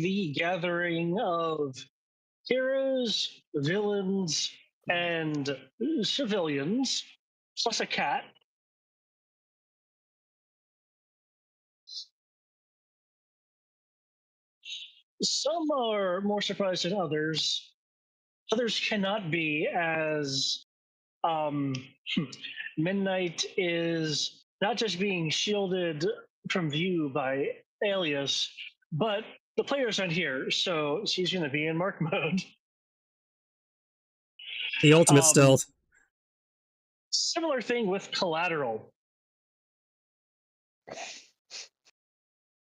the gathering of heroes, villains, and civilians, plus a cat. Some are more surprised than others. Others cannot be, as um, Midnight is not just being shielded from view by Alias, but the players aren't here, so she's going to be in Mark mode. The ultimate stealth. Similar thing with Collateral,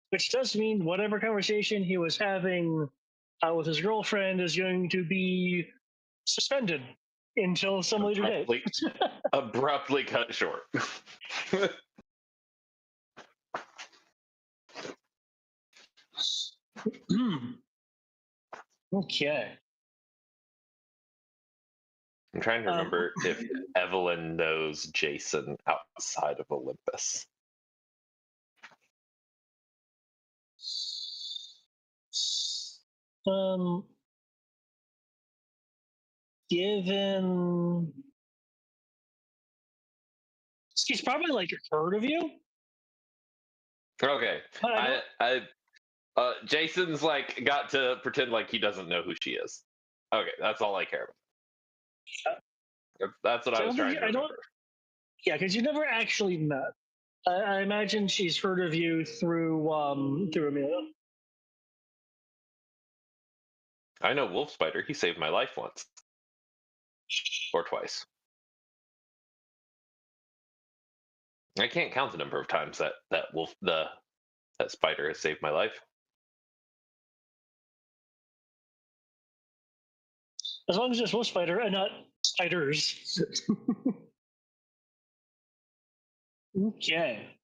which does mean whatever conversation he was having with his girlfriend is going to be suspended until some later date. Abruptly cut short. Okay. I'm trying to remember if Evelyn knows Jason outside of Olympus. Given she's probably like heard of you. Okay. Jason's like got to pretend like he doesn't know who she is. Okay, that's all I care about. That's what I was trying to remember. Yeah, because you never actually met. I imagine she's heard of you through Amelia. I know Wolf Spider. He saved my life once. Or twice. I can't count the number of times that spider has saved my life. As long as it's Wolf Spider and not spiders. Okay.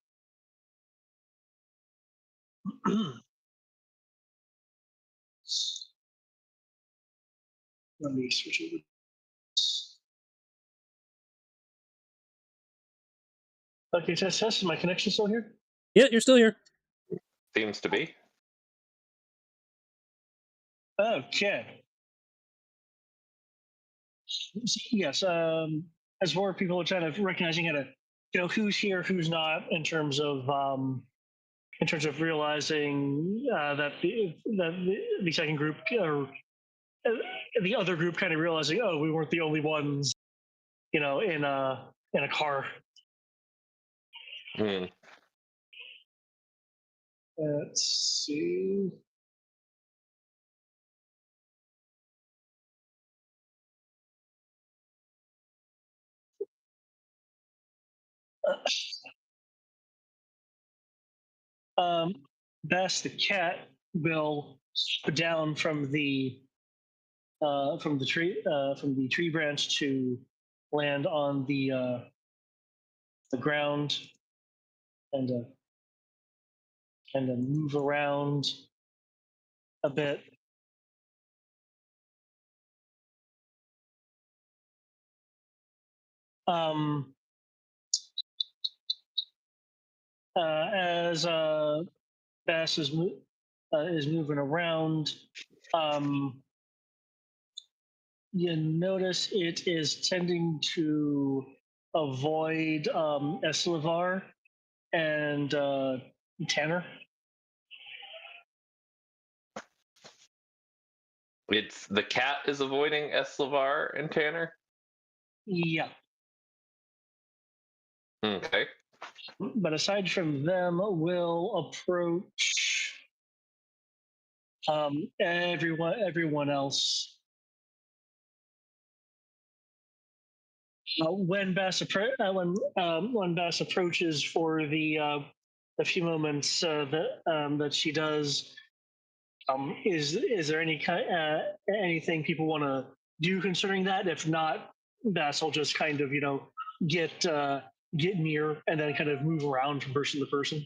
Let me switch over. Okay, test. Is my connection still here? Yeah, you're still here. Seems to be. Okay. Yes. As more people are kind of recognizing how to, who's here, who's not, in terms of realizing that the second group or the other group kind of realizing, oh, we weren't the only ones, in a car. Let's see. Bass the cat will slip down from the tree branch to land on the ground and move around a bit. As Bass is moving around, you notice it is tending to avoid Eslivar and Tanner. It's the cat is avoiding Eslivar and Tanner? Yeah. Okay. But aside from them, will approach everyone else. When Bass approaches for the few moments that she does, is there anything people want to do concerning that? If not, Bass will just kind of get near and then kind of move around from person to person.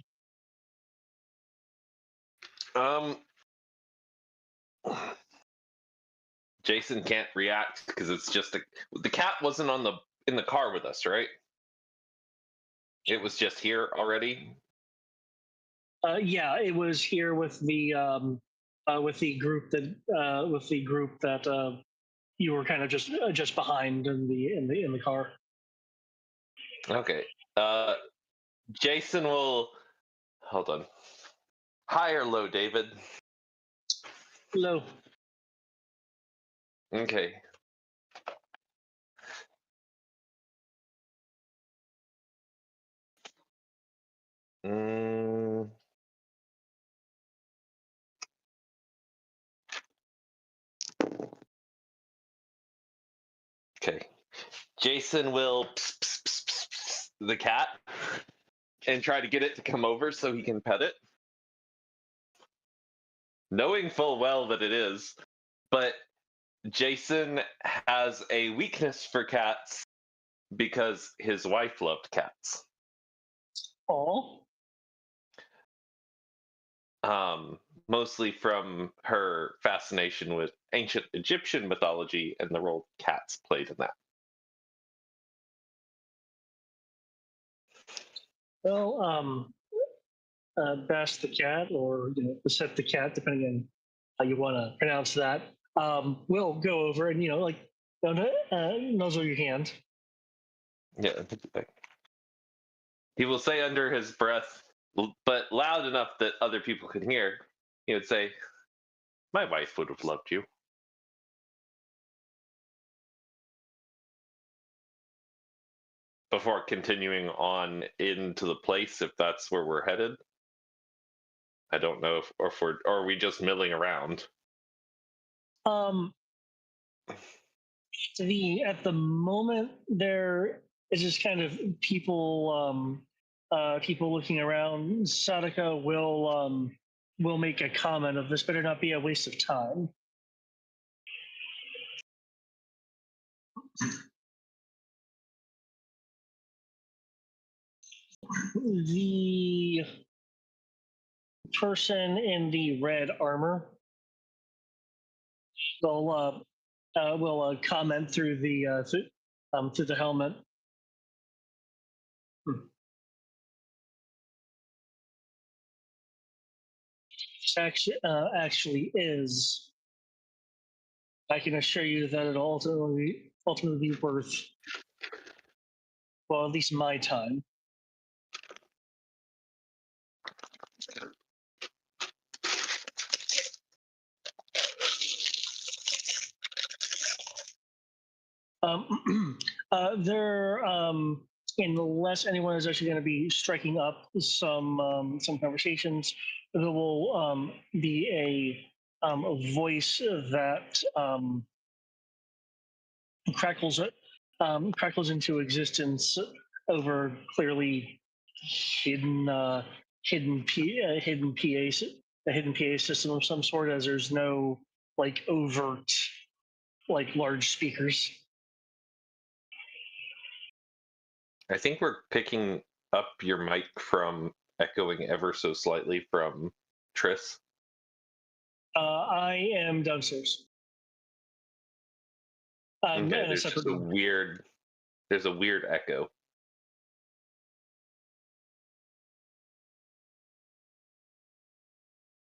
Jason can't react because it's just the cat wasn't in the car with us, right? It was just here already. Yeah, it was here with the with the group that you were kind of just behind in the car. Okay. Jason will hold on. High or low, David? Low. Okay. Okay. Jason will the cat and try to get it to come over so he can pet it, knowing full well that it is. But Jason has a weakness for cats because his wife loved cats. Oh. Mostly from her fascination with ancient Egyptian mythology and the role cats played in that. Well, Bash the cat, or Beset the cat, depending on how you want to pronounce that. We'll go over and nuzzle your hand. Yeah. He will say under his breath, but loud enough that other people can hear. He would say, "My wife would have loved you." Before continuing on into the place, if that's where we're headed. I don't know if or are we just milling around? At the moment there is just kind of people looking around. Sadaka will make a comment of this better not be a waste of time. The person in the red armor will comment through the helmet. This actually is. I can assure you that it'll ultimately be worth, well, at least my time. Unless anyone is actually going to be striking up some conversations, there will be a voice that crackles into existence over clearly hidden a hidden PA system of some sort, as there's no overt large speakers. I think we're picking up your mic from echoing ever so slightly from Triss. I am downstairs. Okay, there's a weird echo.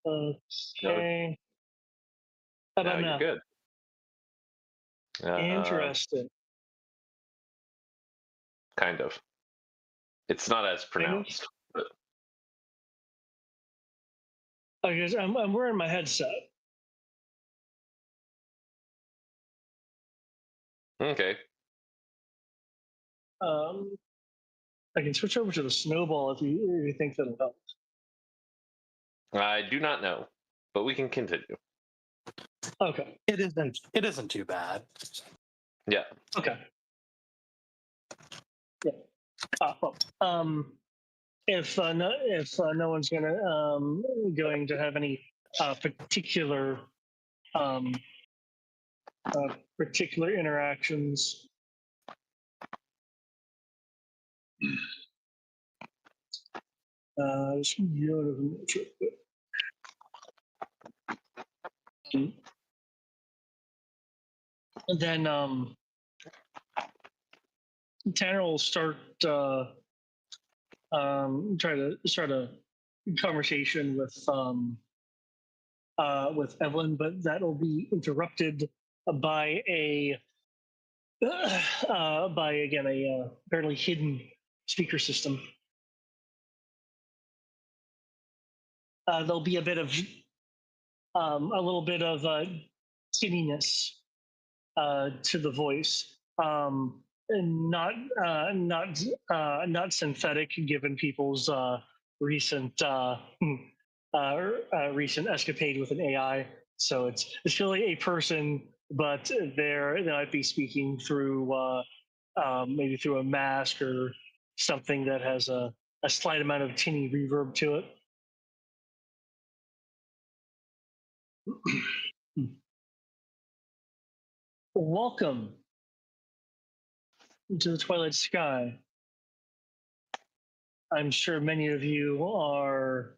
Okay. How about now? You're good. Interesting. Kind of. It's not as pronounced. But... Because I'm wearing my headset. Okay. I can switch over to the snowball if you think that'll help. I do not know, but we can continue. Okay. It isn't too bad. Yeah. Okay. Yeah. If no one's going to have any particular interactions, just go to the notes real quick. And then Tanner will start try to start a conversation with with Evelyn, but that'll be interrupted by a by again a fairly hidden speaker system. There'll be a little bit of tinniness to the voice, and not synthetic, given people's recent recent escapade with an AI. So it's really a person, but they might be speaking through maybe through a mask or something that has a slight amount of tinny reverb to it. Welcome to the Twilight Sky. I'm sure many of you are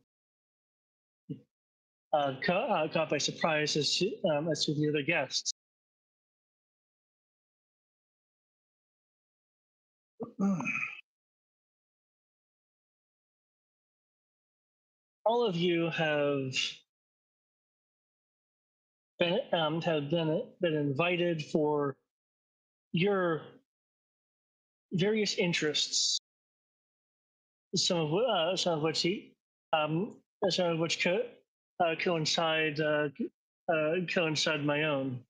caught by surprise as to the other guests. All of you have been invited for your various interests, some of which coincide my own.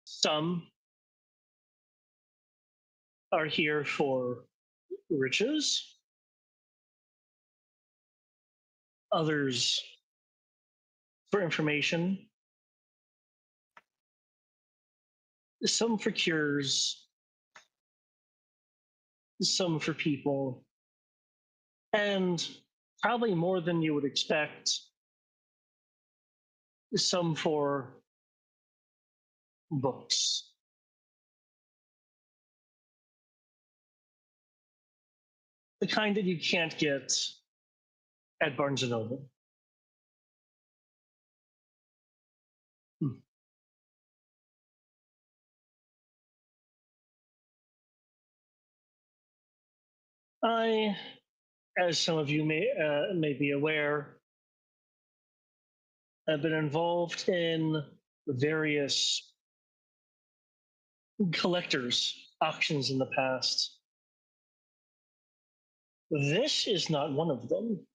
Some are here for riches. Others for information. Some for cures. Some for people. And probably more than you would expect, some for books. The kind that you can't get at Barnes & Noble. I, as some of you may be aware, have been involved in various collectors' auctions in the past. This is not one of them.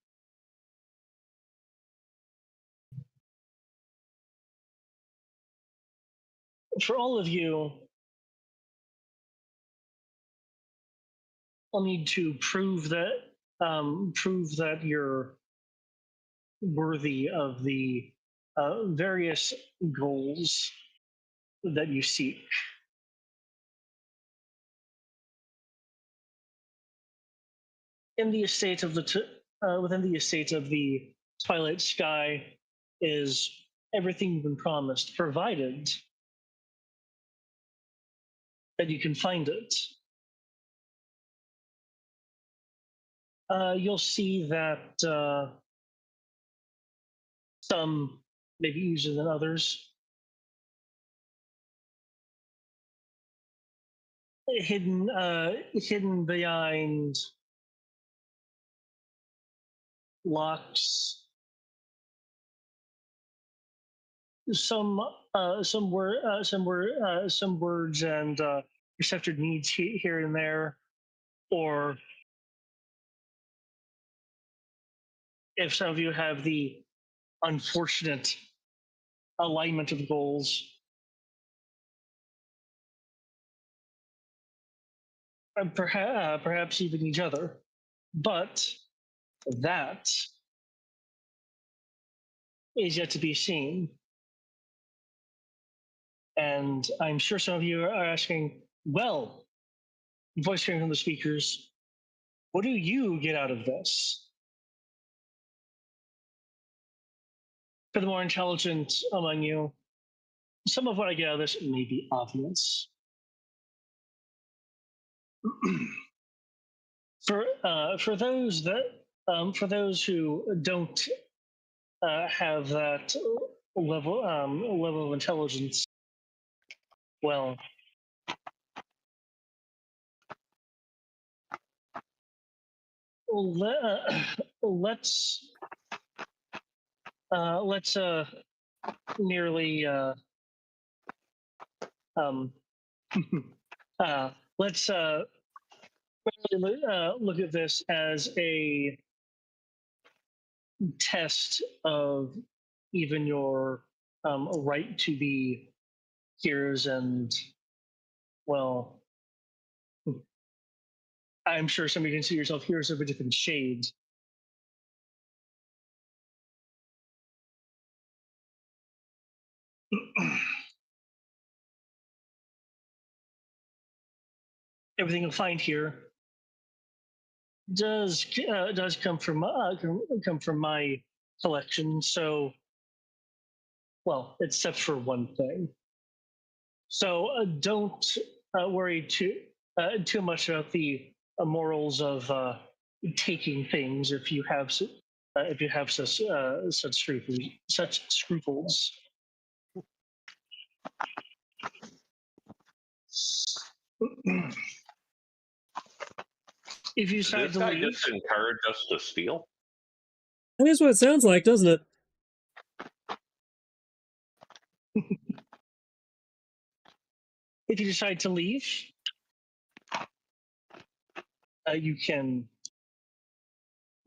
For all of you, I'll need to prove that you're worthy of the various goals that you seek. In the estate of within the estate of the Twilight Sky is everything you've been promised, provided that you can find it. You'll see that some may be easier than others. Hidden behind locks. Some words and receptor needs here and there, or if some of you have the unfortunate alignment of goals, and perhaps even each other. But that is yet to be seen. And I'm sure some of you are asking, well, voice hearing from the speakers, what do you get out of this? For the more intelligent among you, some of what I get out of this may be obvious. For those who don't have that level of intelligence, well, let's let's merely um, let's look at this as a test of even your right to be heroes and, well, I'm sure some of you consider yourself heroes of a different shade. Everything you'll find here does come from my collection. So, well, except for one thing. So don't worry too much about the morals of taking things if you have such scruples. If you Did decide this to guy leave, just encourage us to steal? That is what it sounds like, doesn't it? if you decide to leave, you can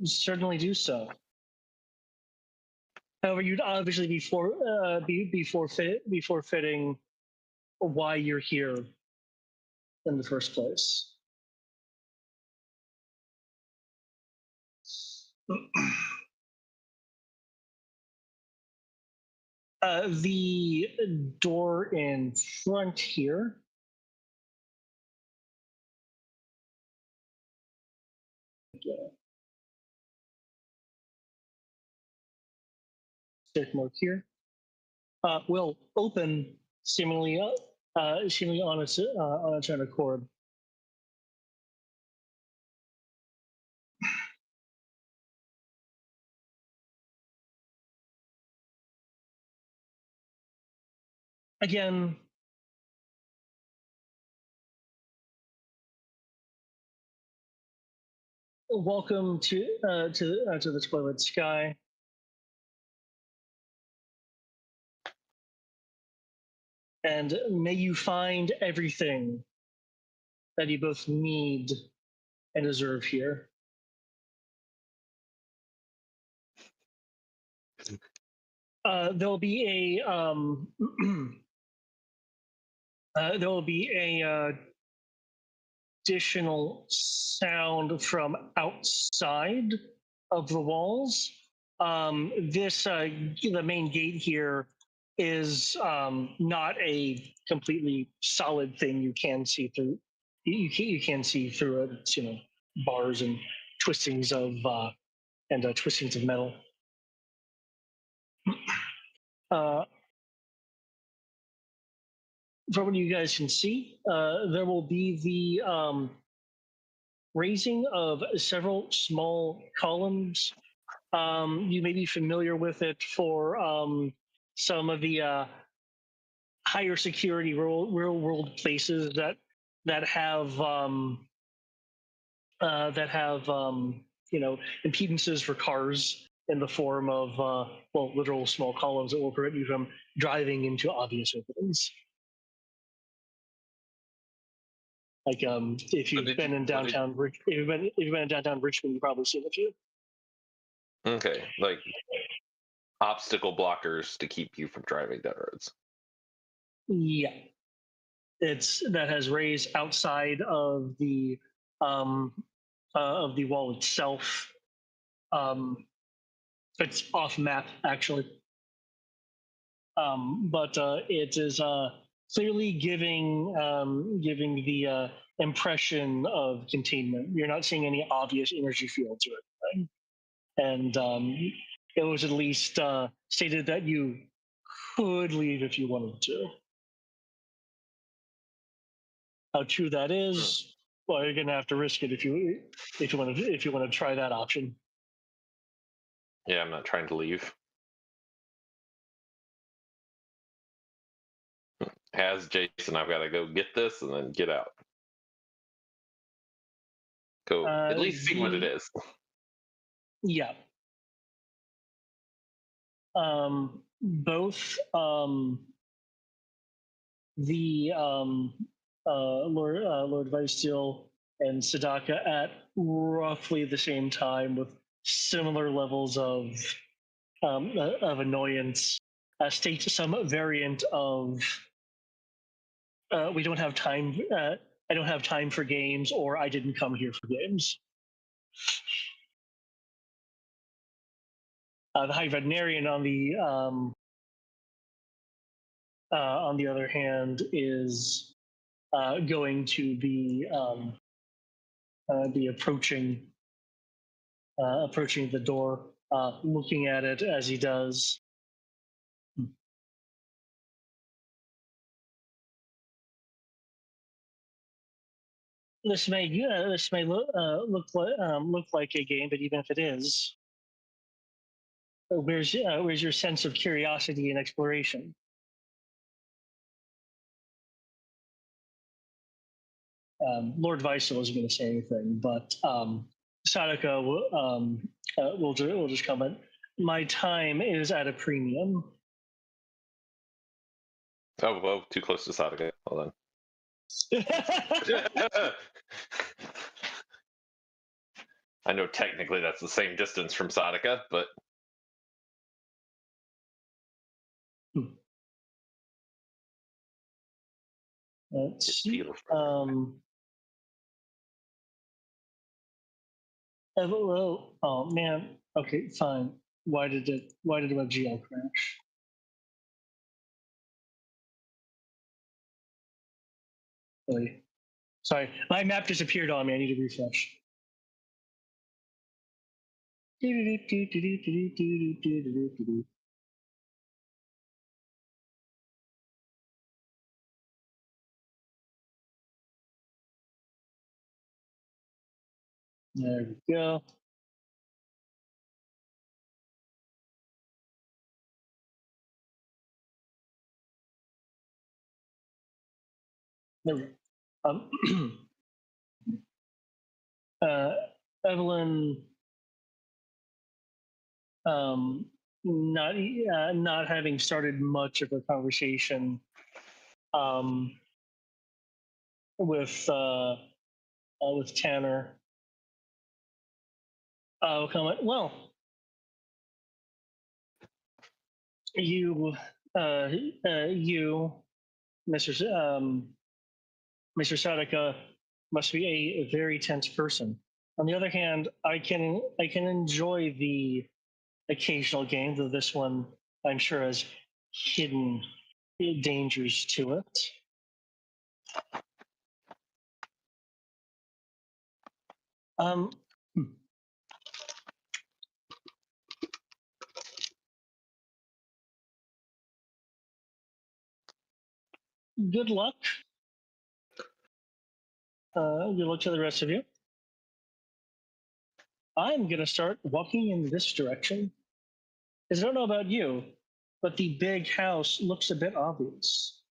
certainly do so. However, you'd obviously be forfeiting why you're here in the first place. The door in front here. Stick mark here. Will open seemingly on its own accord. Again, welcome to the Twilight Sky. And may you find everything that you both need and deserve here. There'll be a additional sound from outside of the walls. The main gate here is not a completely solid thing you can see through. You can see through it. It's, bars and twistings of twistings of metal. From what you guys can see, there will be the raising of several small columns. You may be familiar with it for some of the higher security real world places that have impedances for cars in the form of literal small columns that will prevent you from driving into obvious openings. Like if you've been in downtown Richmond, you've probably seen a few. Okay, like obstacle blockers to keep you from driving down roads. Yeah, that has raised outside of the wall itself. It's off map actually, but it is clearly giving the impression of containment. You're not seeing any obvious energy fields or anything, and it was at least stated that you could leave if you wanted to. How true that is, well, you're gonna have to risk it if you want to try that option. Yeah, I'm not trying to leave. As Jason, I've got to go get this and then get out. Go at least see what it is. Yeah. both the Lord Vicesteel and Sadaka at roughly the same time with similar levels of annoyance state some variant of we don't have time. I don't have time for games, or I didn't come here for games. The High Veterinarian, on the other hand, is going to be approaching the door, looking at it as he does. This may look like a game, but even if it is, where's your sense of curiosity and exploration? Lord Vicel wasn't going to say anything, but Sadaka will just comment. My time is at a premium. Oh, whoa, too close to Sadaka. Hold on. I know technically that's the same distance from Sadaka, but let's see. Oh man. Okay, fine. Why did my GL crash? Sorry, my map disappeared on me. I need to refresh. There we go. There we go. Evelyn, not having started much of a conversation with Tanner. Comment. Well, you, Mr. Sadaka, must be a very tense person. On the other hand, I can enjoy the occasional game, though this one I'm sure has hidden dangers to it. Good luck. Good luck to the rest of you. I'm going to start walking in this direction. Because I don't know about you, but the big house looks a bit obvious.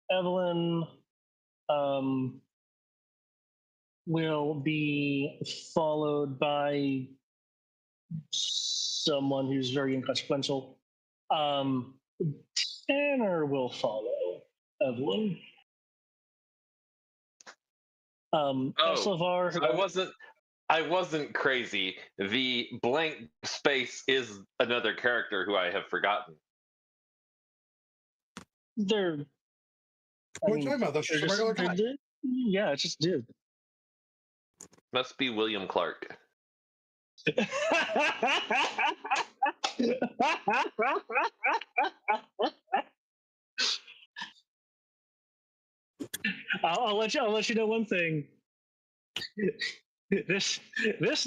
Evelyn will be followed by someone who's very inconsequential. Tanner will follow Evelyn. Eslevar, I wasn't crazy. The blank space is another character who I have forgotten. They're. What are you talking about? That's just a regular guy. Yeah, it's just dude. Must be William Clark. I'll let you know one thing. This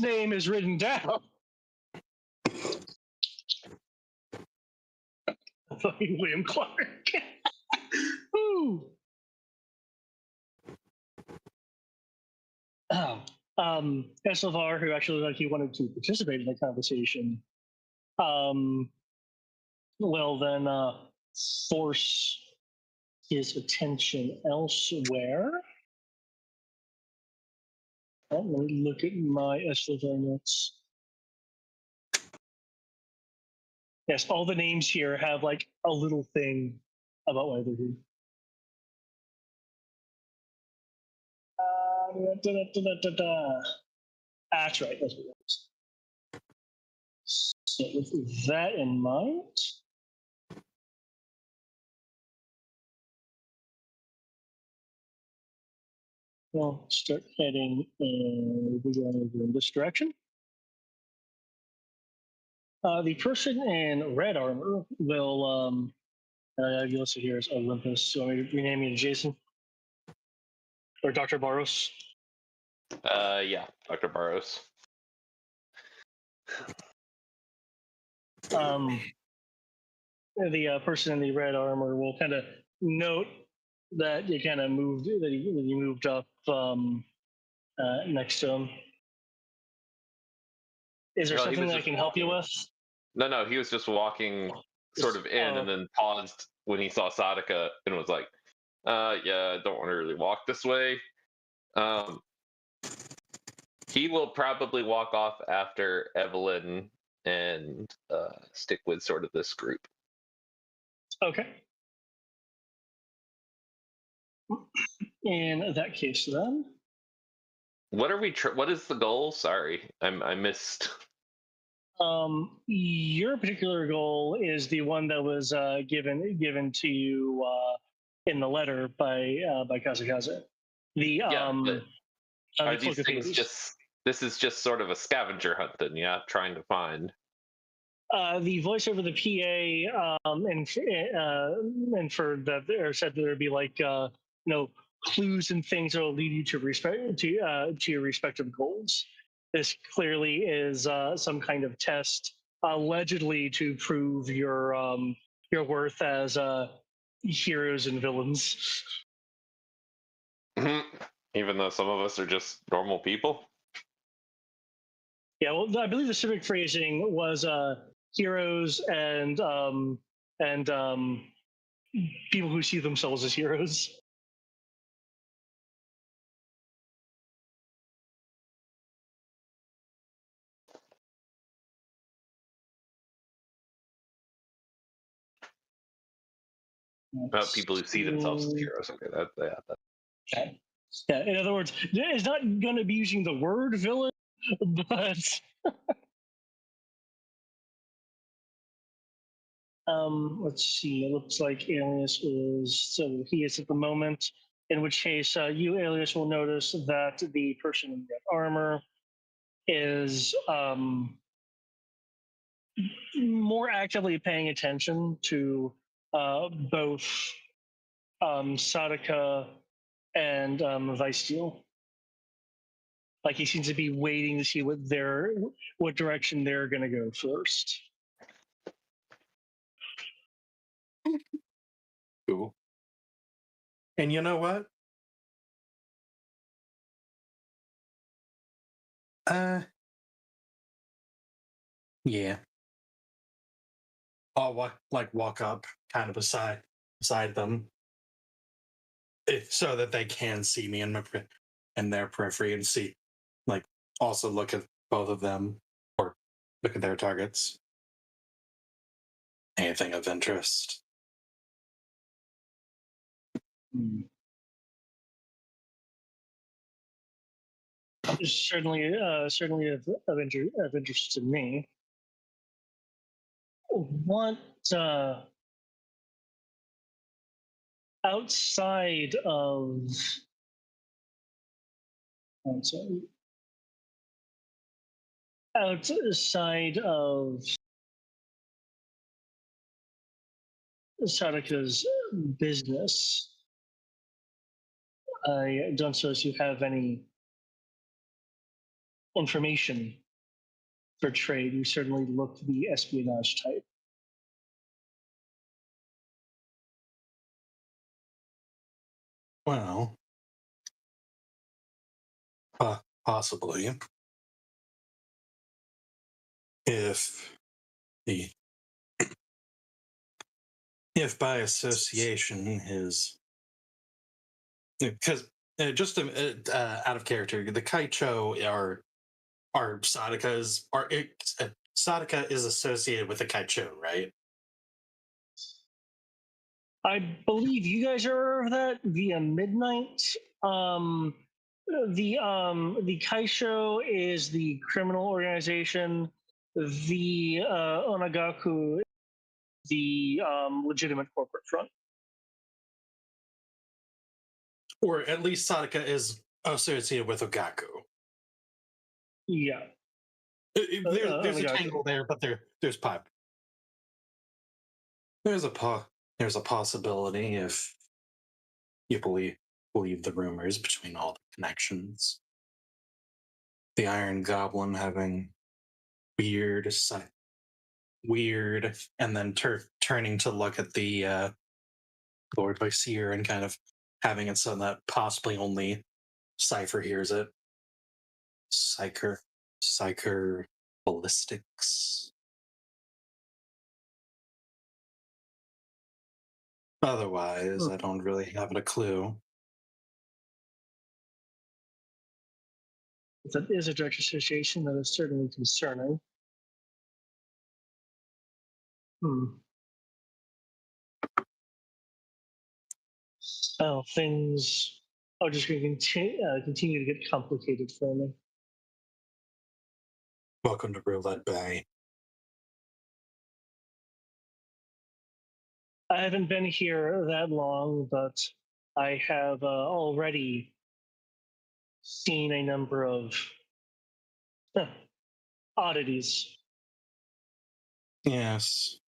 name is written down. Fucking William Clark. Woo. Eslevar, who actually looked like he wanted to participate in the conversation, will then force his attention elsewhere. Let me look at my Eslevar notes. Yes, all the names here have like a little thing about why they're here. That's right. That's what it is. So with that in mind, we'll start heading in this direction. The person in red armor will you also hear is Olympus. So want me to rename you to Jason or Dr. Barros? Yeah, Dr. Barros. The person in the red armor will kind of note that you kind of moved that you moved up next to him. Is there No, he something was that I just can help you walking. with? No, he was just walking sort of in and then paused when he saw Sadaka and was like, yeah, I don't want to really walk this way. He will probably walk off after Evelyn and stick with sort of this group. Okay. In that case, then. What are we? What is the goal? Sorry, I missed. Your particular goal is the one that was given to you in the letter by Kazakaza. The are these things just? This is just sort of a scavenger hunt, then, yeah, trying to find. The voice over the PA and for that there said that there'd be like clues and things that will lead you to your respective goals. This clearly is some kind of test, allegedly to prove your worth as heroes and villains. Even though some of us are just normal people. Yeah, well, I believe the civic phrasing was heroes and people who see themselves as heroes. About people who see themselves as heroes. Okay, that. Okay. Yeah, in other words, it's not going to be using the word villain, but let's see. It looks like Alias he is at the moment. In which case, you, Alias, will notice that the person in red armor is more actively paying attention to both Sadaka and Vicesteel. Like he seems to be waiting to see what direction they're going to go first. Cool. And you know what? Yeah. I'll walk up kind of beside them, so that they can see me in their periphery and see, like, also look at both of them or look at their targets. Anything of interest? Certainly of interest to me. What outside of Sadaka's business, I don't suppose you have any information for trade. You certainly look the espionage type. Well, possibly. If by association his, because just out of character, the Kaicho are Sadaka's Sadaka is associated with the Kaicho, right? I believe you guys are aware of that via Midnight. The Kaisho is the criminal organization. The Onagaku, the legitimate corporate front. Or at least Sadaka is associated with Ogaku. Yeah. There's a Onagaku. tangle there, but there's pipe. There's a possibility if you believe the rumors between all the connections. The Iron Goblin having weird, and then turning to look at the Lord Vizier and kind of having it so that possibly only Cypher hears it. Psycher ballistics. Otherwise, I don't really have a clue. If that is a direct association, that is certainly concerning. Well, things are just going to continue to get complicated for me. Welcome to Roulette Bay. I haven't been here that long, but I have already seen a number of oddities. Yes.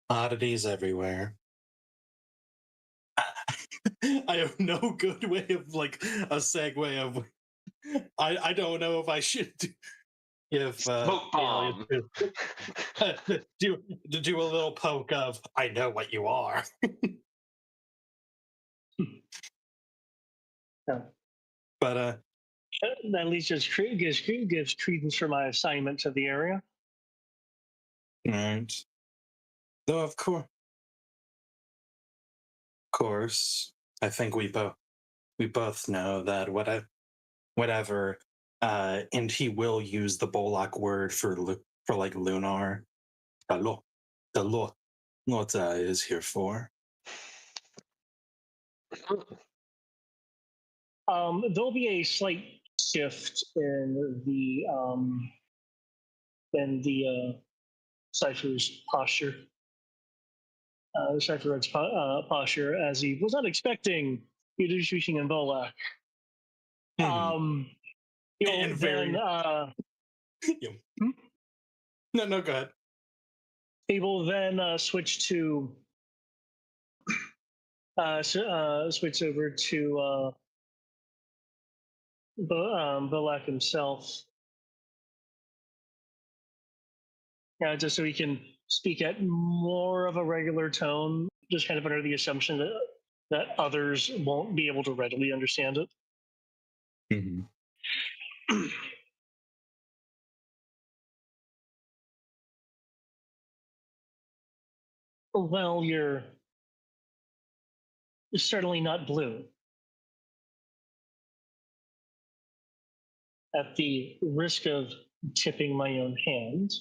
Oddities everywhere. I have no good way of a segue of. I don't know if I should Smoke bomb. do a little poke of I know what you are. Yeah. But at least just gives credence for my assignment to the area. right. Though of course, I think we both know that whatever, and he will use the Bolak word for like lunar. The Lota is here for. There'll be a slight shift in the Cypher's posture. The Cypher's posture, as he was not expecting you to be speaking in Bolak. You'll And then No, go ahead. he will then switch to switch over to Bolak himself. Just so he can speak at more of a regular tone, just kind of under the assumption that others won't be able to readily understand it. Mm-hmm. Well, you're certainly not blue. At the risk of tipping my own hand,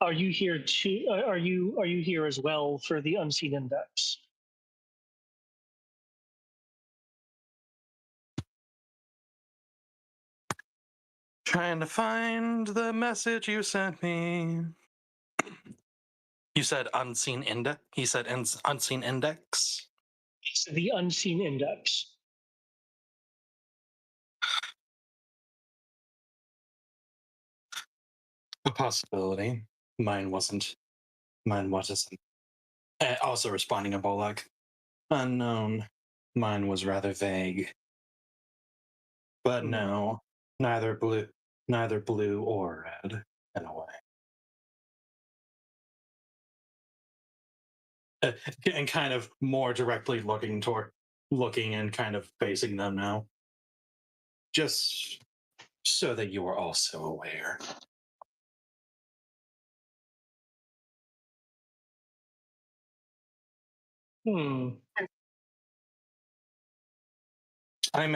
are you here to? Are you here as well for the unseen index? Trying to find the message you sent me. You said unseen index? He said unseen index? It's the unseen index. A possibility. Mine wasn't. Also responding to Bolak. Unknown. Mine was rather vague. But no, neither blue or red, in a way. And kind of more directly looking and kind of facing them now. Just so that you are also aware. I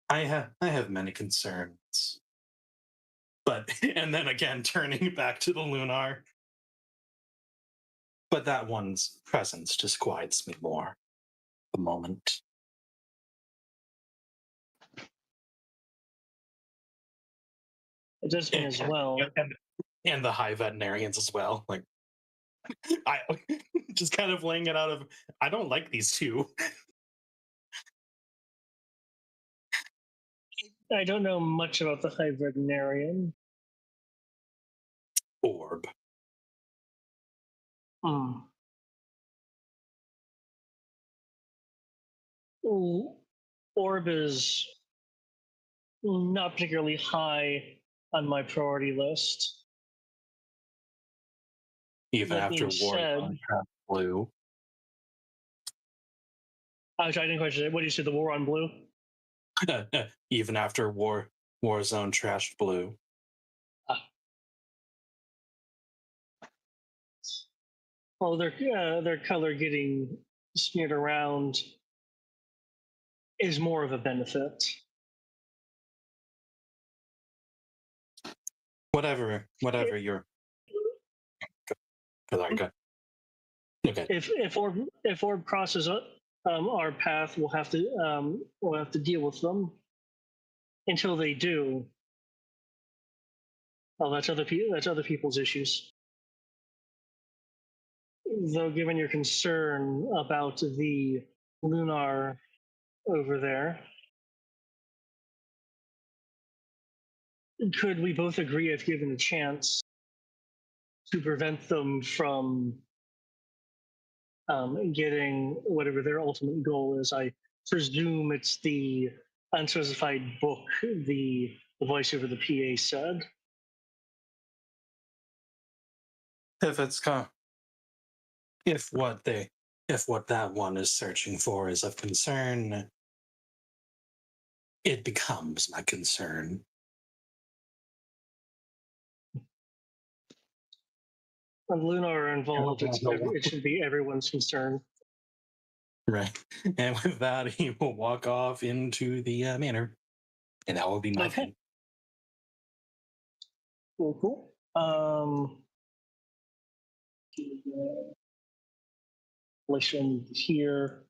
I have many concerns. But, and then again, turning back to the Lunar. But that one's presence disquiets me more at the moment. It does me as well. And the high veterinarians as well. Like, I just kind of laying it out of, I don't like these two. I don't know much about the high veterinarian. Orb. Orb is not particularly high on my priority list. Even That after being War said- on Trap Blue. I didn't quite say. What do you say? The War on Blue? Even after Warzone trashed Blue. Well, their color getting smeared around is more of a benefit. Whatever you're. Good. Okay. If Orb crosses our path, we'll have to deal with them. Until they do, well, that's other people's issues. Though, given your concern about the Lunar over there, could we both agree, if given a chance, to prevent them from getting whatever their ultimate goal is? I presume it's the unspecified book the voice over the PA said. If what that one is searching for is of concern, it becomes my concern. When Lunar are involved, it should be everyone's concern. Right. And with that, he will walk off into the manor. And that will be my thing. Cool. Glacier will move here.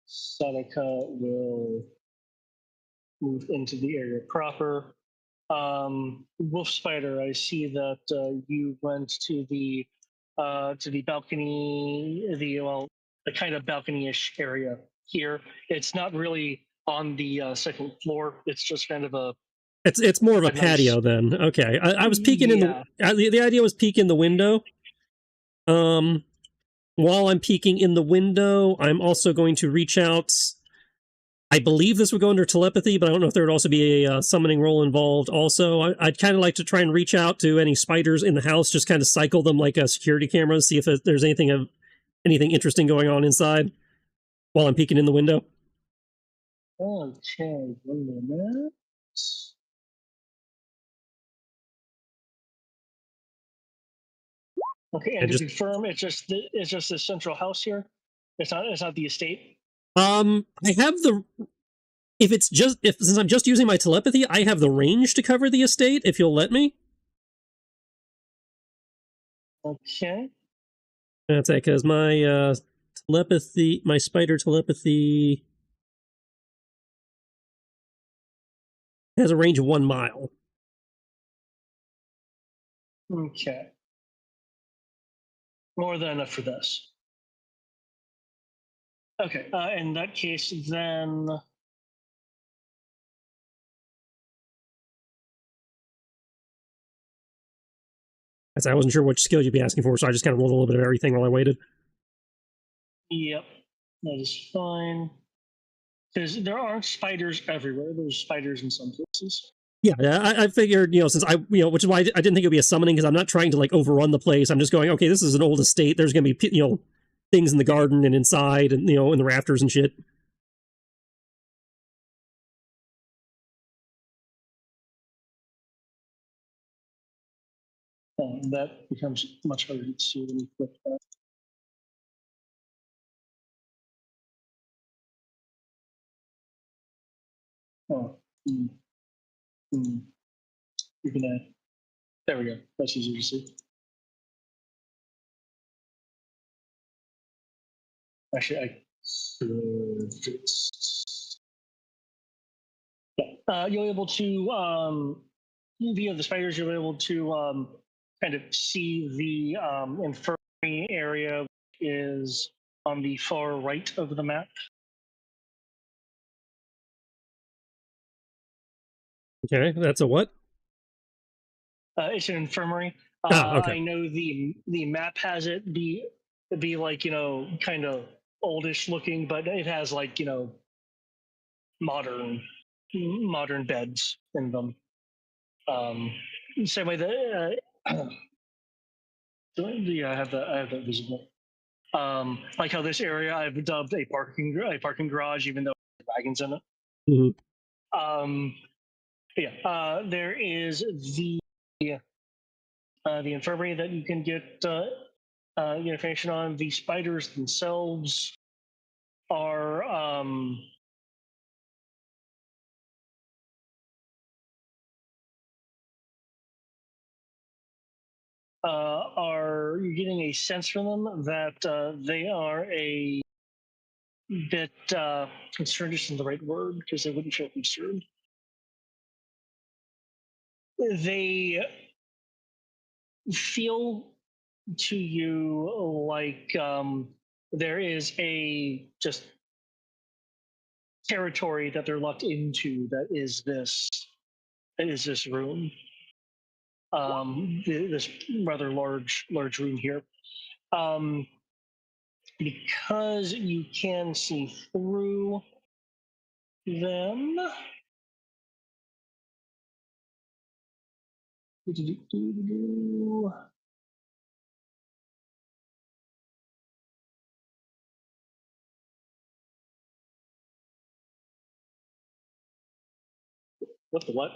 Sadaka will move into the area proper. Wolf Spider, I see that you went to the balcony, the kind of balcony-ish area here. It's not really on the second floor. It's just kind of a. It's more of a patio nice... then. Okay, I was peeking in the idea was peek in the window. While I'm peeking in the window, I'm also going to reach out. I believe this would go under telepathy, but I don't know if there would also be a summoning roll involved. Also, I'd kind of like to try and reach out to any spiders in the house, just kind of cycle them like a security camera, see if there's anything interesting going on inside while I'm peeking in the window. Okay, 1 minute. Okay, and to confirm, it's just the central house here. It's not the estate. I have since I'm just using my telepathy, I have the range to cover the estate. If you'll let me. Okay. That's it, because my telepathy, my spider telepathy, has a range of 1 mile. Okay. More than enough for this. Okay, in that case, then... I wasn't sure which skill you'd be asking for, so I just kind of rolled a little bit of everything while I waited. Yep, that is fine. Because there aren't spiders everywhere. There's spiders in some places. Yeah, I figured, since which is why I didn't think it would be a summoning, because I'm not trying to, like, overrun the place. I'm just going, okay, this is an old estate. There's going to be, things in the garden and inside and, in the rafters and shit. That becomes much harder to see when you click that. Mm. Mm. You're gonna. There we go. That's easier to see. Actually, I could just. Yeah. You're able to via the spiders. You're able to kind of see the infirmary area, which is on the far right of the map. Okay, that's a what? It's an infirmary. Okay. I know the map has it be like, kind of oldish looking, but it has like, modern beds in them. Same way that yeah, I have that visible. Like how this area I've dubbed a parking garage, even though there's wagons in it. Mm-hmm. Yeah, there is the infirmary that you can get information on. The spiders themselves are you're getting a sense from them that they are a bit concerned isn't the right word because they wouldn't feel concerned. They feel to you like there is a just territory that they're locked into that is this room, this rather large room here, because you can see through them. What the what?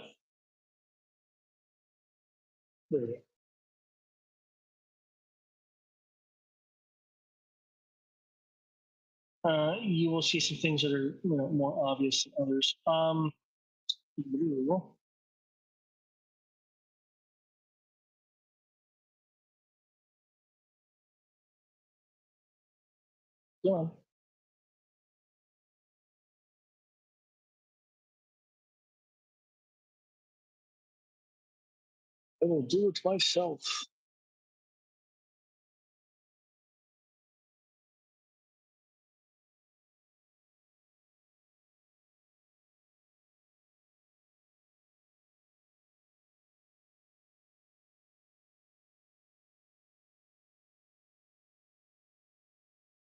There we go. You will see some things that are more obvious than others. Go on. I will do it myself.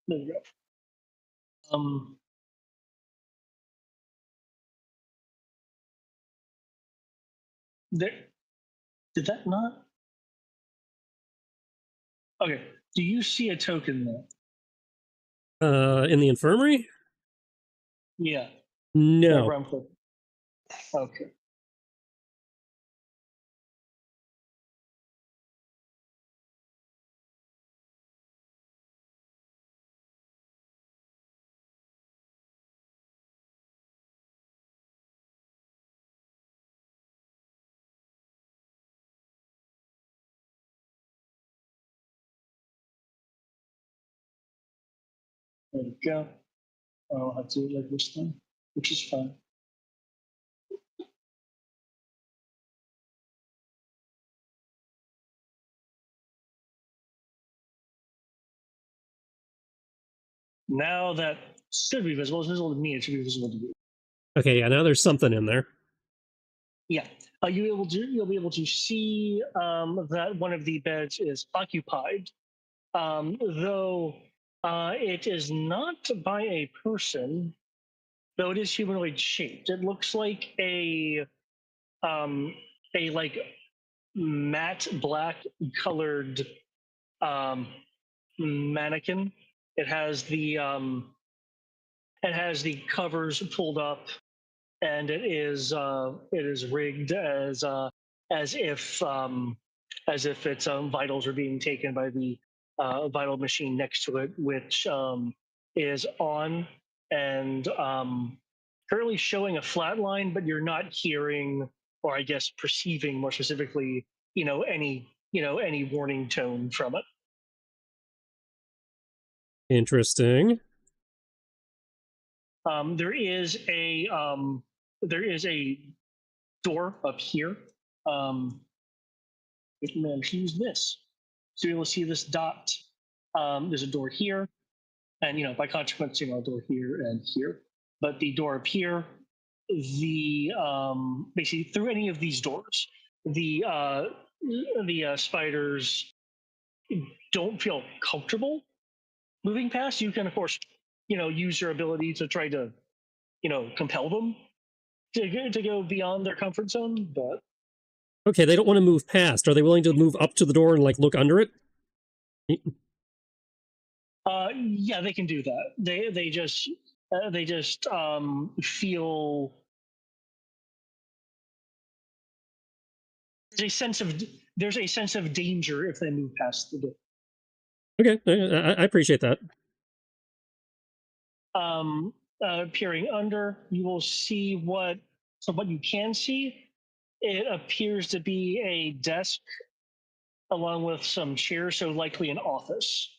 There we go. There. Did that not? Okay. Do you see a token there? In the infirmary? Yeah. No. Okay. There we go. I'll have to do it like this thing, which is fine. Now that should be visible. It's visible to me. It should be visible to you. Okay, yeah, now there's something in there. Yeah. You'll be able to see that one of the beds is occupied, though it is not by a person, though it is humanoid shaped. It looks like a like matte black colored mannequin. It has the covers pulled up, and it is rigged as if its vitals are being taken by the vital machine next to it, which is on, and currently showing a flat line, but you're not hearing, or I guess perceiving more specifically, any warning tone from it. Interesting. There is a door up here. Man, use this. So you'll see this dot. There's a door here, and by consequence, a door here and here. But the door up here, the basically through any of these doors, the spiders don't feel comfortable moving past. You can, of course, use your ability to try to, compel them to go beyond their comfort zone. But okay, they don't want to move past. Are they willing to move up to the door and look under it? Yeah, they can do that. They just feel there's a sense of danger if they move past the door. Okay, I appreciate that. Peering under, you will see what you can see. It appears to be a desk along with some chairs, so likely an office.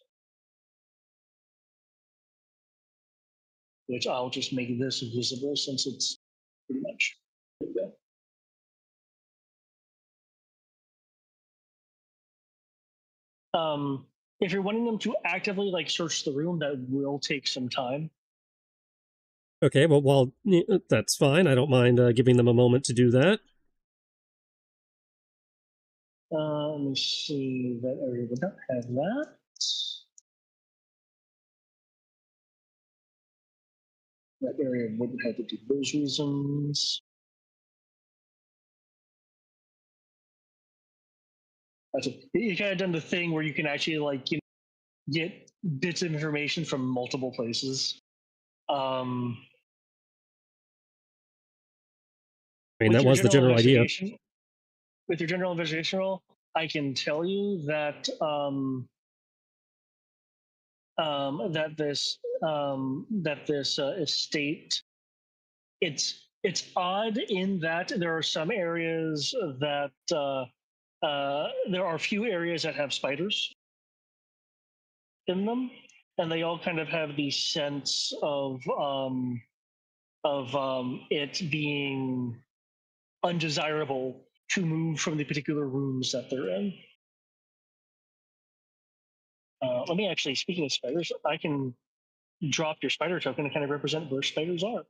Which I'll just make this visible since it's pretty much. There we go. If you're wanting them to actively search the room, that will take some time. Okay, well, that's fine. I don't mind giving them a moment to do that. Let me see. That area would not have that. That area wouldn't have to do those reasons. You kind of done the thing where you can actually get bits of information from multiple places. I mean, that was the general idea. With your general investigation roll, I can tell you that this estate, it's odd in that there are some areas that there are a few areas that have spiders in them, and they all kind of have the sense of it being undesirable to move from the particular rooms that they're in. Let me actually, speaking of spiders, I can drop your spider token to kind of represent where spiders are.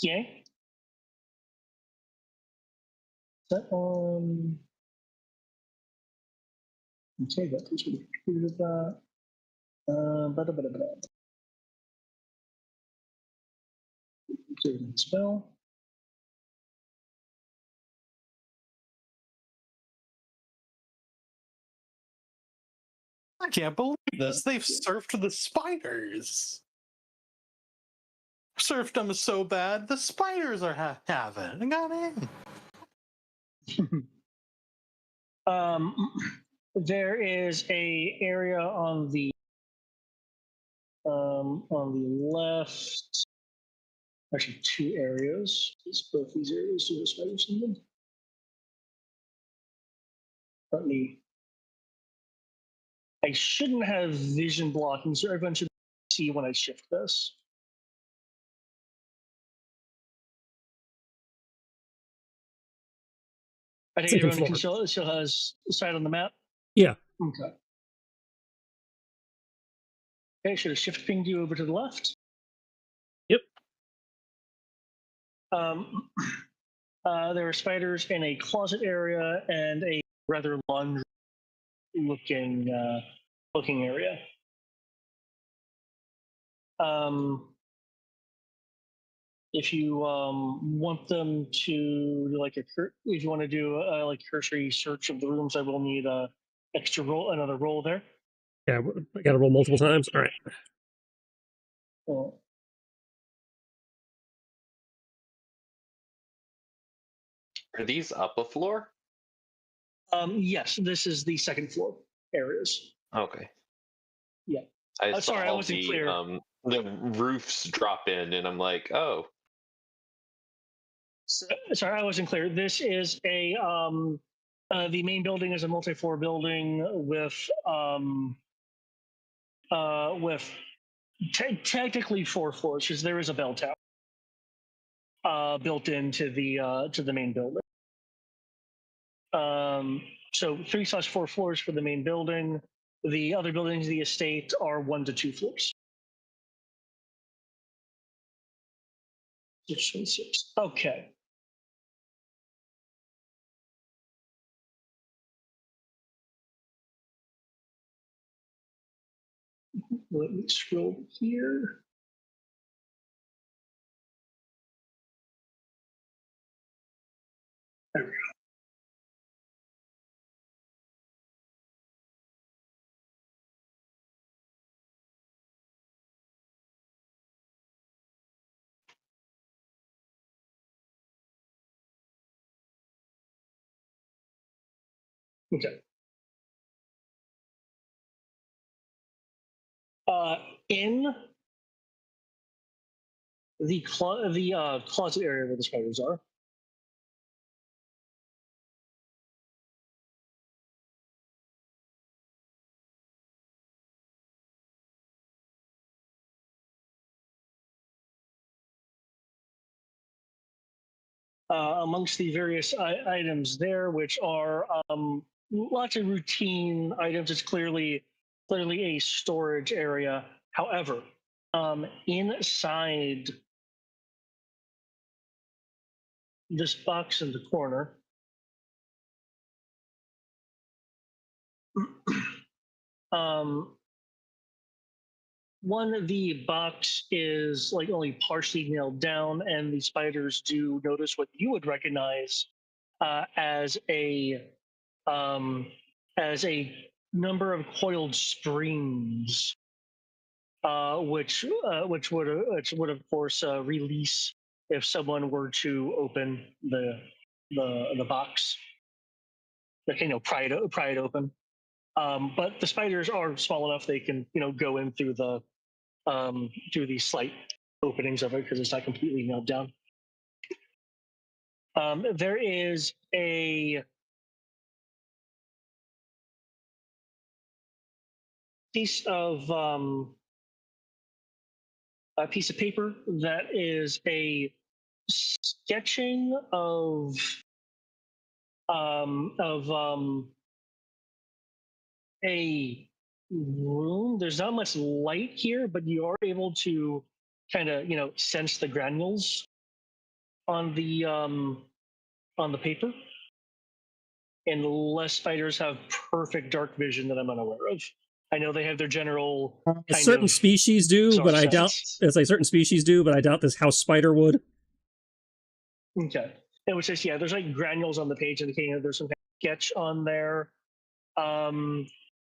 Yay. That on. Okay, that is what we did that. Spell. I can't believe this. They've surfed the spiders. Surfed them so bad, the spiders are having. I got in. There is a area on the left. Actually, two areas. It's both these areas do the spiders in them. Let me. I shouldn't have vision blocking, so everyone should see when I shift this. I think everyone still has sight on the map? Yeah. Okay. Okay, should have shift pinged you over to the left? Yep. There are spiders in a closet area and a rather laundry looking area. If you want them to do if you want to do a cursory search of the rooms, I will need another roll there. Yeah, I got to roll multiple times. All right. Are these up a floor? Yes, this is the second floor areas. Okay. Yeah. I saw sorry, I wasn't clear. the roofs drop in, and I'm like, oh, Sorry, I wasn't clear. This is the main building is a multi-floor building with technically 4 floors because there is a bell tower built into the main building. So 3/4 floors for the main building. The other buildings of the estate are 1 to 2 floors. 6 Okay. Let me scroll here. There we go. Okay. In the closet area where the spiders are, amongst the various items there, which are lots of routine items, it's clearly a storage area. However, inside this box in the corner, one of the box is like only partially nailed down, and the spiders do notice what you would recognize as a number of coiled springs, which would of course release if someone were to open the box, like pry it open. But the spiders are small enough they can go in through the slight openings of it because it's not completely nailed down. There is a piece of paper that is a sketching of a room. There's not much light here, but you are able to kind of sense the granules on the paper. Unless spiders have perfect dark vision that I'm unaware of. I know they have their general certain species do, but I doubt certain species do, but I doubt this house spider would. Okay. It was just there's like granules on the page indicating there's some kind of sketch on there.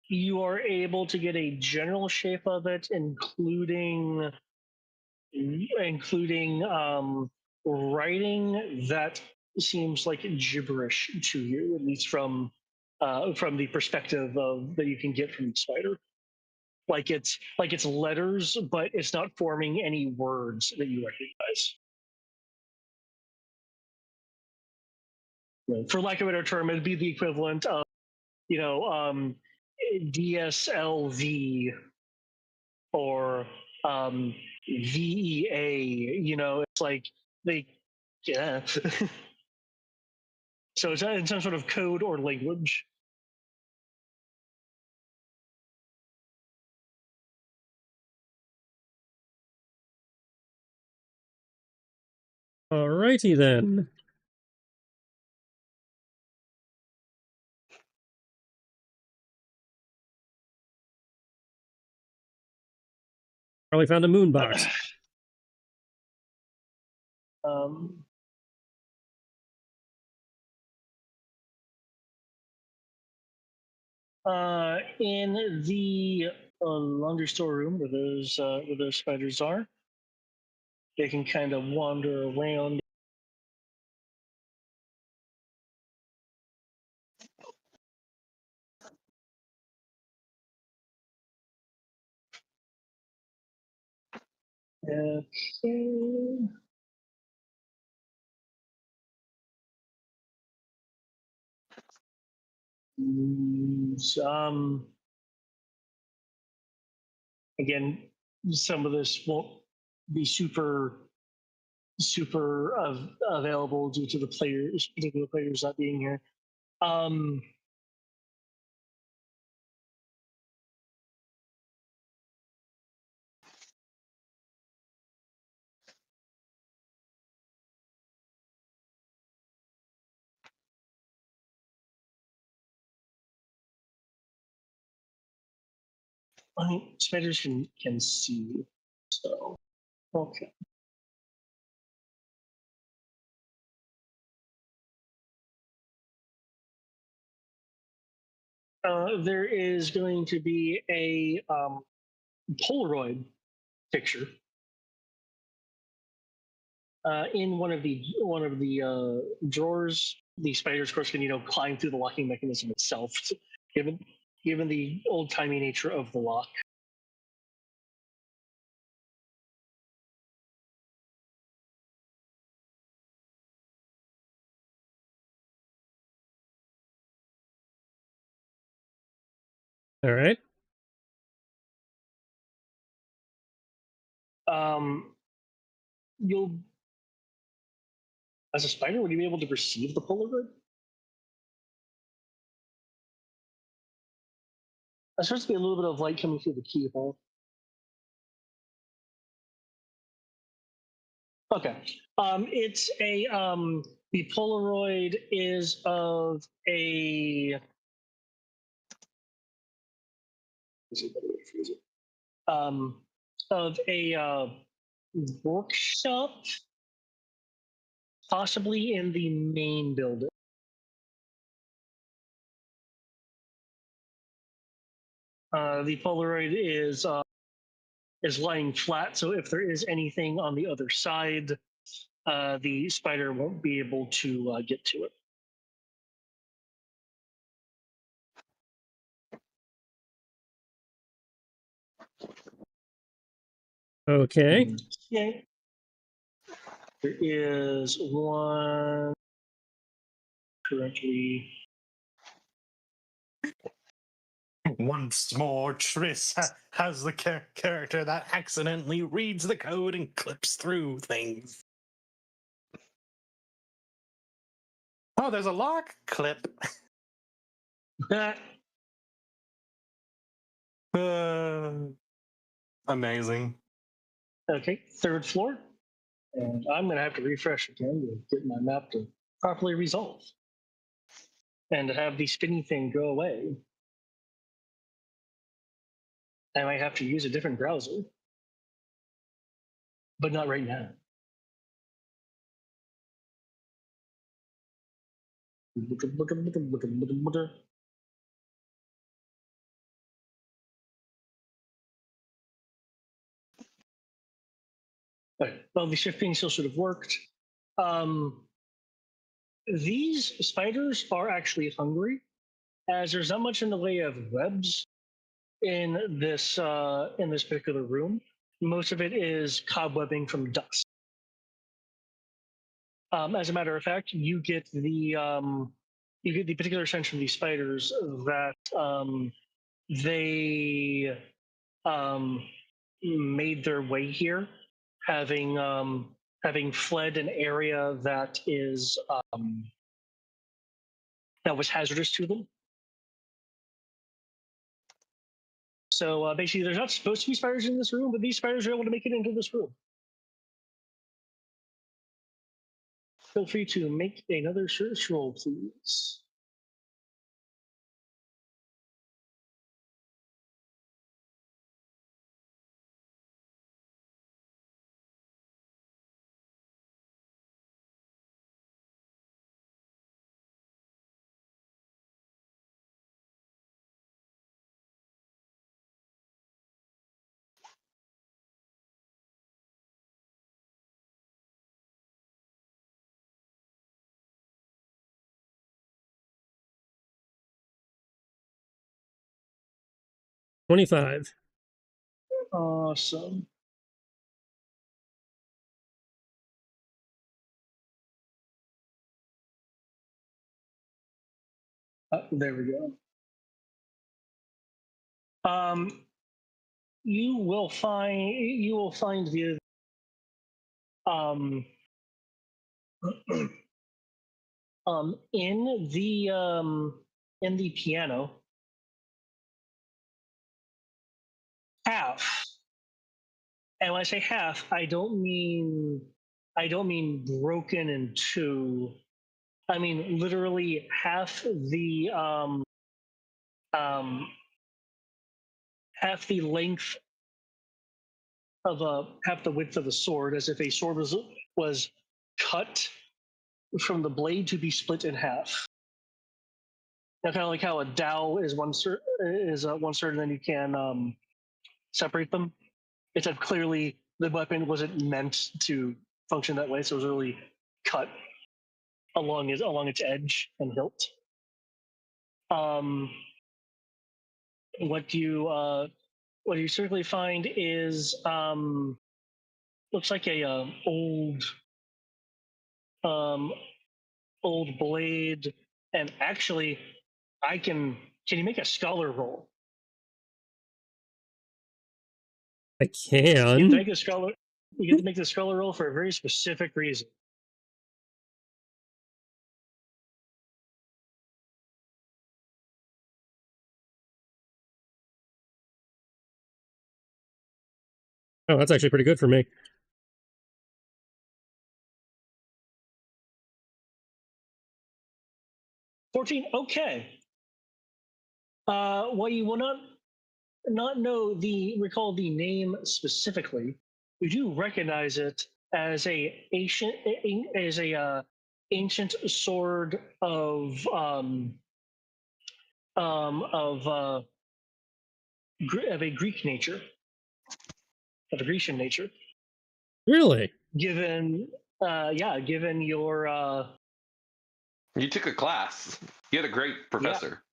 You are able to get a general shape of it, including writing that seems like gibberish to you, at least from the perspective that you can get from the spider. Like it's letters, but it's not forming any words that you recognize. For lack of a better term, it'd be the equivalent of DSLV or VEA. It's like so it's in some sort of code or language. Alrighty then. Probably found a moon box. In the laundry storeroom where those spiders are, they can kind of wander around. Okay. Again, some of this won't be super available due to the particular players not being here. Spiders can see, so okay. There is going to be a Polaroid picture in one of the drawers. The spiders, of course, can climb through the locking mechanism itself, given the old timey nature of the lock. All right. You'll, as a spider, would you be able to perceive the Polaroid? There's supposed to be a little bit of light coming through the keyhole. Okay. It's a the Polaroid is of a of a workshop, possibly in the main building. The Polaroid is lying flat, so if there is anything on the other side, the spider won't be able to get to it. Okay. Okay. There is one currently. Once more, Triss has the character that accidentally reads the code and clips through things. Oh, there's a lock clip. Amazing. Okay, third floor. And I'm going to have to refresh again to get my map to properly resolve. And to have the spinny thing go away, I might have to use a different browser. But not right now. Okay. Well, the shifting still should have worked. These spiders are actually hungry, as there's not much in the way of webs in this particular room. Most of it is cobwebbing from dust. As a matter of fact, you get the particular sense from these spiders that they made their way here, having fled an area that was hazardous to them. So basically, there's not supposed to be spiders in this room, but these spiders are able to make it into this room. Feel free to make another search roll, please. $25. Awesome. There we go. You will find the um in the piano half. And when I say half, I don't mean broken in two. I mean literally um half the length of half the width of a sword, as if a sword was cut from the blade to be split in half. Now, kind of like how a dowel is one sword, and then you can separate them. It's that clearly the weapon wasn't meant to function that way, so it was really cut along its edge and hilt. What you certainly find is looks like a old blade, and actually, can you make a scholar roll? I can. You make a scholar. You get to make the scholar roll for a very specific reason. Oh, that's actually pretty good for me. $14. Okay. What you will not recall the name specifically. You do recognize it as a ancient sword of a Greek nature, of a Grecian nature. Really? Given your You took a class. You had a great professor.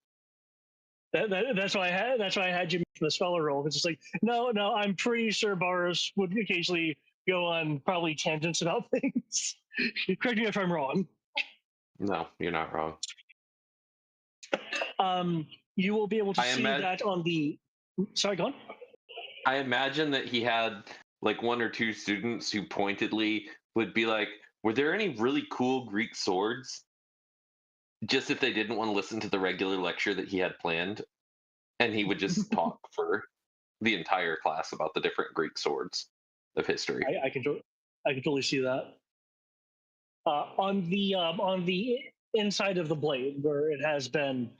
that's why I had you make the scholar roll. It's just like no, I'm pretty sure Boris would occasionally go on probably tangents about things. Correct me if I'm wrong. No, you're not wrong. You will be able to see that on the. Sorry, go on. I imagine that he had like one or two students who pointedly would be like, "Were there any really cool Greek swords?" Just if they didn't want to listen to the regular lecture that he had planned, and he would just talk for the entire class about the different Greek swords of history. I can totally see that. On the inside of the blade where it has been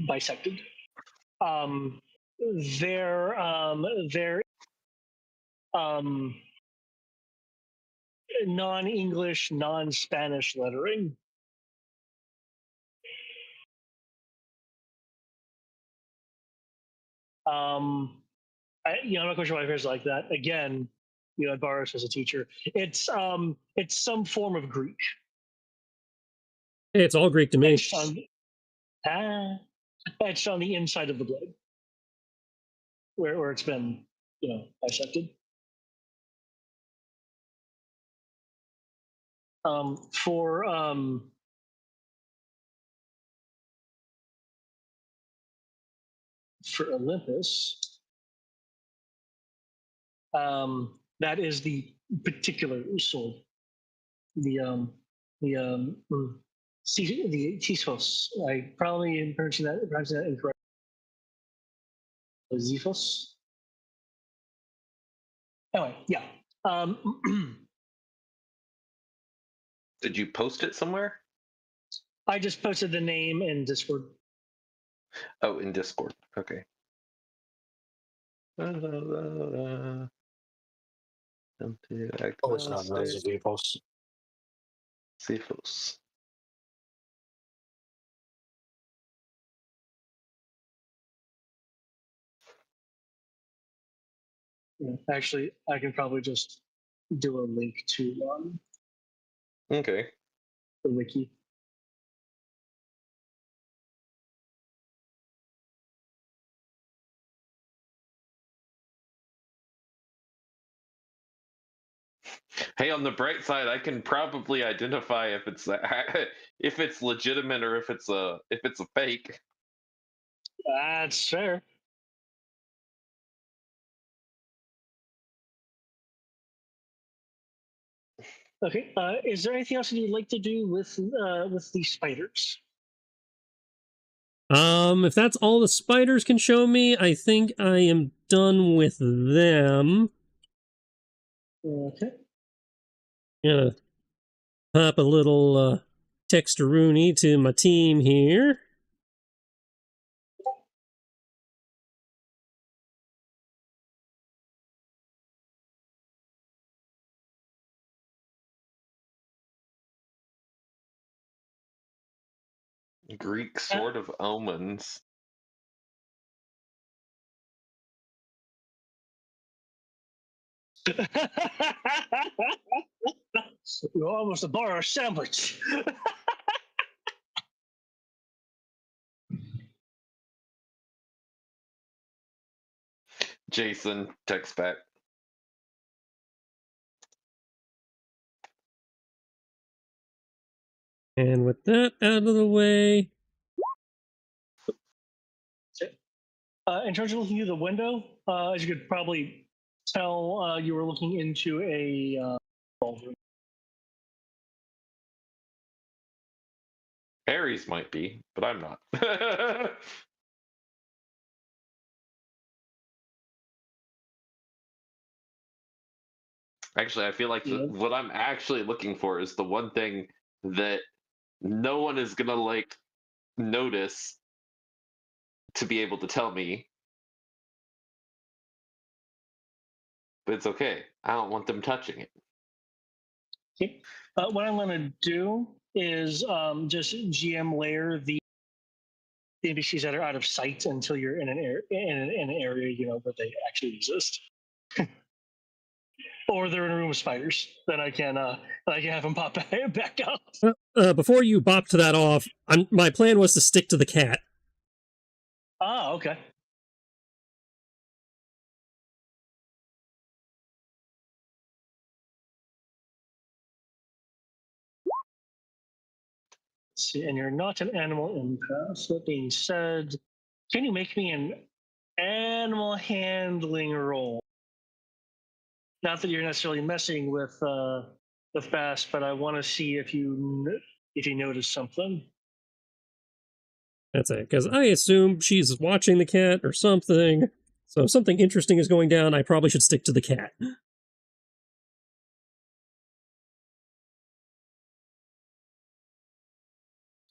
bisected, there non-English, non-Spanish lettering. I'm not quite sure why it appears like that. Again, you had Boris as a teacher. It's some form of Greek. Hey, it's all Greek to me. Etched on the inside of the blade, where it's been bisected. For Olympus, that is the particular sword. The Tisphos. I probably am pronouncing that incorrectly. Ziphos. Anyway, yeah. Did you post it somewhere? I just posted the name in Discord. Oh, in Discord. Okay. Oh, it's not those vehicles. Cephos. Yeah, actually, I can probably just do a link to Okay. the wiki. Hey, on the bright side, I can probably identify if it's if it's legitimate or if it's a fake. That's fair. Okay. Is there anything else that you'd like to do with these spiders? If that's all the spiders can show me, I think I am done with them. Okay. Gonna pop a little texteroonie to my team here. Greek Sword of Omens. You're almost a bar of sandwich. Jason, text back. And with that out of the way... In terms of looking through the window, as you could probably tell, you were looking into a ballroom. Aries might be, but I'm not. Actually, I feel like what I'm actually looking for is the one thing that no one is gonna like notice to be able to tell me. But it's okay. I don't want them touching it. Okay. What I'm going to do is just GM layer the NPCs that are out of sight until you're in an area, where they actually exist. Or they're in a room with spiders. Then I can have them pop back up. Before you bopped that off, my plan was to stick to the cat. Ah, okay. Let's see, and you're not an animal empath. That being said, can you make me an animal handling roll? Not that you're necessarily messing with Bass, but I want to see if you notice something. That's it, because I assume she's watching the cat or something. So if something interesting is going down, I probably should stick to the cat.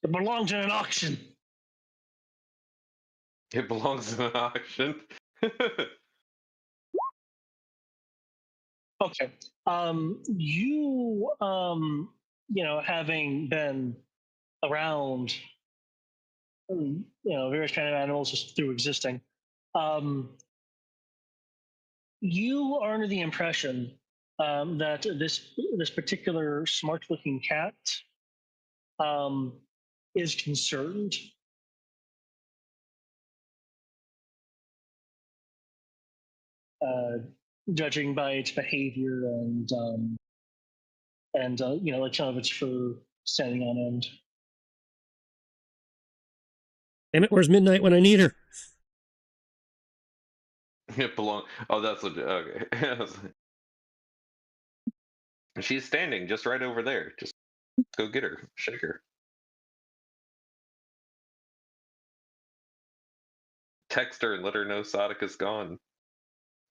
It belongs in an auction. It belongs in an auction. Okay. Having been around, various kind of animals just through existing, you are under the impression that this particular smart-looking cat is concerned. Judging by its behavior and like some of its fur standing on end. Damn it, where's Midnight when I need her? It belongs. Oh, that's what. Okay. She's standing just right over there. Just go get her, shake her. Text her and let her know Sadika's gone.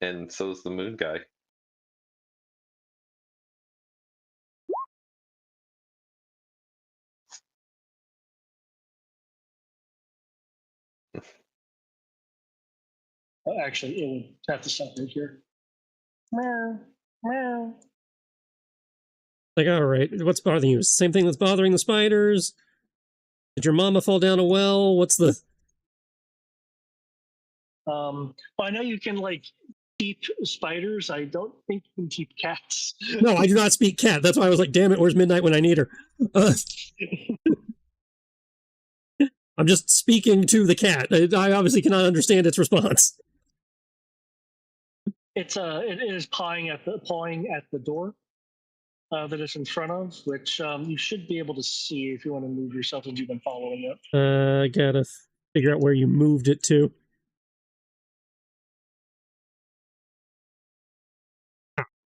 And so's the moon guy. Actually, it would have to stop right here. Meow, meow. Like, all right, what's bothering you? Same thing that's bothering the spiders? Did your mama fall down a well? What's the... Well, I know you can keep spiders. I don't think you can keep cats. No, I do not speak cat. That's why I was like, damn it, where's Midnight when I need her? I'm just speaking to the cat. I obviously cannot understand its response. It is pawing at the door. that it's in front of, which you should be able to see if you want to move yourself as you've been following it. I gotta figure out where you moved it to.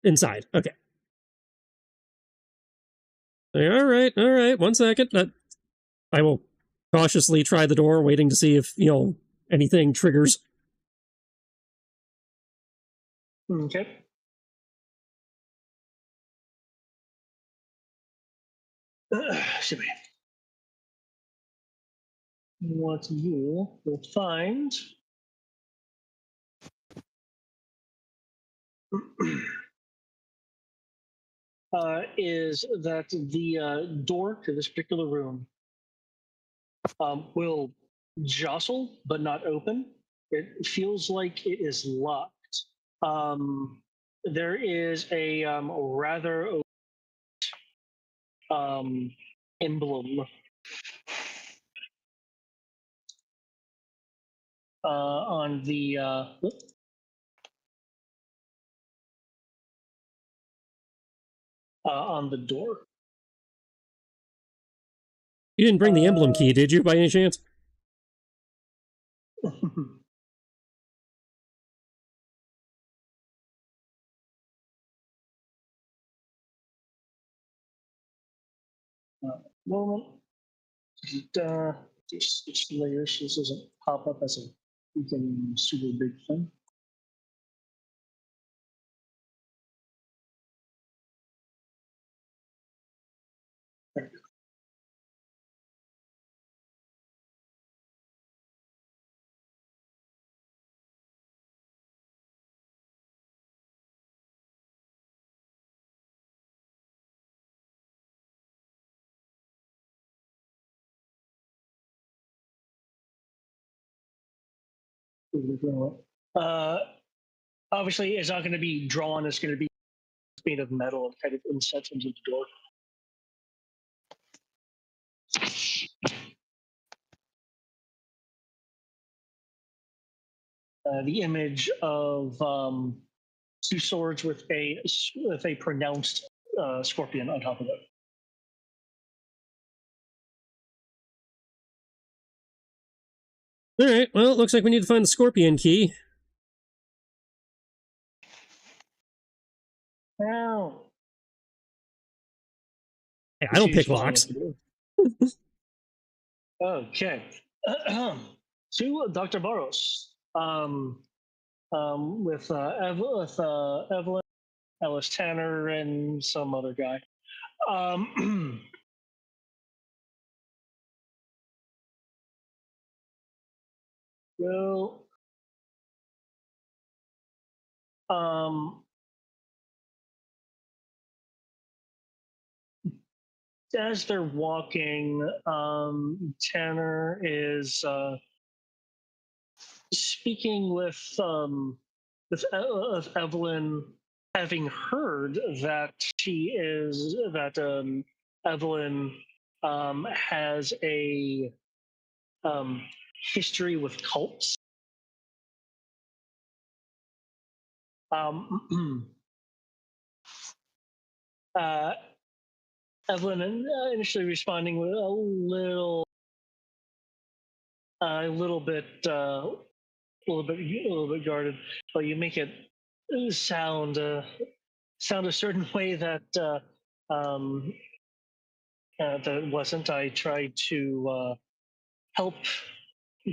Inside. Okay. All right. 1 second. I will cautiously try the door, waiting to see if, anything triggers. Okay. Excuse me. What you will find is that the door to this particular room will jostle but not open. It feels like it is locked. There is a rather emblem on the door. You didn't bring the emblem key, did you, by any chance? Moment. Just layers. This doesn't pop up as a freaking super big thing. There we go. Uh, obviously, it's not going to be drawn. It's going to be made of metal and kind of insets into the door. The image of two swords with a pronounced scorpion on top of it. All right. Well, it looks like we need to find the scorpion key. Ow. Hey, I don't pick locks. Okay. To Dr. Barros. With Evelyn, Ellis Tanner, and some other guy. Well, as they're walking, Tanner is speaking with Evelyn, having heard that Evelyn has a history with cults. Evelyn initially responding with a little bit guarded, but you make it sound a certain way that that wasn't. I tried to help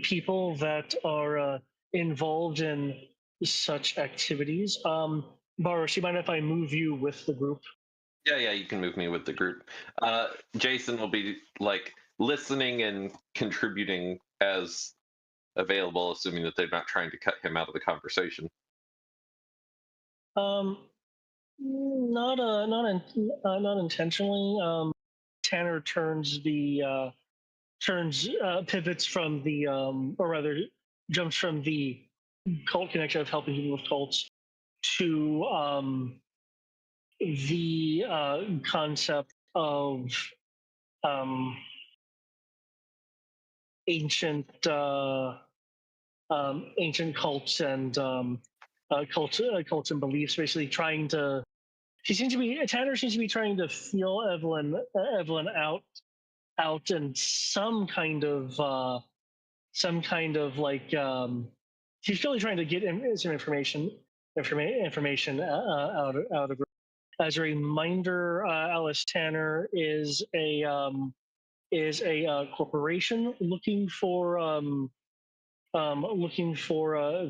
people that are involved in such activities. Boris, you mind if I move you with the group? Yeah, you can move me with the group. Jason will be listening and contributing as available, assuming that they're not trying to cut him out of the conversation. Not intentionally. Tanner pivots from the or rather jumps from the cult connection of helping people with cults to the concept of ancient cults and cults and beliefs, basically trying to Tanner seems to be trying to feel Evelyn out in some kind of like she's really trying to get some information out of her. As a reminder, Alice Tanner is a corporation looking for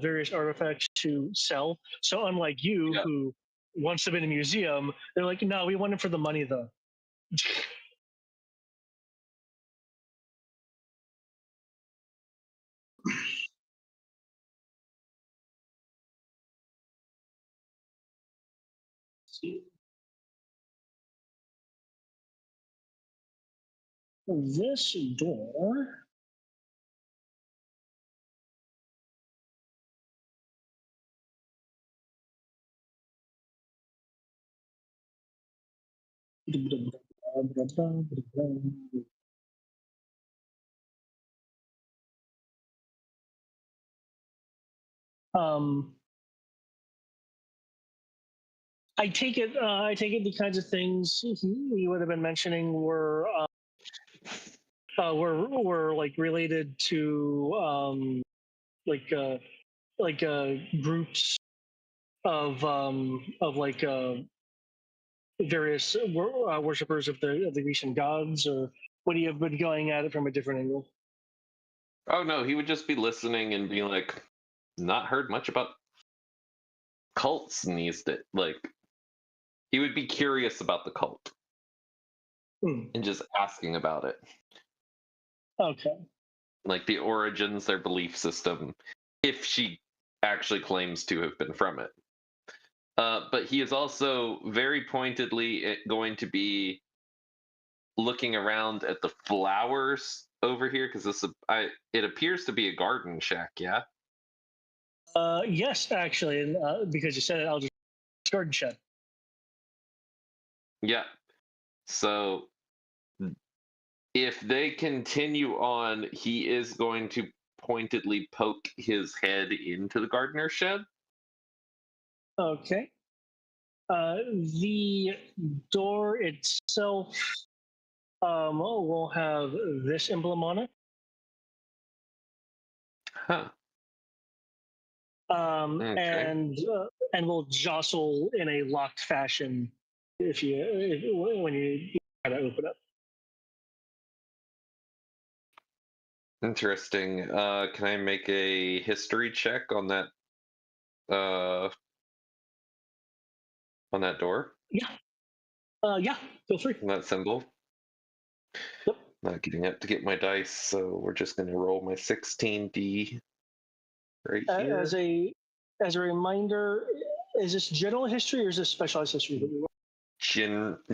various artifacts to sell. So unlike you, Yeah. who wants them in a museum, they're like, no, we want them for the money though. This door. I take it. The kinds of things you would have been mentioning were like related to groups of various worshippers of the Grecian gods, or would he have been going at it from a different angle? Oh no, he would just be listening and being like, not heard much about cults in these days. Like, he would be curious about the cult and just asking about it. Okay. Like the origins, their belief system, if she actually claims to have been from it. But he is also very pointedly going to be looking around at the flowers over here because it appears to be a garden shack. Yeah. Yes, actually, and because you said it, I'll just garden shed. Yeah. So if they continue on, he is going to pointedly poke his head into the gardener's shed. Okay. The door itself will have this emblem on it. Huh. Okay. And will jostle in a locked fashion when you try to open it. Interesting. Can I make a history check on that door? Yeah. Yeah. Feel free. On that symbol? Yep. Not getting up to get my dice, so we're just gonna roll my 16D right here. As a reminder, is this general history or is this specialized history that you want?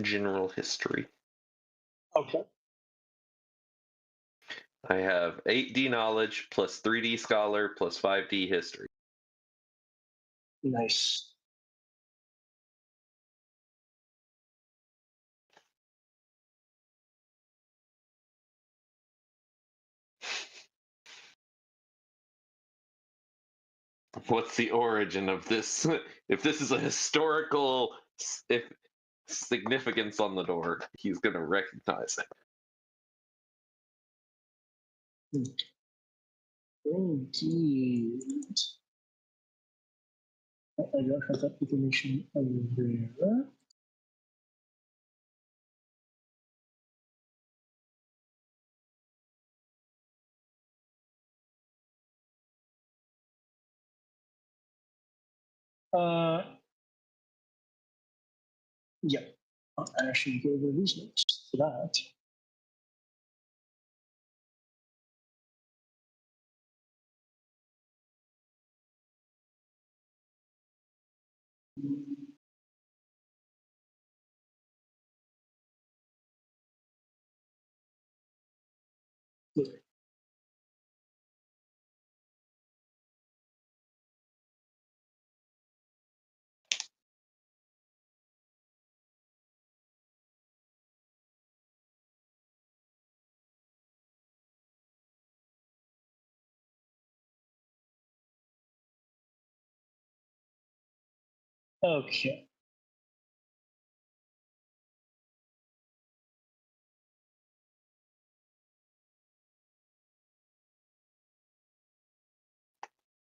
General history. Okay. I have 8D knowledge plus 3D scholar plus 5D history. Nice. What's the origin of this? If this is a historical significance on the door, he's gonna recognize it. Indeed. I don't have that information over there. Yeah, I'll actually go over these notes for that. Okay.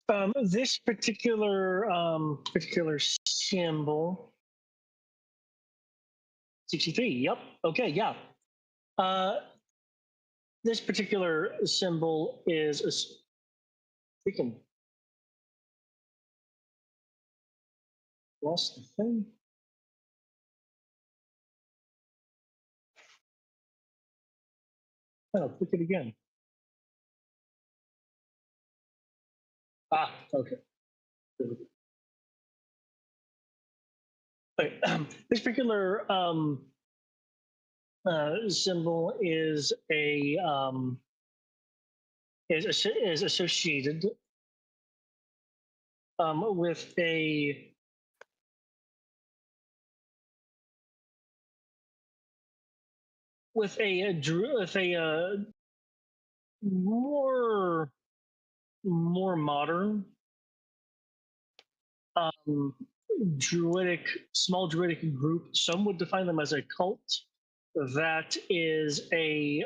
This particular symbol, 63. Yep. Okay. Yeah. This particular symbol is freaking lost the thing. Oh, click it again. Ah, okay. Okay. This particular symbol is is associated with a more modern small druidic group. Some would define them as a cult. That is a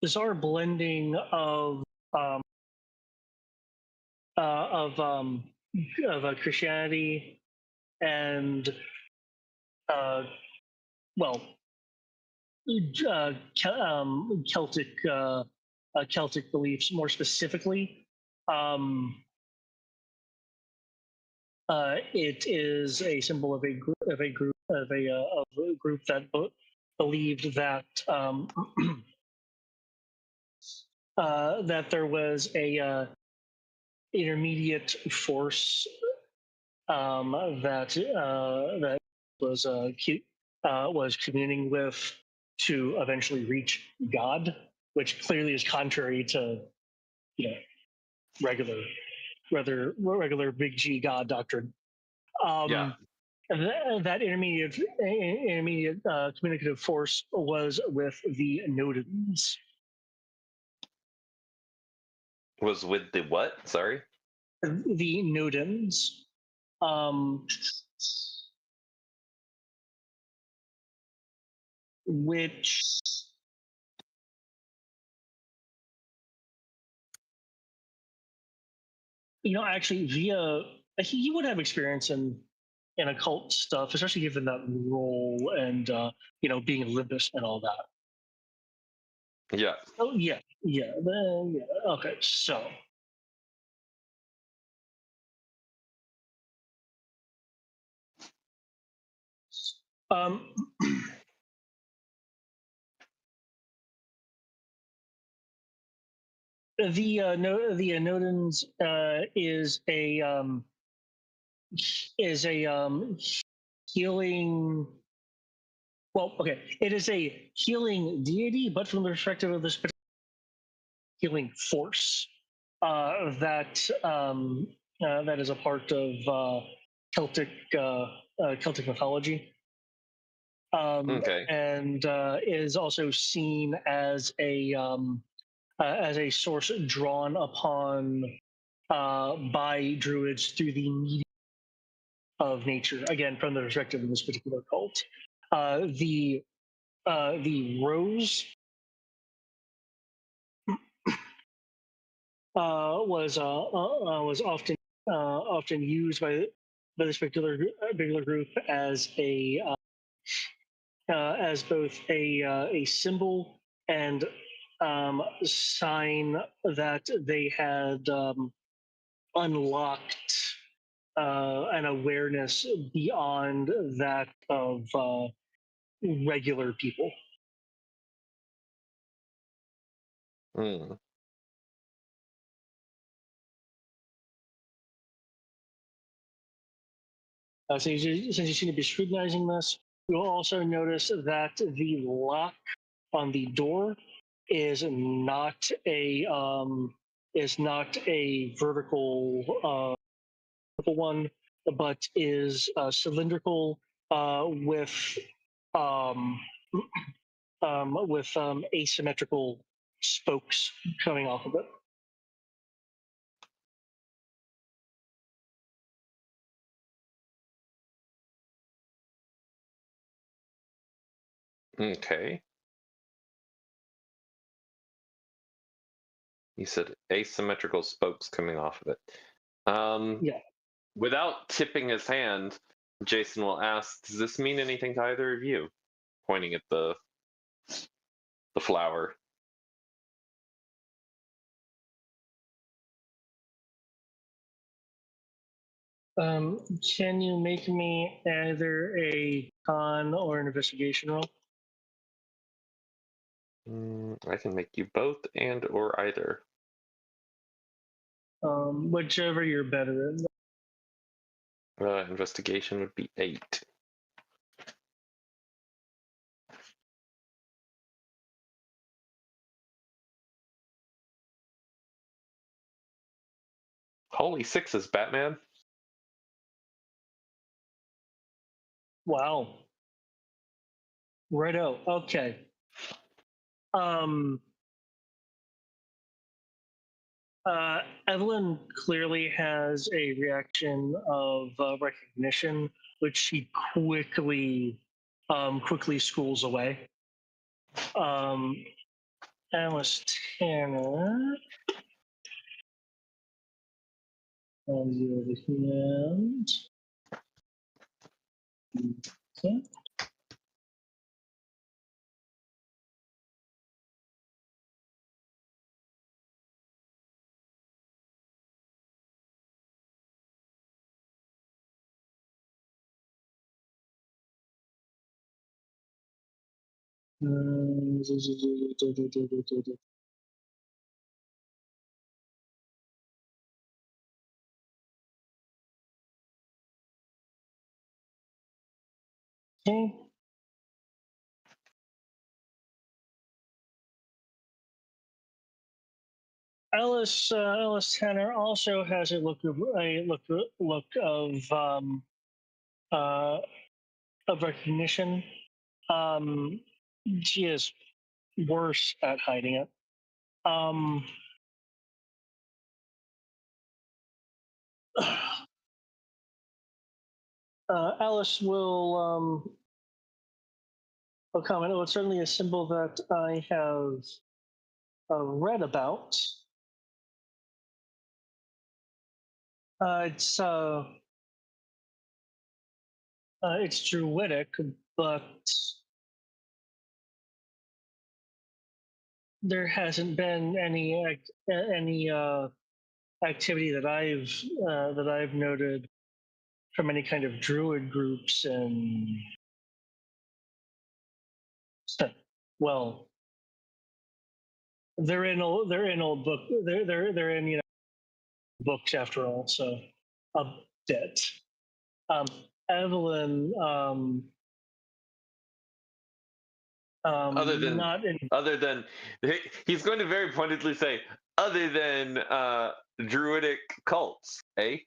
bizarre blending um, uh, of um, Christianity and well, Celtic Celtic beliefs more specifically. It is a symbol of a group of a group that believed that that there was a intermediate force that was communing with to eventually reach God, which clearly is contrary to regular big G God doctrine. Yeah. That intermediate communicative force was with the Nodens. Was with the what? Sorry. The Nodens. Which actually via he would have experience in occult stuff, especially given that role and being Olympus and all that. Yeah. Oh yeah. Okay, so um the Nodens is a healing. Well, okay, it is a healing deity, but from the perspective of this healing force that is a part of Celtic Celtic mythology, Okay. and is also seen as a source drawn upon by druids through the medium of nature. Again, from the perspective of this particular cult, the rose was often used by this particular group as as both a symbol and sign that they had unlocked an awareness beyond that of regular people. Mm. Since you seem to be scrutinizing this, you'll also notice that the lock on the door is not a vertical one, but is cylindrical with asymmetrical spokes coming off of it. Okay. You said asymmetrical spokes coming off of it. Yeah. Without tipping his hand, Jason will ask, "Does this mean anything to either of you?" Pointing at the flower. Can you make me either a con or an investigation roll? I can make you both and or either. Whichever you're better in. Investigation would be 8. Holy sixes, Batman. Wow. Righto. Okay. Evelyn clearly has a reaction of recognition, which she quickly schools away. Alice Tanner. On the other hand. Okay. Okay. Alice Tanner also has a look of recognition. She is worse at hiding it. Alice will comment. Oh, it's certainly a symbol that I have read about. It's druidic, but there hasn't been any activity that I've noted from any kind of druid groups, and well, they're in old book. They're in books after all, so a bit. Evelyn. Other than not in, he's going to very pointedly say, other than druidic cults, eh?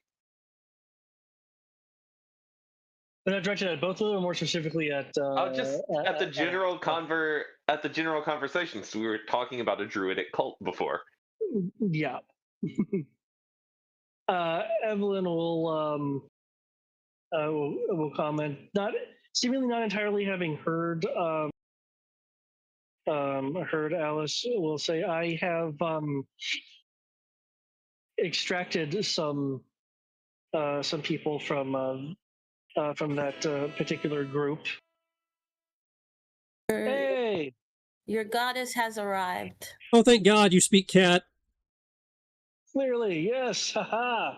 but not directed at both of them, or more specifically at just at the general conversation. So we were talking about a druidic cult before. Yeah. Evelyn will comment, seemingly not entirely having heard Alice will say, I have extracted some people from that particular group. Hey, your goddess has arrived. Oh, thank God you speak cat. Clearly, yes. Haha.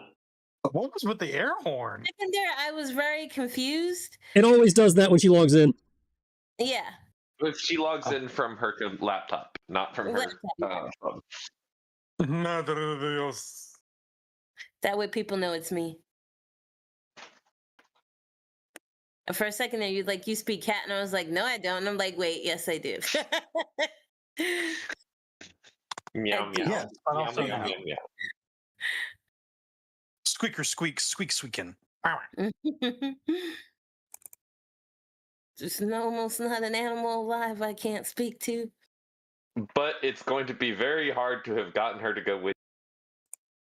What was with the air horn? Second there, I was very confused. It always does that when she logs in. Yeah. If she logs in from her laptop, not from her phone. Madre de Dios. That way people know it's me. For a second there, you're like, you speak cat, and I was like, no, I don't. And I'm like, wait, yes, I do. Meow, meow. Yes, but Meow, also meow, now. meow, meow. Squeaker, squeak, squeak, squeaking. There's almost not an animal alive I can't speak to. But it's going to be very hard to have gotten her to go with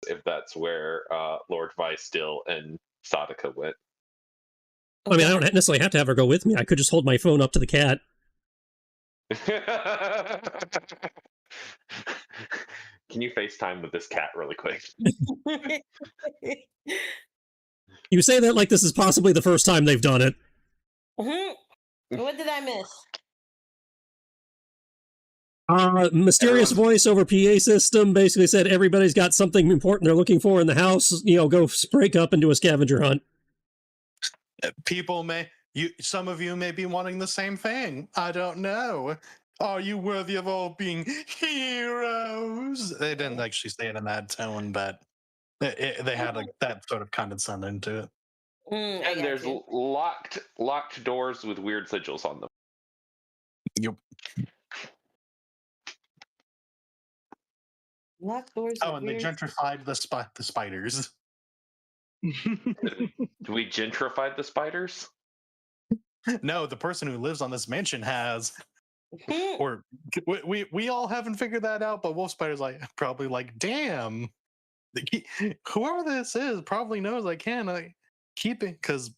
if that's where Lord Vystill and Sadaka went. I mean, I don't necessarily have to have her go with me. I could just hold my phone up to the cat. can you FaceTime with this cat really quick? You say that like this is possibly the first time they've done it. What did I miss? Mysterious Everyone's- voice over PA system basically said everybody's got something important they're looking for in the house. Go break up and do a scavenger hunt. People some of you may be wanting the same thing. I don't know. Are you worthy of all being heroes? They didn't actually say it in that tone, but they had like that sort of condescending to it. I And got there's you. locked doors with weird sigils on them. Yep. Locked doors. Oh, are and they weird. gentrified the spiders. We gentrified the spiders? No, the person who lives on this mansion has. Or we all haven't figured that out, but Wolf Spider's probably like, damn, whoever this is probably knows I can keep it because,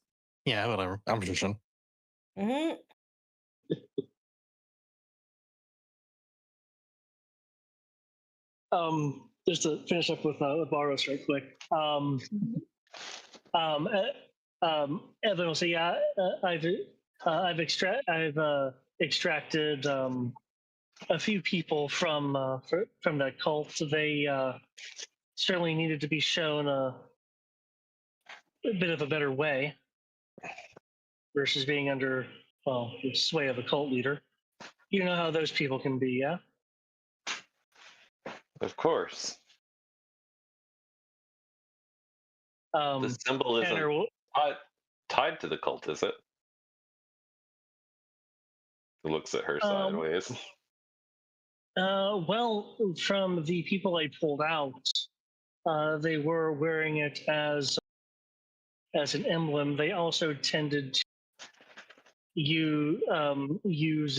yeah, whatever. I'm just Just to finish up with Baros right quick. Evan will say, yeah, I've extracted a few people from that cult. They certainly needed to be shown a bit of a better way versus being under the sway of a cult leader. You know how those people can be, yeah? Of course. The symbol isn't tied to the cult, is it? It looks at her sideways. Well, from the people I pulled out, they were wearing it as an emblem. They also tended to use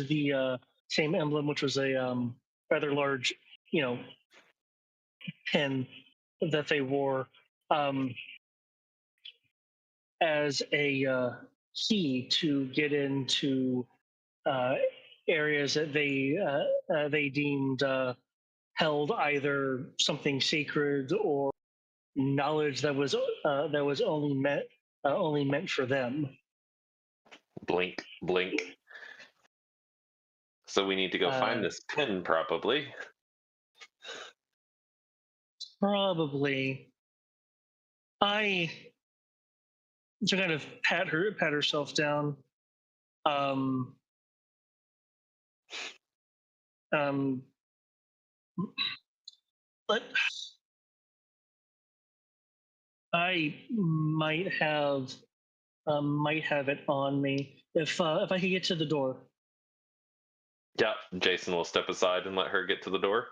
the same emblem, which was a rather large, pin that they wore as a key to get into areas that they deemed held either something sacred or knowledge that was only meant for them. Blink, blink. So we need to go find this pin, probably. Probably. To kind of pat herself down. But I might have it on me if I could get to the door. Yeah, Jason will step aside and let her get to the door.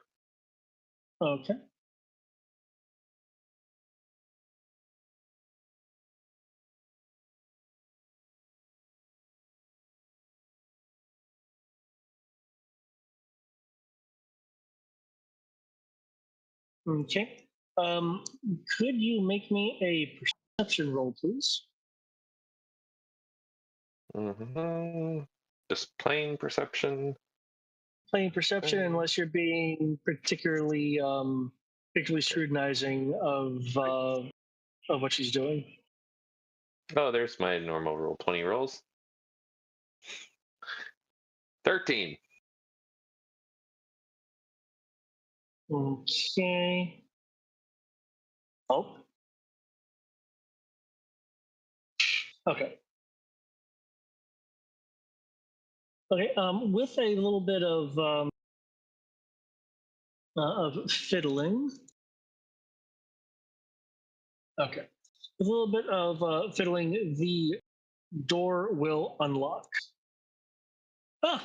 Okay. Okay. Could you make me a perception roll, please? Just plain perception. Plain perception, unless you're being particularly scrutinizing of what she's doing. Oh, there's my normal roll. 20 rolls. 13. Okay. Oh. Okay. Okay. With a little bit of fiddling. Okay. With a little bit of fiddling, the door will unlock. Ah.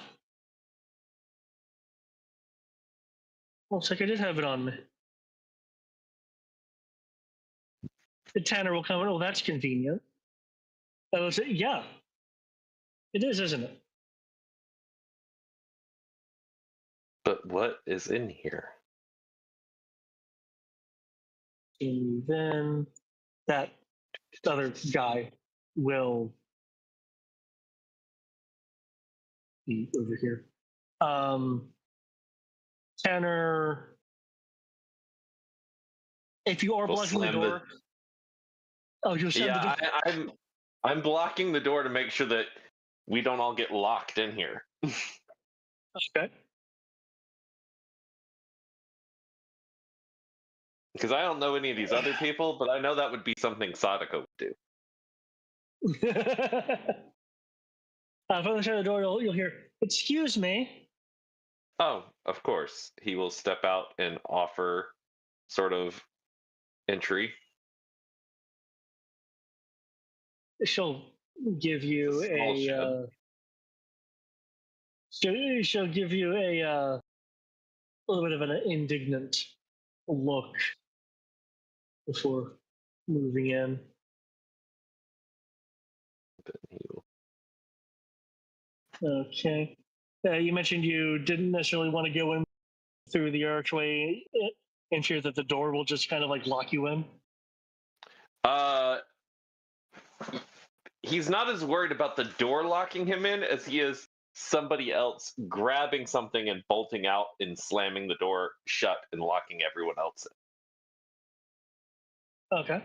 Looks like I did have it on me. The Tanner will come in. Oh, that's convenient. I will say, yeah. It is, isn't it? But what is in here? And then that other guy will be over here. Tanner If you are We'll blocking the slam door, you'll slam the door. Yeah, I'm blocking the door to make sure that we don't all get locked in here. Okay. Because I don't know any of these other people, but I know that would be something Sadako would do. From the side of the door, you'll hear, "Excuse me." Oh, of course. He will step out and offer sort of entry. She'll give you It's a small a. shed. She'll give you a little bit of an indignant look before moving in. He will- Okay. You mentioned you didn't necessarily want to go in through the archway in fear that the door will just kind of like lock you in. He's not as worried about the door locking him in as he is somebody else grabbing something and bolting out and slamming the door shut and locking everyone else in. Okay.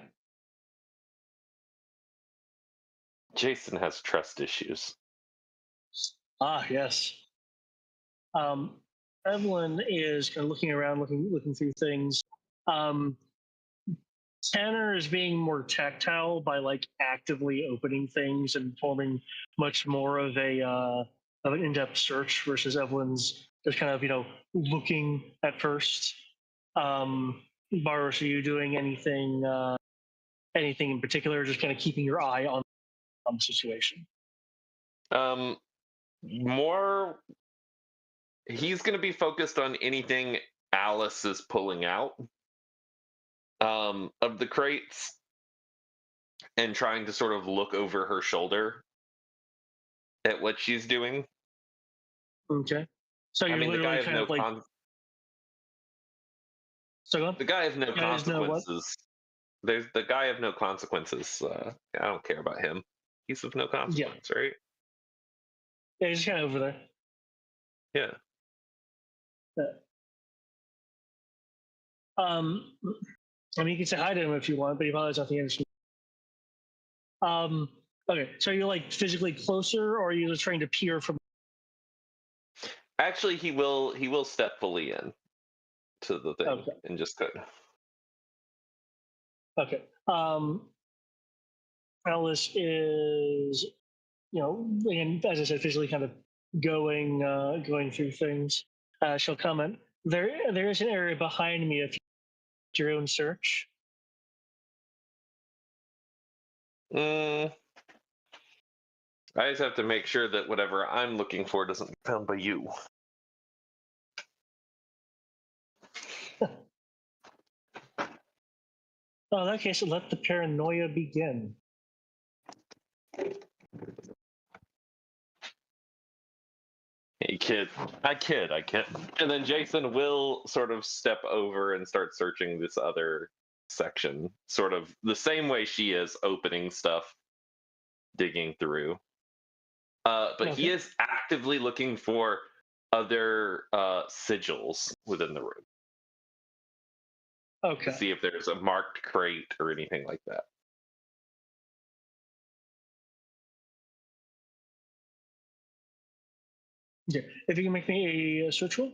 Jason has trust issues. Ah, yes. Evelyn is kind of looking around, looking through things. Tanner is being more tactile by like actively opening things and forming much more of an in-depth search versus Evelyn's just kind of looking at first. Baros, are you doing anything in particular? Just kind of keeping your eye on the situation. More, he's going to be focused on anything Alice is pulling out of the crates and trying to sort of look over her shoulder at what she's doing. Okay. So you're the guy literally has kind no of like. So go on. the guy has no Guy has no what? consequences. There's the guy of no consequences. I don't care about him. He's of no consequence, right? Yeah, he's kind of over there. Yeah. I mean, you can say hi to him if you want, but he probably has nothing interesting. Okay, so you're like physically closer, or are you just trying to peer from? Actually, he will step fully in to the thing and just go. Okay. Alice is, again, as I said, physically kind of going through things. She'll comment. There is an area behind me if you do your own search. I just have to make sure that whatever I'm looking for doesn't be found by you. Well, in that case, let the paranoia begin. Hey, kid. I kid. And then Jason will sort of step over and start searching this other section, sort of the same way she is, opening stuff, digging through. But he is actively looking for other sigils within the room. Okay. To see if there's a marked crate or anything like that. Yeah. If you can make me a search roll.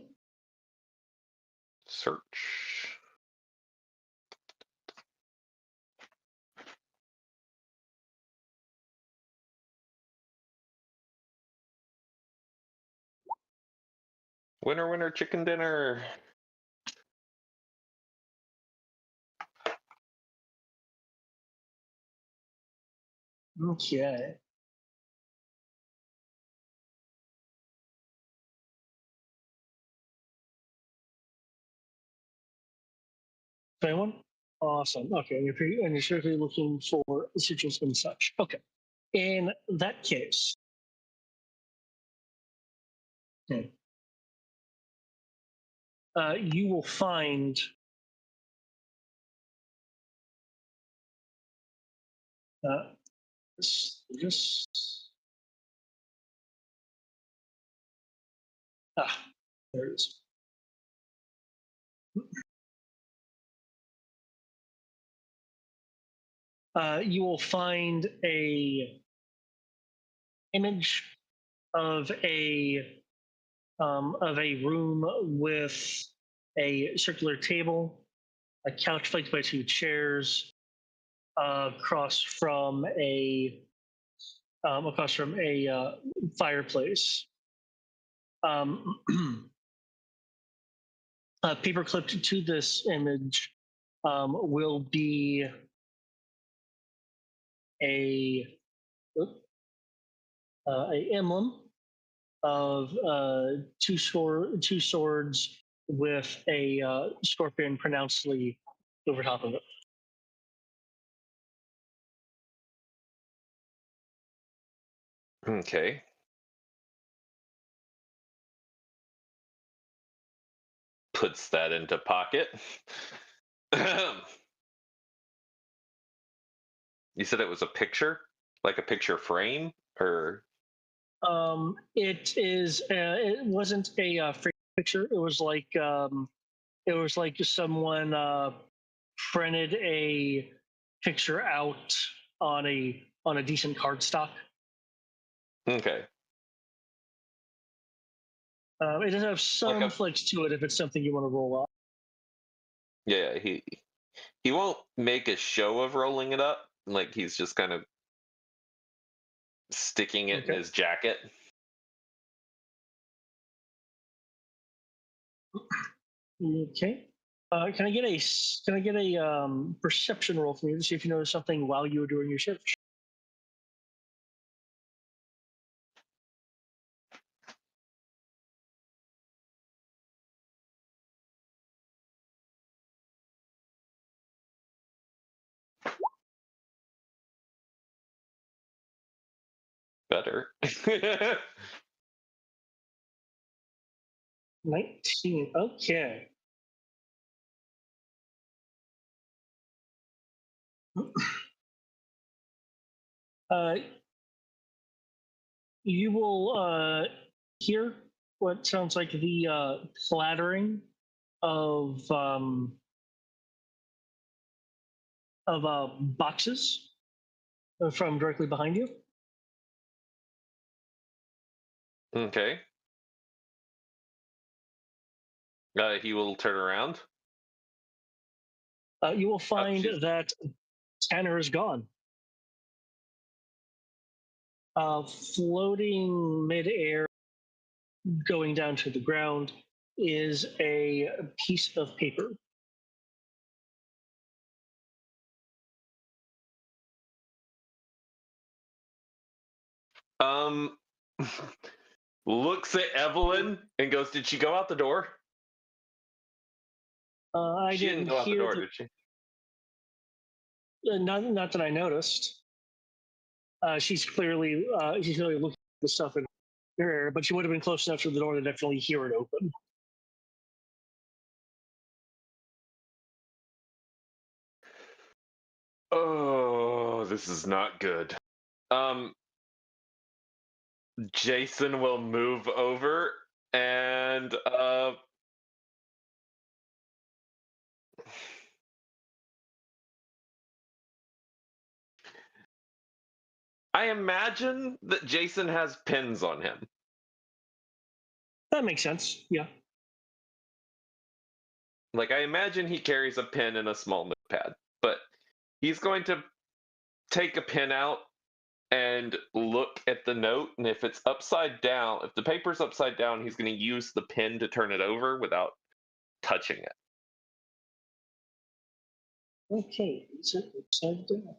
Search. Winner, winner, chicken dinner. Okay. Anyone? Awesome. Okay, and you're strictly looking for sigils and such. Okay. In that case, you will find just there it is. you will find a image of a room with a circular table, a couch flanked by two chairs, across from a fireplace. Paper clipped to this image will be a emblem of two swords with a scorpion pronouncedly over top of it. Okay. Puts that into pocket. You said it was a picture, like a picture frame, or It is. It wasn't a free picture. It was like someone printed a picture out on a decent cardstock. okay, It does have like some a flex to it if it's something you want to roll up. yeah. He won't make a show of rolling it up. Like he's just kind of sticking it in Okay. his jacket. Okay. Can I get a perception roll from you to see if you notice something while you were doing your search? Better. 19. Okay. Uh, you will hear what sounds like the clattering of boxes from directly behind you. Okay. He will turn around. You will find she's- that Tanner is gone. Floating midair, going down to the ground, is a piece of paper. Um, looks at Evelyn and goes, "Did she go out the door?" I She didn't didn't go out the hear door, did she? not that I noticed. She's clearly looking at the stuff in her area, but she would have been close enough to the door to definitely hear it open. Oh, this is not good. Jason will move over and I imagine that Jason has pins on him. That makes sense. Yeah. Like I imagine he carries a pen and a small notepad, but he's going to take a pen out and look at the note, and if it's upside down, if the paper's upside down, he's going to use the pen to turn it over without touching it. Okay. Is it upside down?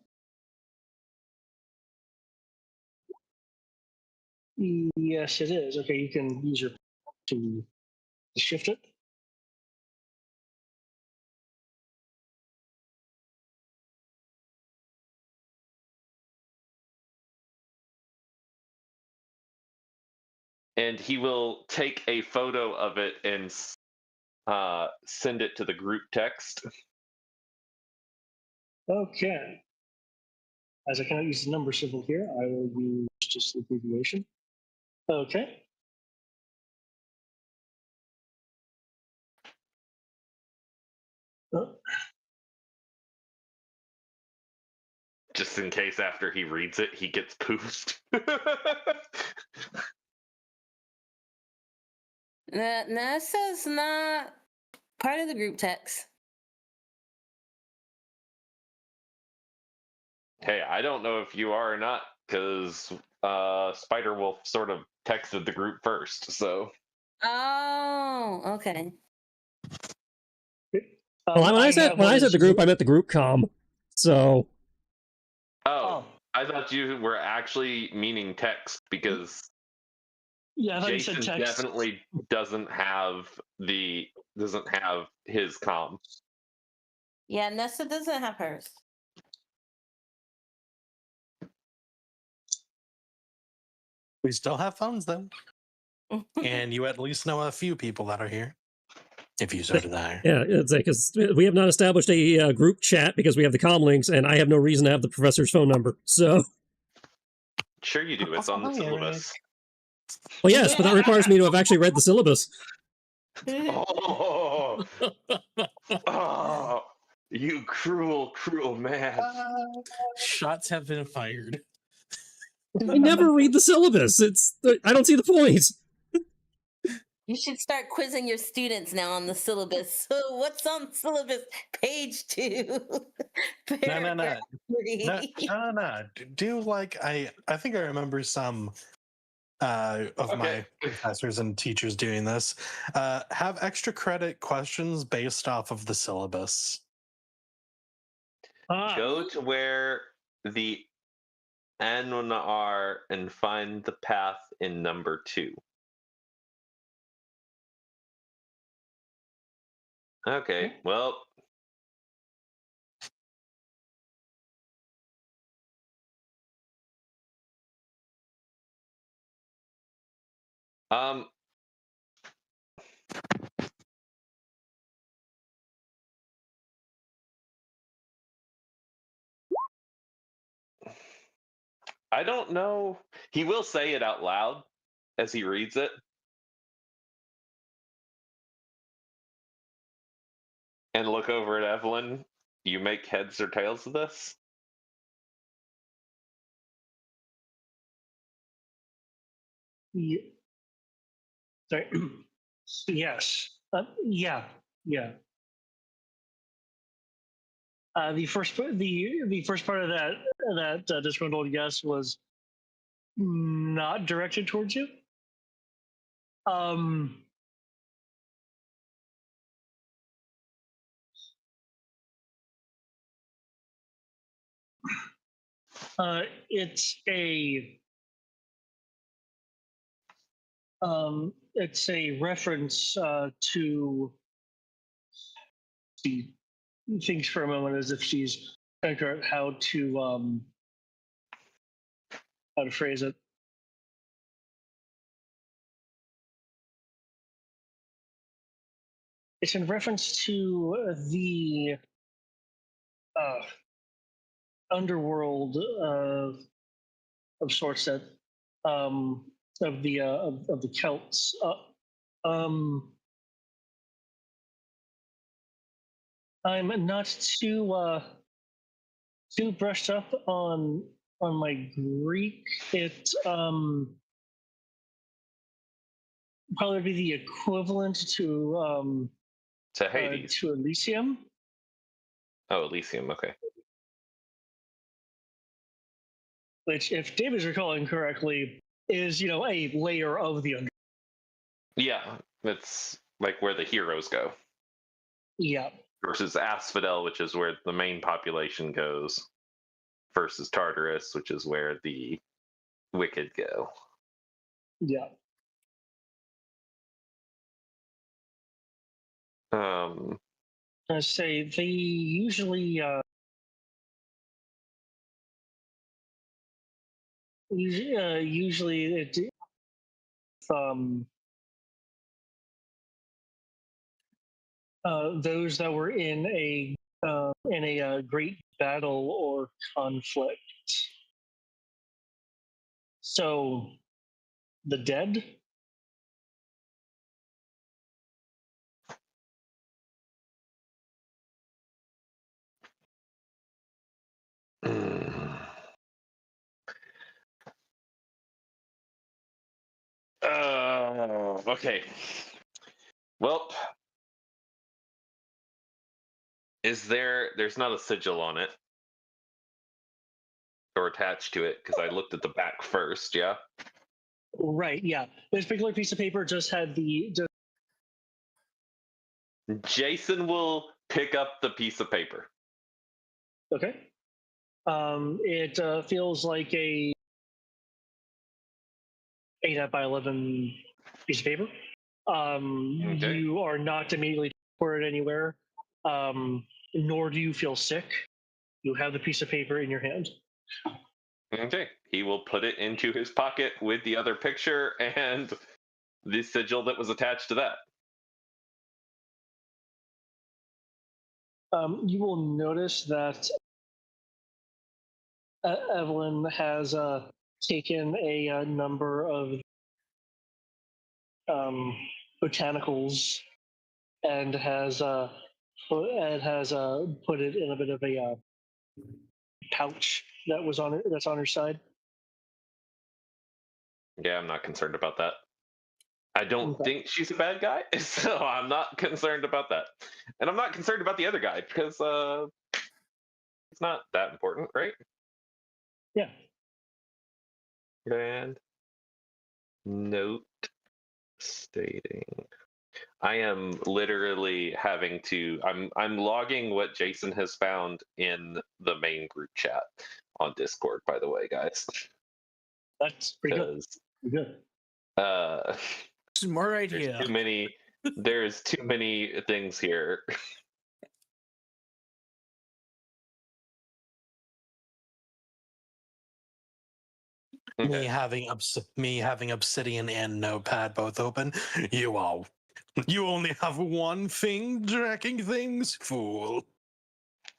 Yes, it is. Okay, you can use your to shift it. And he will take a photo of it and send it to the group text. Okay. As I cannot use the number symbol here, I will use just the abbreviation. Okay. just in case after he reads it, he gets poofed. NASA's not part of the group text. Hey, I don't know if you are or not, because Spider Wolf sort of texted the group first, so. Oh, okay. Well, when I said the group, I meant the group comm. So. Oh, I thought you were actually meaning text, because yeah, Jason definitely doesn't have his comm. Yeah, Nessa doesn't have hers. We still have phones though, and you at least know a few people that are here, if you so desire. Yeah, it's like, because we have not established a group chat because we have the comm links, and I have no reason to have the professor's phone number. So. Sure you do. It's on the syllabus. Well, yes, but that requires me to have actually read the syllabus. Oh, oh, you cruel, cruel man. Shots have been fired. I never read the syllabus. I don't see the point. You should start quizzing your students now on the syllabus. So what's on syllabus? Page 2. No. Do like I think I remember some of my professors and teachers doing this. Have extra credit questions based off of the syllabus. Go to where the N are and find the path in number 2. Okay, well. I don't know. He will say it out loud as he reads it. And look over at Evelyn. You make heads or tails of this? Yeah. Sorry. Yes. Yeah. The first part of that disgruntled yes was not directed towards you. It's a reference to the thinks for a moment as if she's trying to figure out how to phrase it. It's in reference to the underworld of sorts that of the Celts. I'm not too brushed up on my Greek. It probably be the equivalent to Hades. To Elysium. Oh, Elysium. Okay. Which, if David's recalling correctly, is a layer of the under. Yeah, it's like where the heroes go. Yeah. Versus Asphodel, which is where the main population goes. Versus Tartarus, which is where the wicked go. Yeah. I say they usually usually it those that were in a great battle or conflict. So the dead. Okay. Well, there's not a sigil on it or attached to it because I looked at the back first, yeah? Right, yeah. This particular piece of paper just had Jason will pick up the piece of paper. okay. It feels like a 8 by 11 piece of paper. Okay. You are not immediately transported anywhere, nor do you feel sick. You have the piece of paper in your hand. Okay. He will put it into his pocket with the other picture and the sigil that was attached to that. You will notice that Evelyn has taken a number of botanicals and has put it in a bit of a pouch that's on her side. Yeah, I'm not concerned about that. I don't Okay. think she's a bad guy, so I'm not concerned about that. And I'm not concerned about the other guy because it's not that important, right? Yeah. And note stating I am literally having to I'm logging what Jason has found in the main group chat on Discord, by the way, guys. That's pretty good. 'Cause, Pretty good. Smart there's idea. there's too many things here. Me having Obsidian and Notepad both open. You only have one thing tracking things, fool.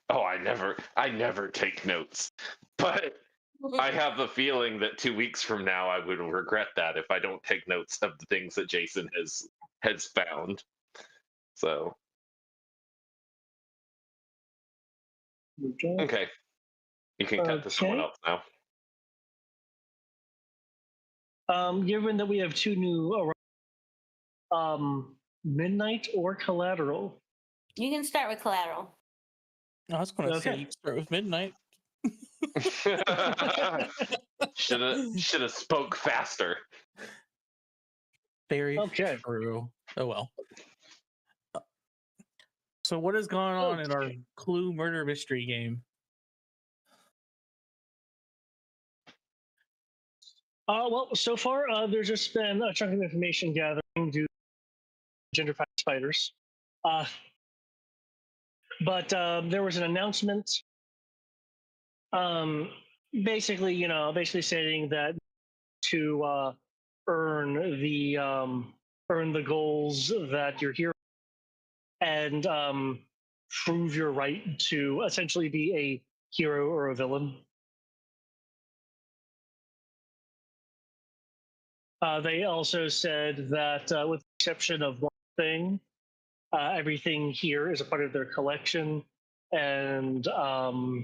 Oh, I never take notes. But I have a feeling that 2 weeks from now I would regret that if I don't take notes of the things that Jason has found. So Okay. okay. You can cut to someone Okay. else now. Given that we have two new Midnight or Collateral. You can start with collateral. I was going to say Okay. you start with midnight. should have spoke faster. Very Okay. true. Oh well. So what is going on in our Clue murder mystery game? Well, so far there's just been a chunk of information gathering due to gender spiders. But there was an announcement, basically stating that to earn the goals that you're here and prove your right to essentially be a hero or a villain. They also said that, with the exception of one thing, everything here is a part of their collection, and so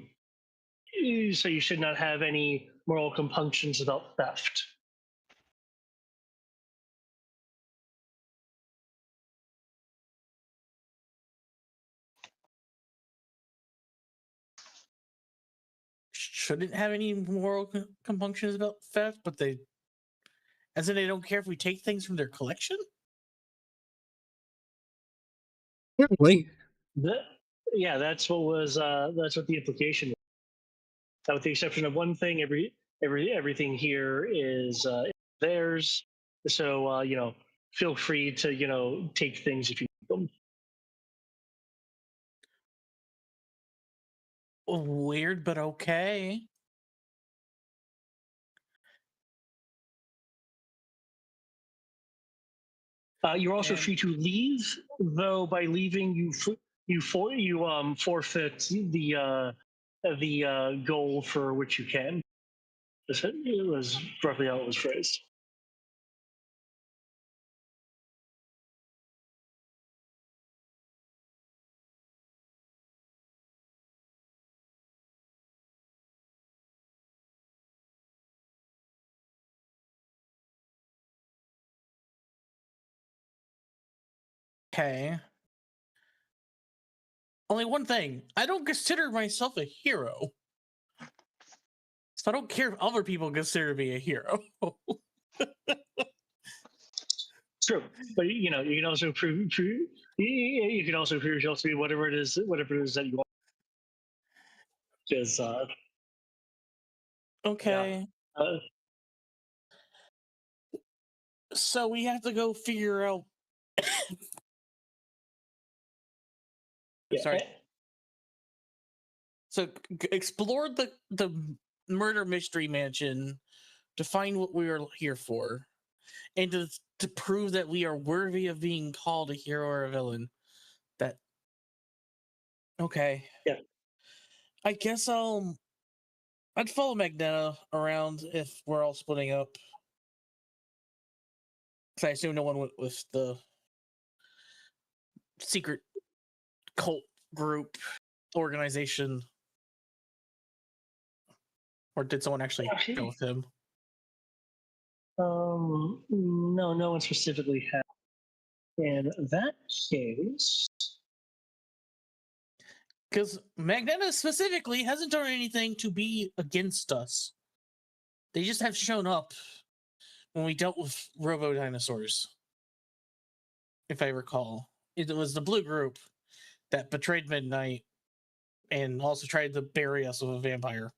you should not have any moral compunctions about theft. Shouldn't have any moral compunctions about theft, but they don't care if we take things from their collection? Apparently. Yeah, that's what the implication was. That with the exception of one thing, everything here is theirs. So feel free to take things if you need them. Weird, but okay. You're also And- free to leave, though by leaving you forfeit the goal for which you can. It was roughly how it was phrased. Okay. Only one thing. I don't consider myself a hero. So I don't care if other people consider me a hero. True, but you know, you can also you can also prove yourself to be whatever it is that you want. Because Okay. uh, So we have to go figure out. yeah, Sorry. So explore the murder mystery mansion to find what we are here for, and to prove that we are worthy of being called a hero or a villain. That okay? Yeah. I guess I'd follow Magneto around if we're all splitting up. Because I assume no one went with the secret cult group organization. Or did someone actually go with him? no, no one specifically has. In that case, Because Magneto specifically hasn't done anything to be against us. They just have shown up when we dealt with robo dinosaurs. If I recall, it was the blue group that betrayed Midnight and also tried to bury us with a vampire.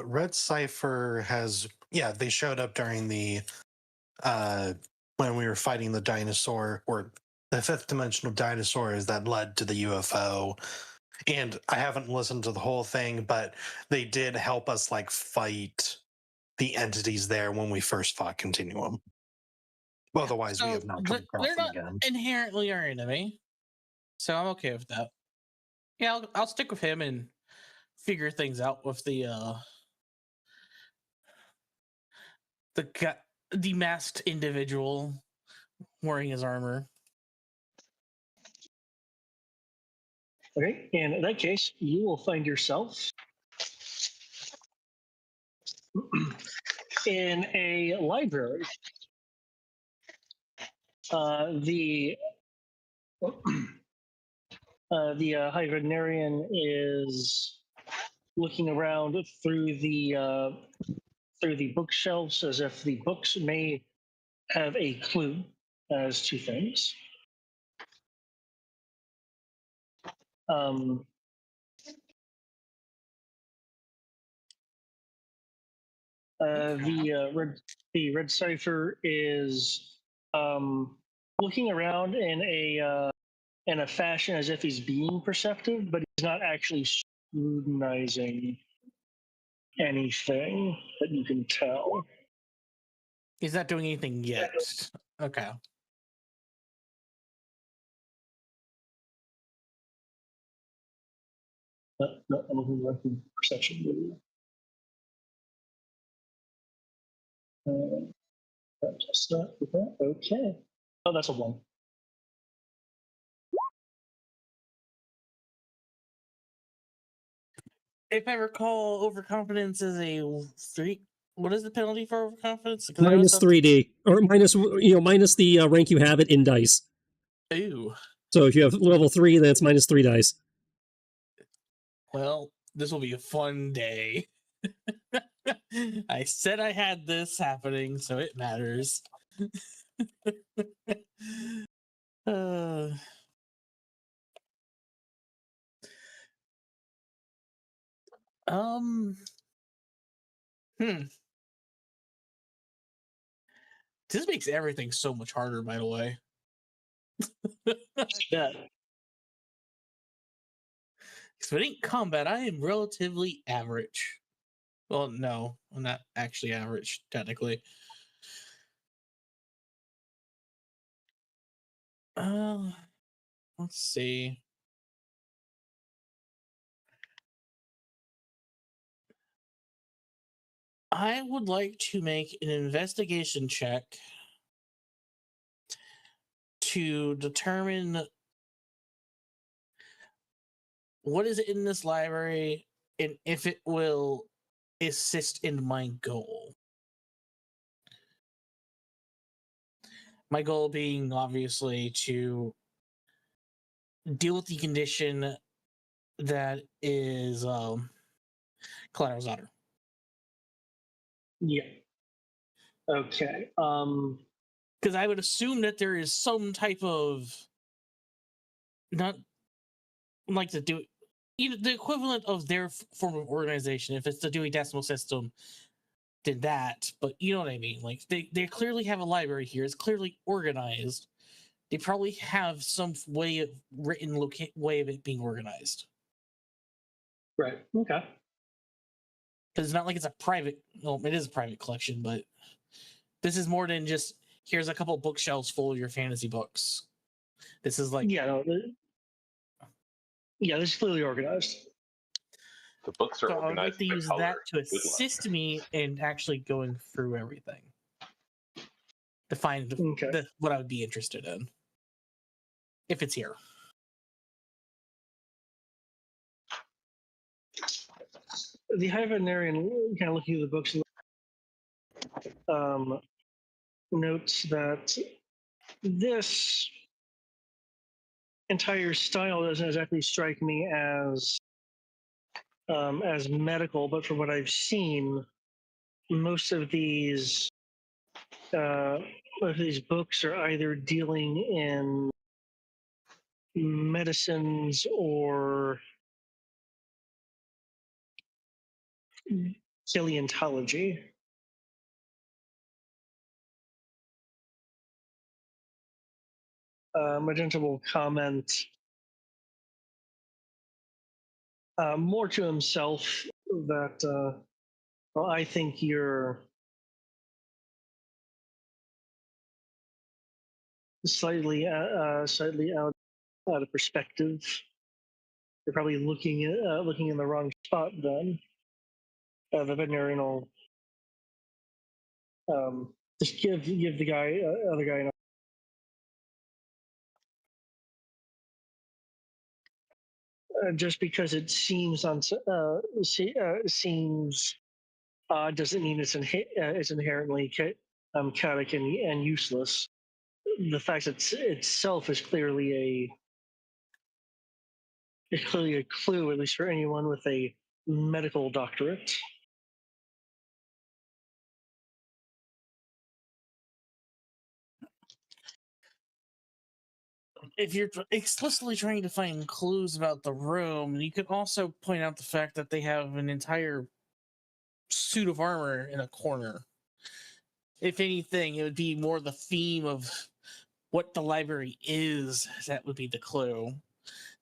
Red Cipher has, yeah, they showed up during the when we were fighting the dinosaur, or the fifth dimensional dinosaurs that led to the UFO. And I haven't listened to the whole thing, but they did help us like fight the entities there when we first fought Continuum. Otherwise, we have not come across they're them not again. inherently our enemy, so I'm okay with that. Yeah, I'll stick with him and figure things out with the masked individual wearing his armor. okay. In that case, you will find yourself in a library. The Hybridarian is looking around through the bookshelves as if the books may have a clue as to things. Um, the red cipher is looking around in a fashion as if he's being perceptive, but he's not actually scrutinizing anything that you can tell. He's not doing anything yet. Okay. Not anything like the perception video. Just that with that. Okay. Oh, that's a one. If I recall, overconfidence is a 3. What is the penalty for overconfidence? Minus 3D, or minus the rank you have it in dice. Ooh. So if you have level 3, then it's minus 3 dice. Well, this will be a fun day. I said I had this happening, so it matters. Hmm. This makes everything so much harder, by the way. Yeah. Because when in combat, I am relatively average. Well, no, I'm not actually average, technically. Let's see. I would like to make an investigation check to determine what is in this library and if it will assist in my goal. My goal being obviously to deal with the condition that is Collateral's daughter. Yeah. Okay. Because I would assume that there is some type of not like the do the equivalent of their form of organization. If it's the Dewey Decimal System, did that, but you know what I mean. Like they clearly have a library here. It's clearly organized. They probably have some way of way of it being organized. Right. Okay. Because it's not like it's a private. Well, it is a private collection, but this is more than just here's a couple bookshelves full of your fantasy books. This is like Yeah. No, yeah. This is clearly organized. The books are so I would like organized to by use color. that to Good luck. assist me in actually going through everything to find Okay. what I would be interested in if it's here. The High Veterinarian, kind of looking at the books, notes that this entire style doesn't exactly strike me as medical, but from what I've seen, most of these books are either dealing in medicines or paleontology. Magenta will comment more to himself that well, I think you're slightly out of perspective. You're probably looking in the wrong spot. Then the veterinarian will just give the guy other guy an just because it seems seems odd doesn't mean it's inherently chaotic and useless. The fact that itself is clearly a clue, at least for anyone with a medical doctorate. If you're explicitly trying to find clues about the room, you could also point out the fact that they have an entire suit of armor in a corner. If anything, it would be more the theme of what the library is. That would be the clue.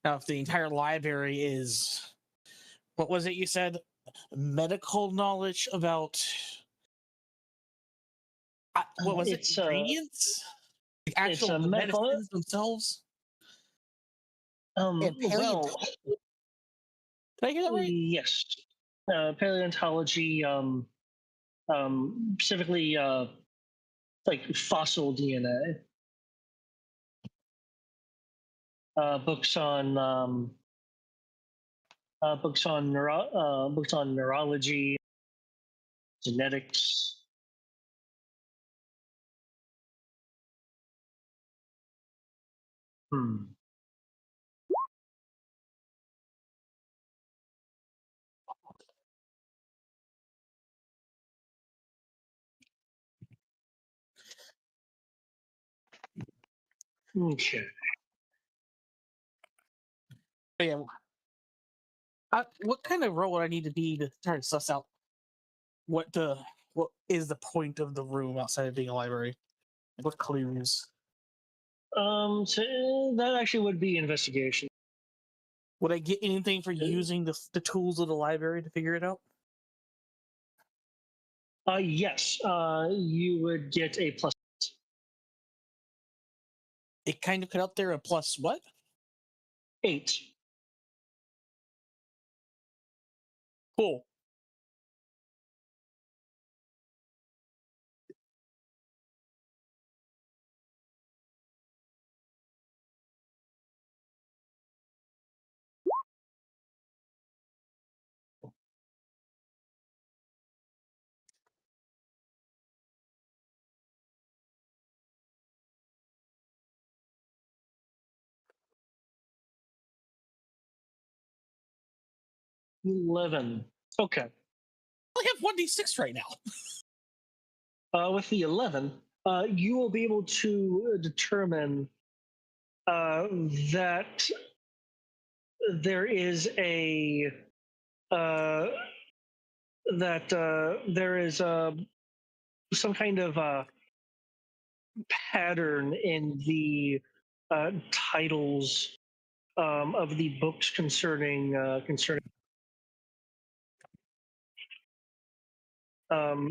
Now, if the entire library is, what was it you said? Medical knowledge about, what was it? It's Ingredients? The actual medical. medicines themselves? And Well, did I hear that right? yes, paleontology, specifically like fossil DNA. Books on neurology, genetics. Hmm. Okay. But yeah. What kind of role would I need to be to try to suss out what is the point of the room outside of being a library? What clues? So that actually would be investigation. Would I get anything for using the tools of the library to figure it out? Yes. You would get a plus. It kind of put out there a plus what? 8. Cool. 11. Okay. I have 1d6 right now. With the 11, you will be able to determine that there is a there is some kind of pattern in the titles of the books concerning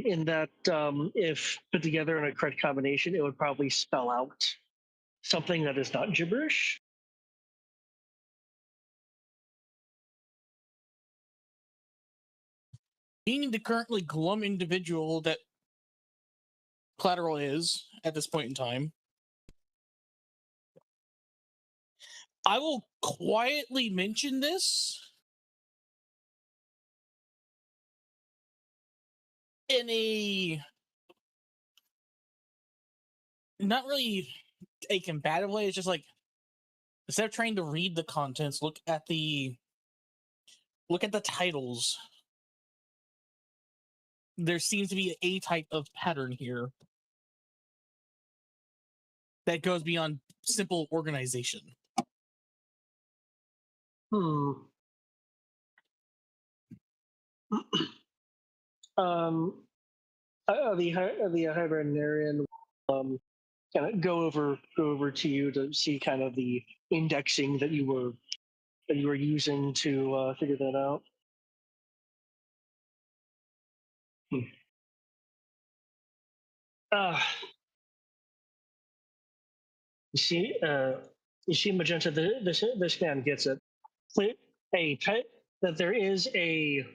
in that if put together in a correct combination, it would probably spell out something that is not gibberish. Being the currently glum individual that Collateral is at this point in time, I will quietly mention this in a not really a combative way. It's just like, instead of trying to read the contents, look at the titles. There seems to be a type of pattern here that goes beyond simple organization. Hmm. The Hibernarian kind of go over to you to see kind of the indexing that you were using to figure that out. Uh, you see, Magenta. This man gets it. That there is a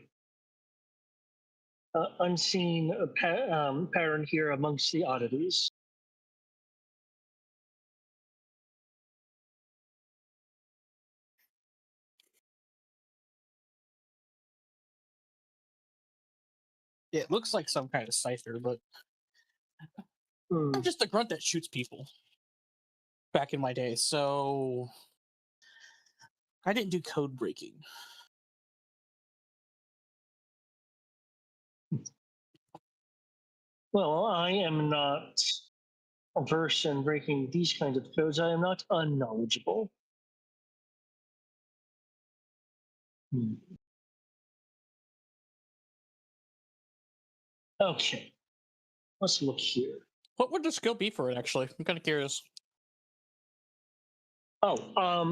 unseen pattern here amongst the oddities. It looks like some kind of cipher, but Hmm. I'm just a grunt that shoots people back in my day, so I didn't do code breaking. Well, I am not averse in breaking these kinds of codes. I am not unknowledgeable. Hmm. Okay, let's look here. What would the skill be for it, actually? I'm kind of curious. Oh,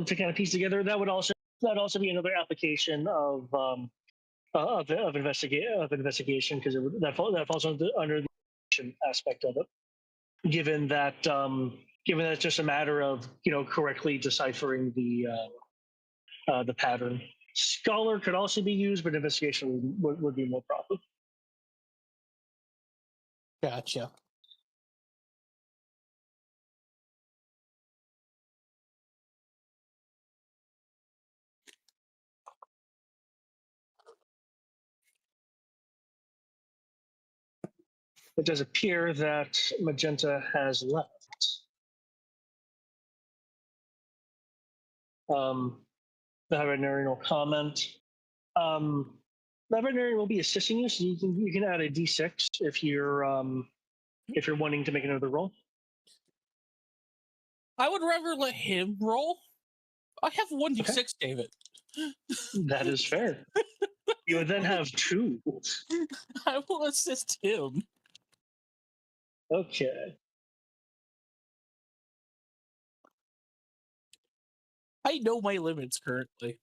to kind of piece together, that would also be another application of investigation because that falls under the aspect of it. Given that it's just a matter of correctly deciphering the pattern. Scholar could also be used, but investigation would be more proper. Gotcha. It does appear that Magenta has left. The Hibernarian will comment. The Hibernarian will be assisting you, so you can add a d6 if you're wanting to make another roll. I would rather let him roll. I have 1d6, Okay. David. That is fair. You would then have 2. I will assist him. Okay. I know my limits currently.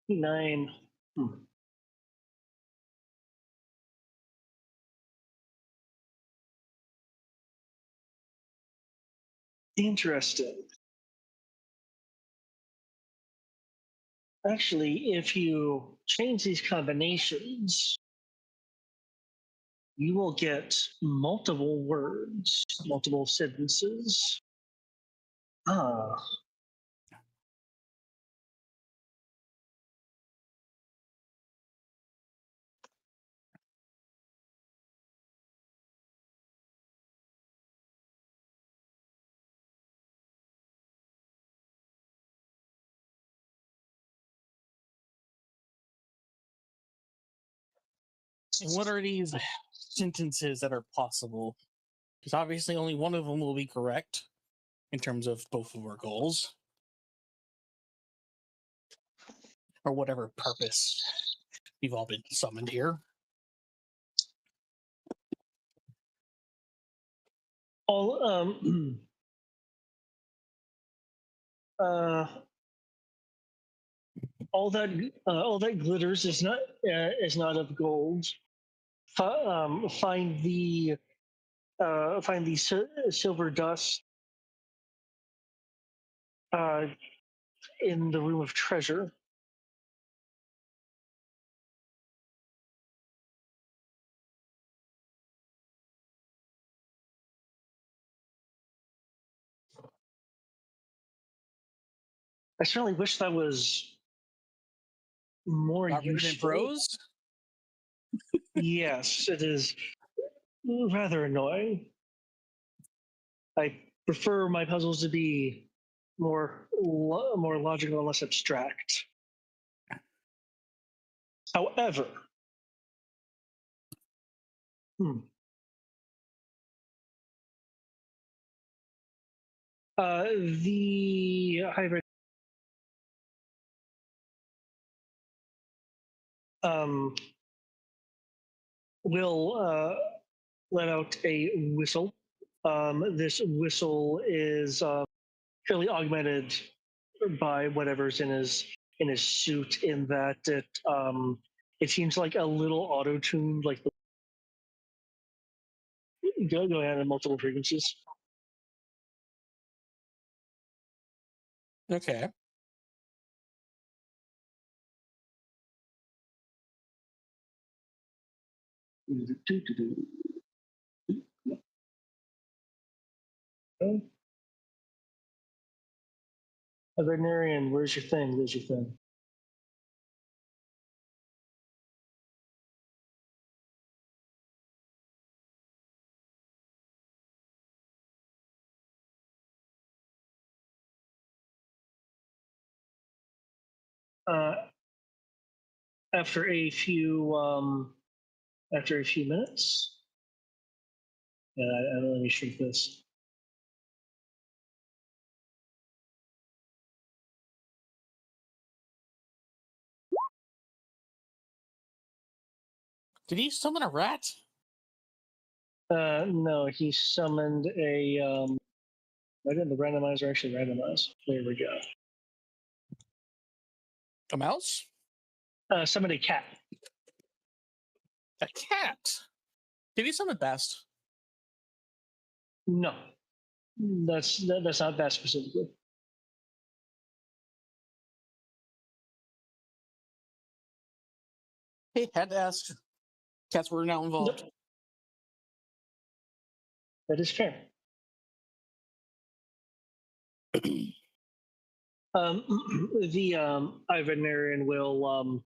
Nine. Interesting. Actually, if you change these combinations, you will get multiple words, multiple sentences. Ah. What are these sentences that are possible? Because obviously only one of them will be correct in terms of both of our goals. Or whatever purpose we've all been summoned here. All all that glitters is not of gold. Find the silver dust in the room of treasure. I certainly wish that was more Not written in useful. prose? Yes, it is rather annoying. I prefer my puzzles to be more logical and less abstract. However, the hybrid will let out a whistle. This whistle is fairly augmented by whatever's in his suit. In that it seems like a little auto-tuned, like go ahead at multiple frequencies. Okay. A veterinarian, where's your thing? Where's your thing? After a few minutes, let me shrink this. Did he summon a rat? No, he summoned a. Why didn't the randomizer actually randomize? There we go. A mouse? Summoned a cat. A cat? Did he summon Bast? No, that's not that specifically. Hey, had to ask. Cats were now involved. Nope. That is fair. The Ivanarian will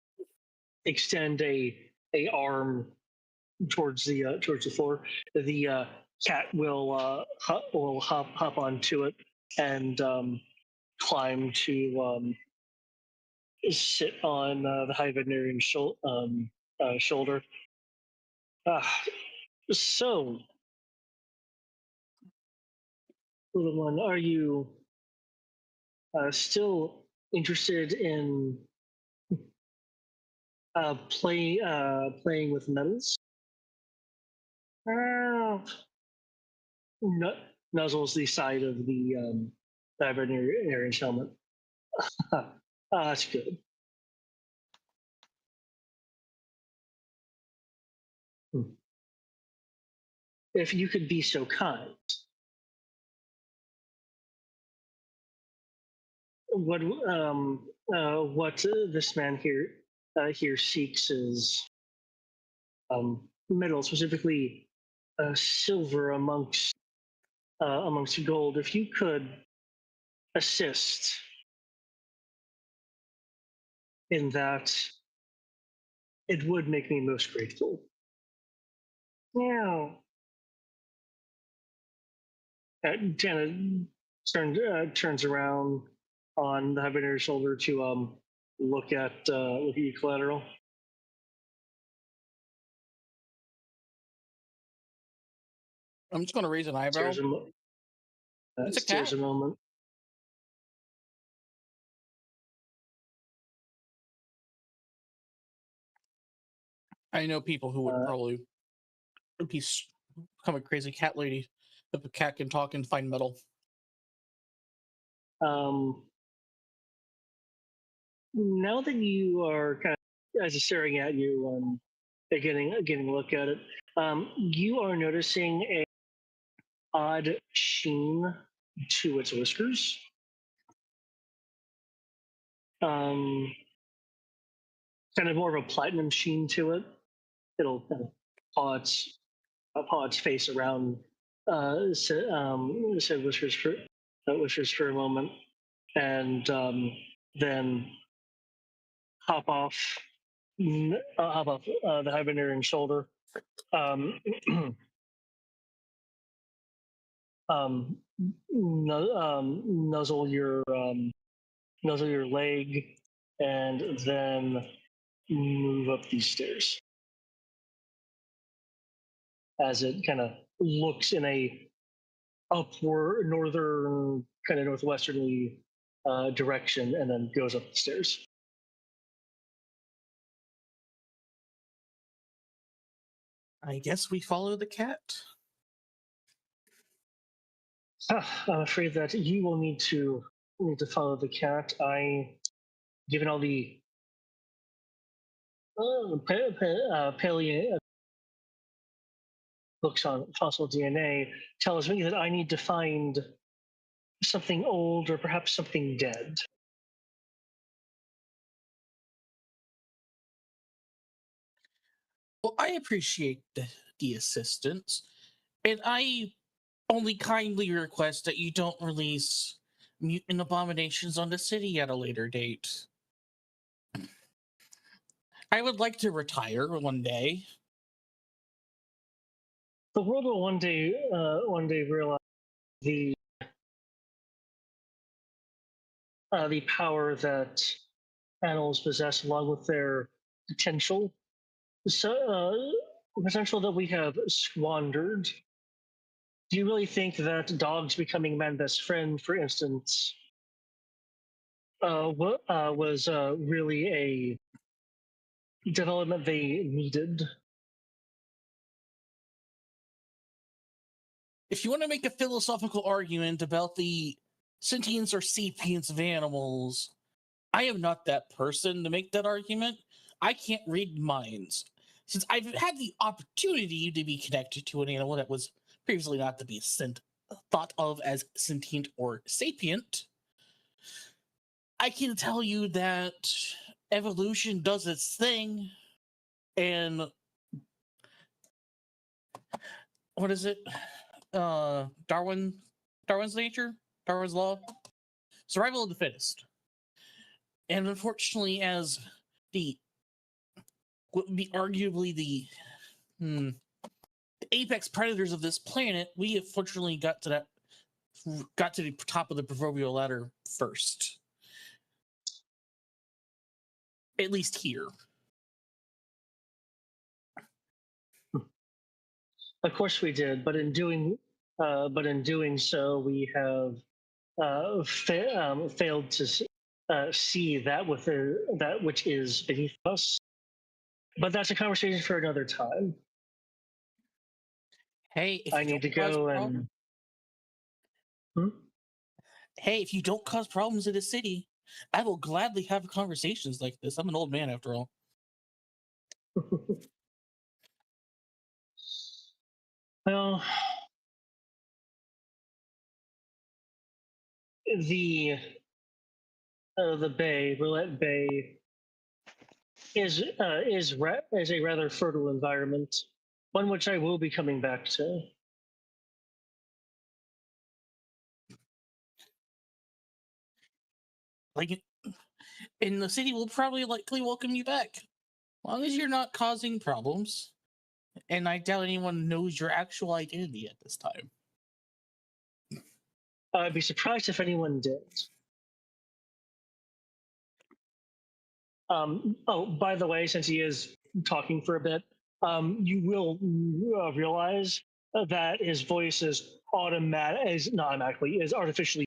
extend a arm towards the floor. The cat will hop onto it and climb to sit on the Ivanarian shoulder. So, little one, are you still interested in playing with metals? Nuzzles the side of the Ivanarian's helmet. That's good. If you could be so kind. What this man here seeks is metal, specifically silver amongst gold. If you could assist in that, it would make me most grateful. Yeah. Janet turns around on the Habanero's shoulder to look at your collateral. I'm just going to raise an eyebrow. It's a Stares cat. a moment. I know people who would probably become a crazy cat lady if a cat can talk and find metal. Now that you are kind of, as it's staring at you, getting a look at it, you are noticing a odd sheen to its whiskers. Kind of more of a platinum sheen to it. It'll kind of paw its face around said whiskers for a moment, and then hop off the Hibernian shoulder. Nuzzle your leg, and then move up these stairs as it kind of looks in a upward northern kind of northwesterly direction, and then goes up the stairs. I guess we follow the cat. I'm afraid that you will need to follow the cat. Given all the paleo books on fossil DNA, tells me that I need to find something old or perhaps something dead. Well, I appreciate the assistance, and I only kindly request that you don't release mutant abominations on the city at a later date. I would like to retire one day. The world will one day realize the power that animals possess, along with their potential. Potential that we have squandered. Do you really think that dogs becoming man's best friend, for instance, was really a development they needed? If you want to make a philosophical argument about the sentience or sapience of animals, I am not that person to make that argument. I can't read minds. Since I've had the opportunity to be connected to an animal that was previously not to be thought of as sentient or sapient, I can tell you that evolution does its thing, and what is it? Darwin's nature, Darwin's law, survival of the fittest. And unfortunately, as the would be arguably the apex predators of this planet, we unfortunately got to the top of the proverbial ladder first. At least here. Of course we did, but in doing so, we have failed to see that which is beneath us. But that's a conversation for another time. Hey, if I need to go and. Hey, if you don't cause problems in the city, I will gladly have conversations like this. I'm an old man after all. Well, the bay, Roulette Bay, is a rather fertile environment, one which I will be coming back to. Like, in the city will probably likely welcome you back, as long as you're not causing problems. And I doubt anyone knows your actual identity at this time. I'd be surprised if anyone did. Oh, by the way, since he is talking for a bit, you will realize that his voice is artificially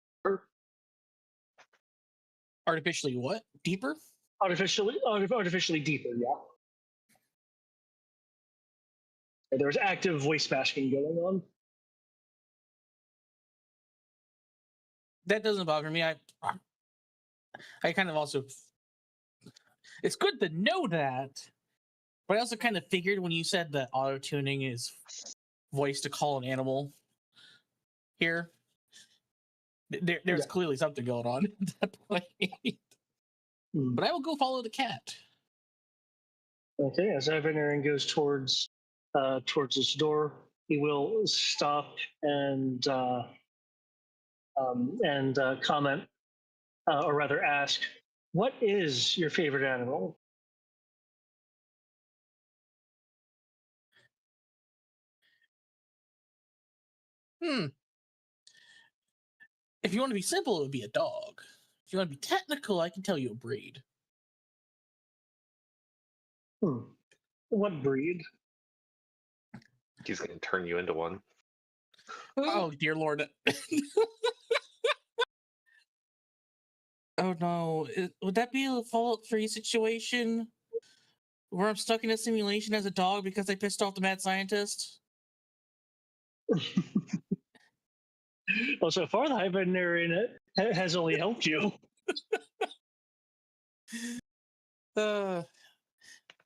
Artificially what? Deeper? artificially deeper. Yeah. There's active voice masking going on. That doesn't bother me. I kind of also. It's good to know that, but I also kind of figured when you said that auto tuning is voice to call an animal here, there's clearly something going on at that point. But I will go follow the cat. Okay, as Veterinarian goes towards this door, he will stop and comment, or rather ask, "What is your favorite animal?" If you want to be simple, it would be a dog. If you want to be technical, I can tell you a breed. What breed? He's going to turn you into one. Oh, dear Lord. Oh, no. Would that be a Fallout 3 situation where I'm stuck in a simulation as a dog because I pissed off the mad scientist? Well, so far the High Veterinarian has only helped you. I've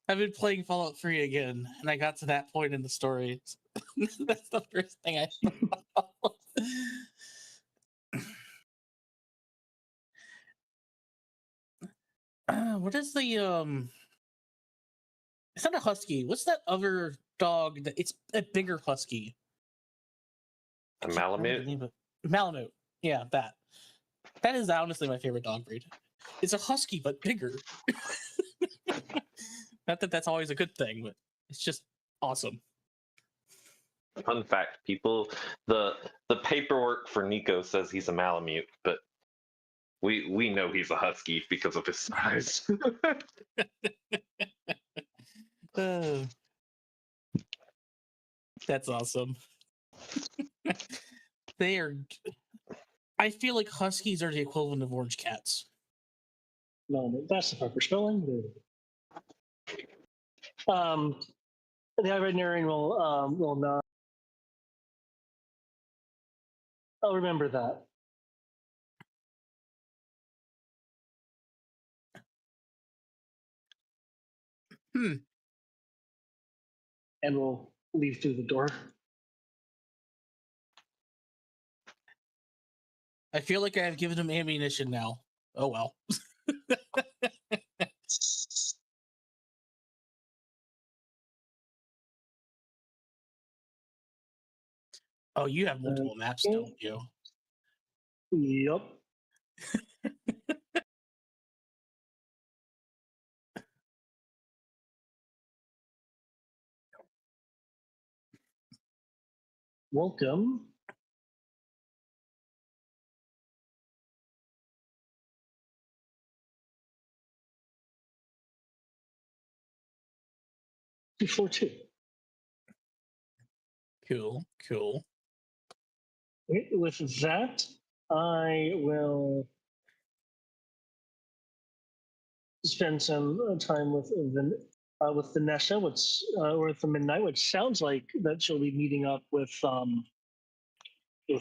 been playing Fallout 3 again, and I got to that point in the story. That's the first thing I thought. What is the It's not a husky. What's that other dog that it's a bigger husky? A Malamute? Malamute. Yeah, that. That is honestly my favorite dog breed. It's a husky but bigger. Not that that's always a good thing, but it's just awesome. Fun fact, people, the paperwork for Nico says he's a Malamute, but we know he's a husky because of his size. That's awesome. They are. I feel like huskies are the equivalent of orange cats. No, that's the proper spelling. The veterinarian will not. I'll remember that. And we'll leave through the door. I feel like I have given him ammunition now. Oh well. Oh, you have multiple maps, don't you? Yep. Welcome. Before two. Cool. With that, I will spend some time with Vanessa, or with the Midnight, which sounds like that she'll be meeting up with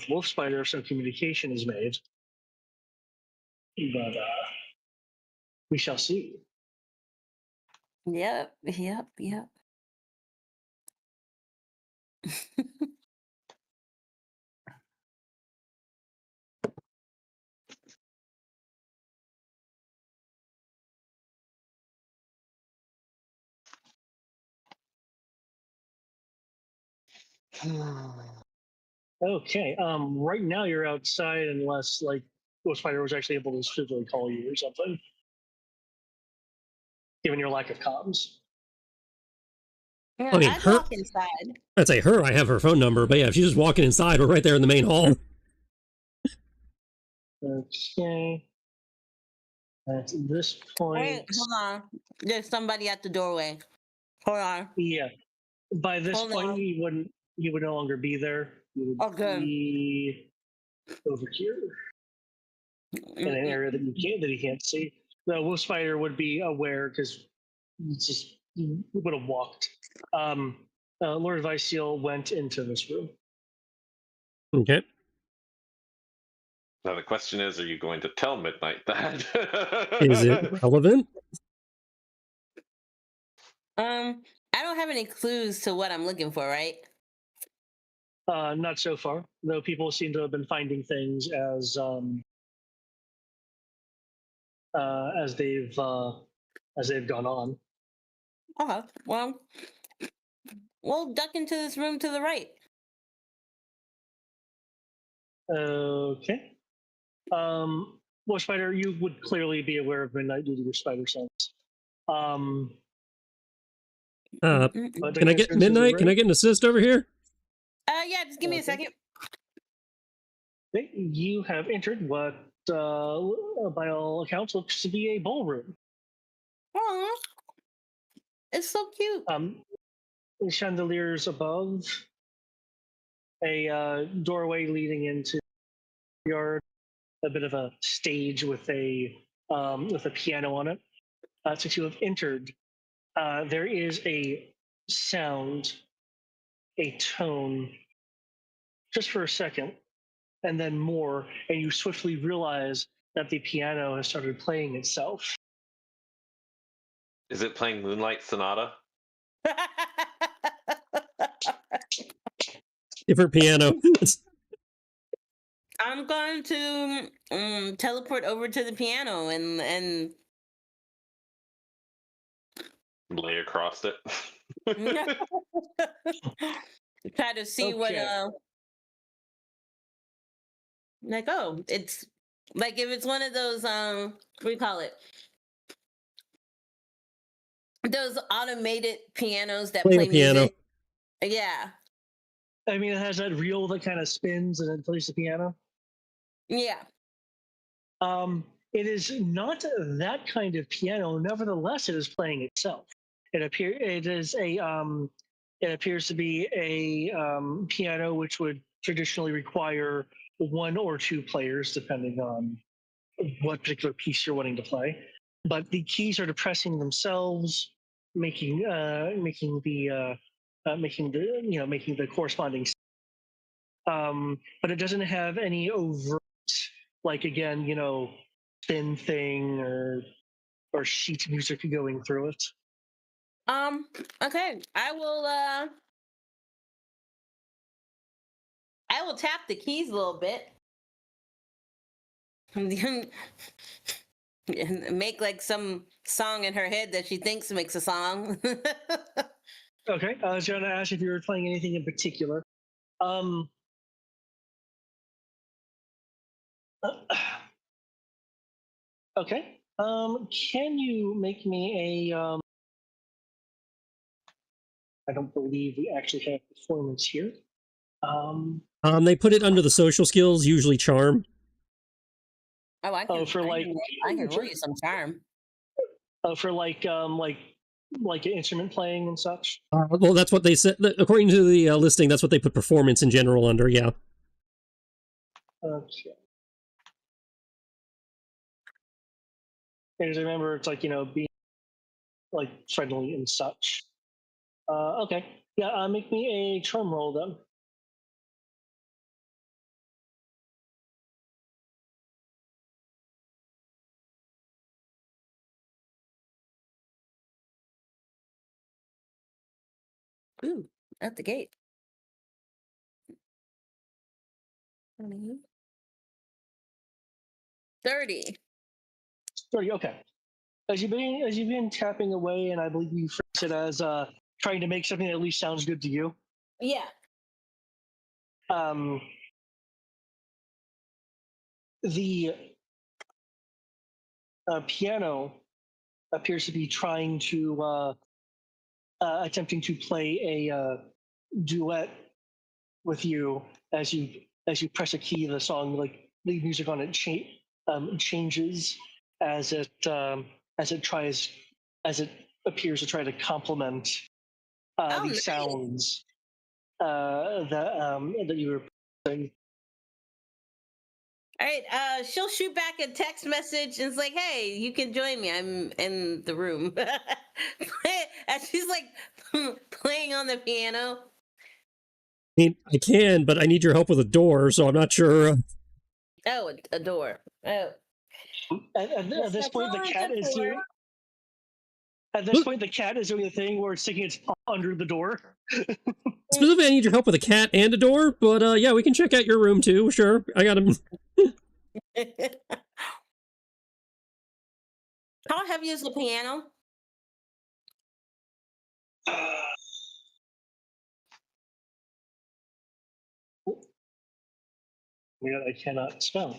Wolf Spider if some communication is made. But we shall see. Yep. Okay. Right now you're outside, unless like Wolf Spider was actually able to physically call you or something, given your lack of comms. Yeah, I mean, I'd her- walk inside. I'd say her, I have her phone number, but yeah, if she's just walking inside, we're right there in the main hall. Okay. At this point. Wait, hold on. There's somebody at the doorway. Hold on. Yeah. By this Hold point, on. he wouldn't he would no longer be there. He would Okay. be over here in an area that he can't see. The wolf spider would be aware because he would have walked. Lord Viceal went into this room. Okay. Now the question is, are you going to tell Midnight that? Is it relevant? I don't have any clues to what I'm looking for, right? Not so far, though. People seem to have been finding things as they've gone on. Okay. Well, we'll duck into this room to the right. Okay. Well, Spider, you would clearly be aware of Midnight due to your spider sense. But Can I get Midnight? Can I get an assist over here? Yeah, just give me a second. Okay. You have entered what, by all accounts, looks to be a ballroom. Aw, it's so cute. Chandeliers above, a doorway leading into the yard, a bit of a stage with a piano on it. Since you have entered, there is a sound, a tone, just for a second, and then more, and you swiftly realize that the piano has started playing itself. Is it playing Moonlight Sonata? Different piano. I'm going to teleport over to the piano and Lay across it. try to see what like, oh, it's like if it's one of those what do you call it? Those automated pianos that play piano. music. Yeah. I mean, it has that reel that kind of spins and then plays the piano. Yeah. It is not that kind of piano. Nevertheless, it is playing itself. It appears to be a piano which would traditionally require one or two players, depending on what particular piece you're wanting to play. But the keys are depressing themselves, making the corresponding. But it doesn't have any overt, like, again, thin thing or sheet music going through it. Okay. I will tap the keys a little bit. Make like some song in her head that she thinks makes a song. Okay, I was going to ask if you were playing anything in particular. Okay. Can you make me a? I don't believe we actually have performance here. They put it under the social skills, usually charm. Oh, I can roll you some charm. For like instrument playing and such. Well, that's what they said. According to the listing, that's what they put performance in general under. Yeah. Okay. And remember, it's like being like friendly and such. Okay. Yeah. Make me a charm roll then. Ooh, at the gate. 30. 30. Okay. As you've been tapping away, and I believe you phrase it as trying to make something that at least sounds good to you. Yeah. The piano appears to be trying to attempting to play a duet with you as you press a key. The song, like lead music on it, changes as it appears to try to complement the sounds that you were saying. All right, she'll shoot back a text message and it's like, "Hey, you can join me. I'm in the room." And she's like playing on the piano. I mean, I can, but I need your help with a door, so I'm not sure. Oh, a door. Oh, At this that's point, the all I cat good is for. doing. At this point, the cat is doing the thing where it's sticking its paw under the door. Specifically, I need your help with a cat and a door, but yeah, we can check out your room too. Sure, I got him. How heavy is the piano? Yeah, I cannot spell.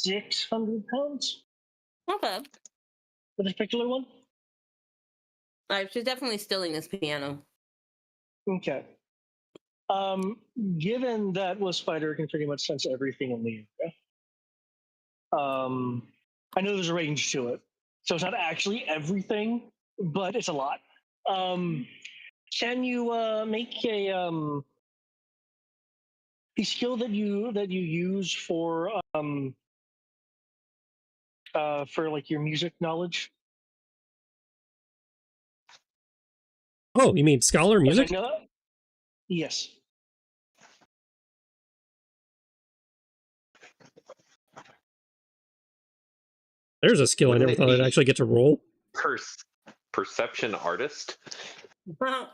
600 pounds Okay. for this particular one. All right, she's definitely stealing this piano. Okay. Given that Wolf Spider can pretty much sense everything in the area, I know there's a range to it, so it's not actually everything, but it's a lot. Can you make a skill that you use for like your music knowledge? Oh, you mean scholar music? Yes. There's a skill I Wouldn't never it thought I'd be actually get to roll. perception artist? No,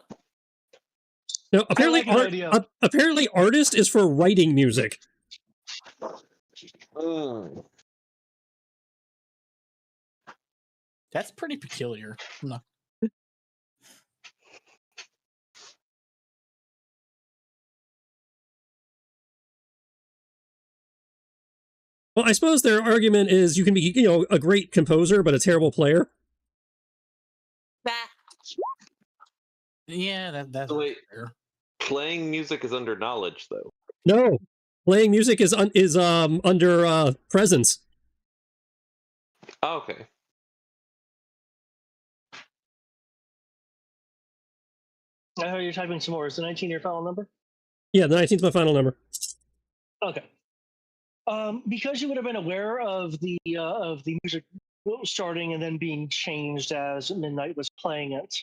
apparently, like that idea. apparently, artist is for writing music. Mm. That's pretty peculiar. No. Well, I suppose their argument is you can be, a great composer, but a terrible player. Yeah, that's So wait, fair. playing music is under knowledge, though. No, playing music is under presence. Oh, okay. I heard you're typing some more. Is the 19 your final number? Yeah, the 19th is my final number. Okay. Because you would have been aware of the music starting and then being changed as Midnight was playing it,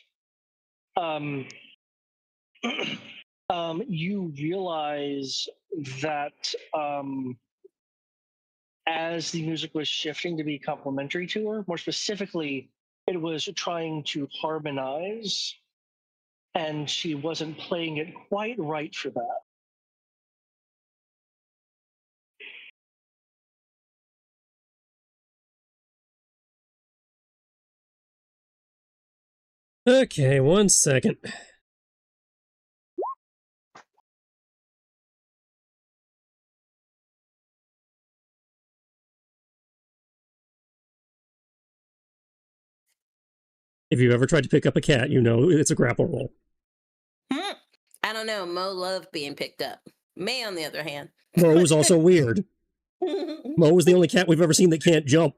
you realize that as the music was shifting to be complementary to her, more specifically, it was trying to harmonize, and she wasn't playing it quite right for that. Okay, 1 second. If you've ever tried to pick up a cat, you know it's a grapple roll. I don't know. Mo loved being picked up. May, on the other hand. Mo was also weird. Mo was the only cat we've ever seen that can't jump.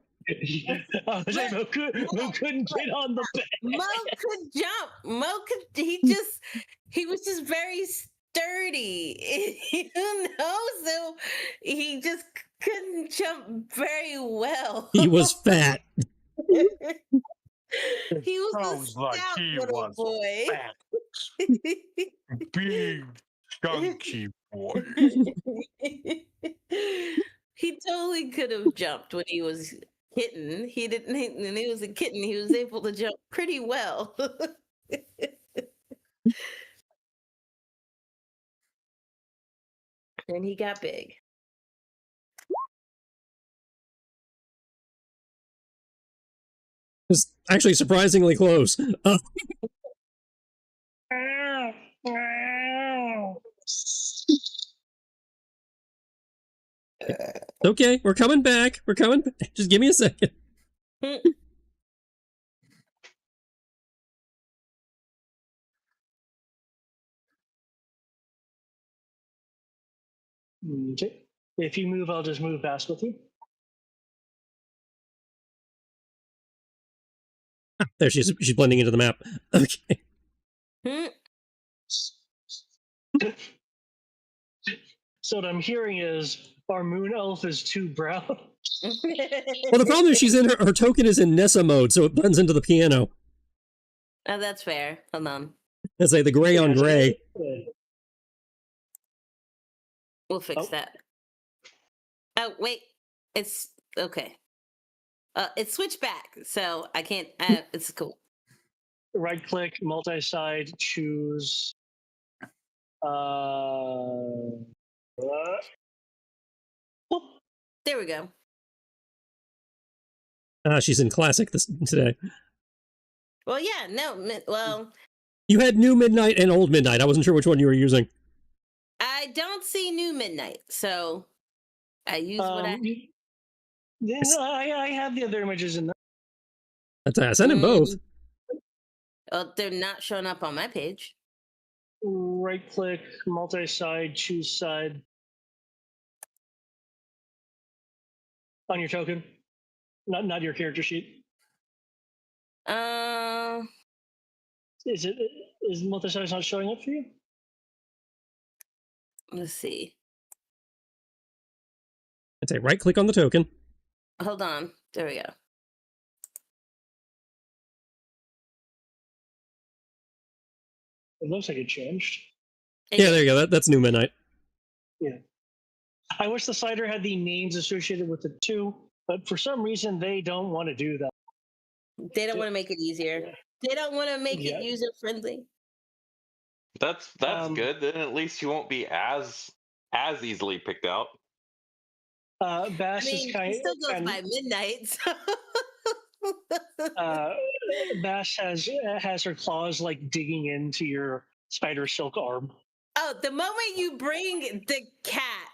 Mo couldn't get on the bed. Mo could jump. He was just very sturdy. You know, so he just couldn't jump very well. He was fat. He was Sounds a like stout he little was boy. fat. Big, chunky boy. He totally could have jumped when he was kitten. He didn't. When he was a kitten, he was able to jump pretty well. And he got big. It's actually surprisingly close. Okay, we're coming back. We're coming back. Just give me a second. Okay. If you move, I'll just move past with you. There, she's blending into the map. Okay. Hmm. So what I'm hearing is our moon elf is too brown. Well, the problem is she's in her token is in Nessa mode, so it blends into the piano. Oh, that's fair. Hold on. It's like the gray on gray. We'll fix that. Oh, wait. It's okay. It's switched back, so I can't. It's cool. Right click, multi-side, choose. There we go. She's in classic today. Well, yeah, no, well, You had New Midnight and Old Midnight. I wasn't sure which one you were using. I don't see New Midnight, so I use what I. I have the other images in there. I sent them both. Oh, they're not showing up on my page. Right click, multi-side, choose side. On your token. Not your character sheet. Is multi-side not showing up for you? Let's see. I'd say right click on the token. Hold on. There we go. It looks like it changed. Yeah, there you go. That's New Midnight. Yeah. I wish the slider had the names associated with the two, but for some reason they don't want to do that. They don't want to make it easier. They don't want to make it user friendly. That's good. Then at least you won't be as easily picked out. Bass is kind still goes by midnight. So. Bass has her claws like digging into your spider silk arm. Oh, the moment you bring the cat,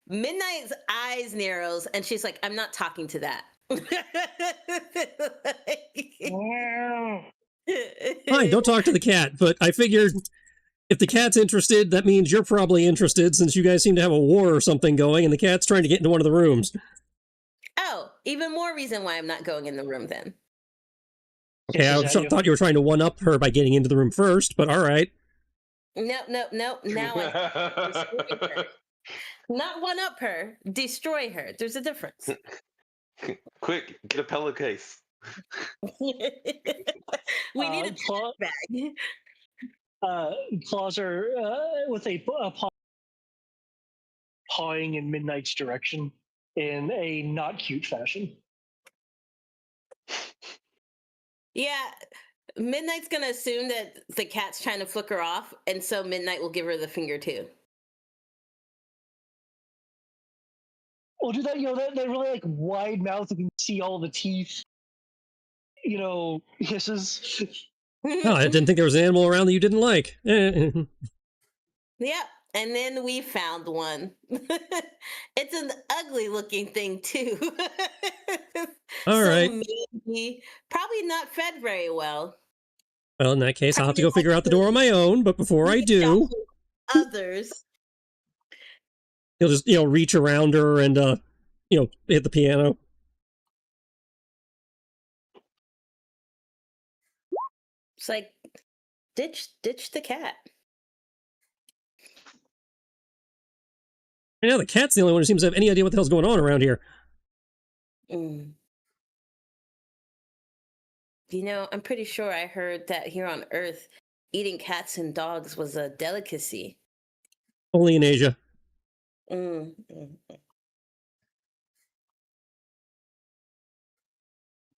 Midnight's eyes narrows, and she's like, "I'm not talking to that." Fine, don't talk to the cat. But I figured if the cat's interested, that means you're probably interested, since you guys seem to have a war or something going, and the cat's trying to get into one of the rooms. Oh, even more reason why I'm not going in the room then. Okay, I thought you were trying to one-up her by getting into the room first, but all right. No. Now I not one-up her, destroy her. There's a difference. Quick, get a pillowcase. We need a bag. Claws are with a paw pawing in Midnight's direction in a not cute fashion. Yeah, Midnight's gonna assume that the cat's trying to flick her off, and so Midnight will give her the finger too. Well, do that, that really like wide mouth, you can see all the teeth, hisses. Oh, I didn't think there was an animal around that you didn't like. Yep, and then we found one. It's an ugly looking thing too. All right. Maybe, probably not fed very well. Well, in that case, I'll have to go figure out the door on my own, but before I do... Others. You'll just, reach around her and, hit the piano. It's like, ditch the cat. Yeah, the cat's the only one who seems to have any idea what the hell's going on around here. I'm pretty sure I heard that here on Earth, eating cats and dogs was a delicacy. Only in Asia.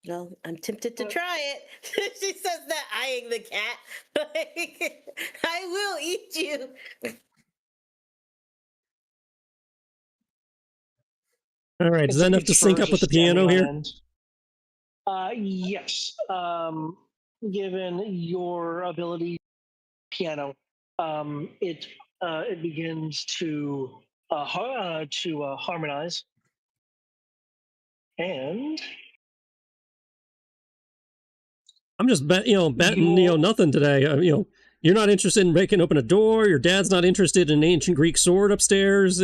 Well, I'm tempted to try it. She says that, eyeing the cat. I will eat you. All right, is that enough to sync up with the piano here? Yes. Given your ability, piano, it begins to harmonize, and I'm just betting nothing today. You're not interested in breaking open a door. Your dad's not interested in an ancient Greek sword upstairs.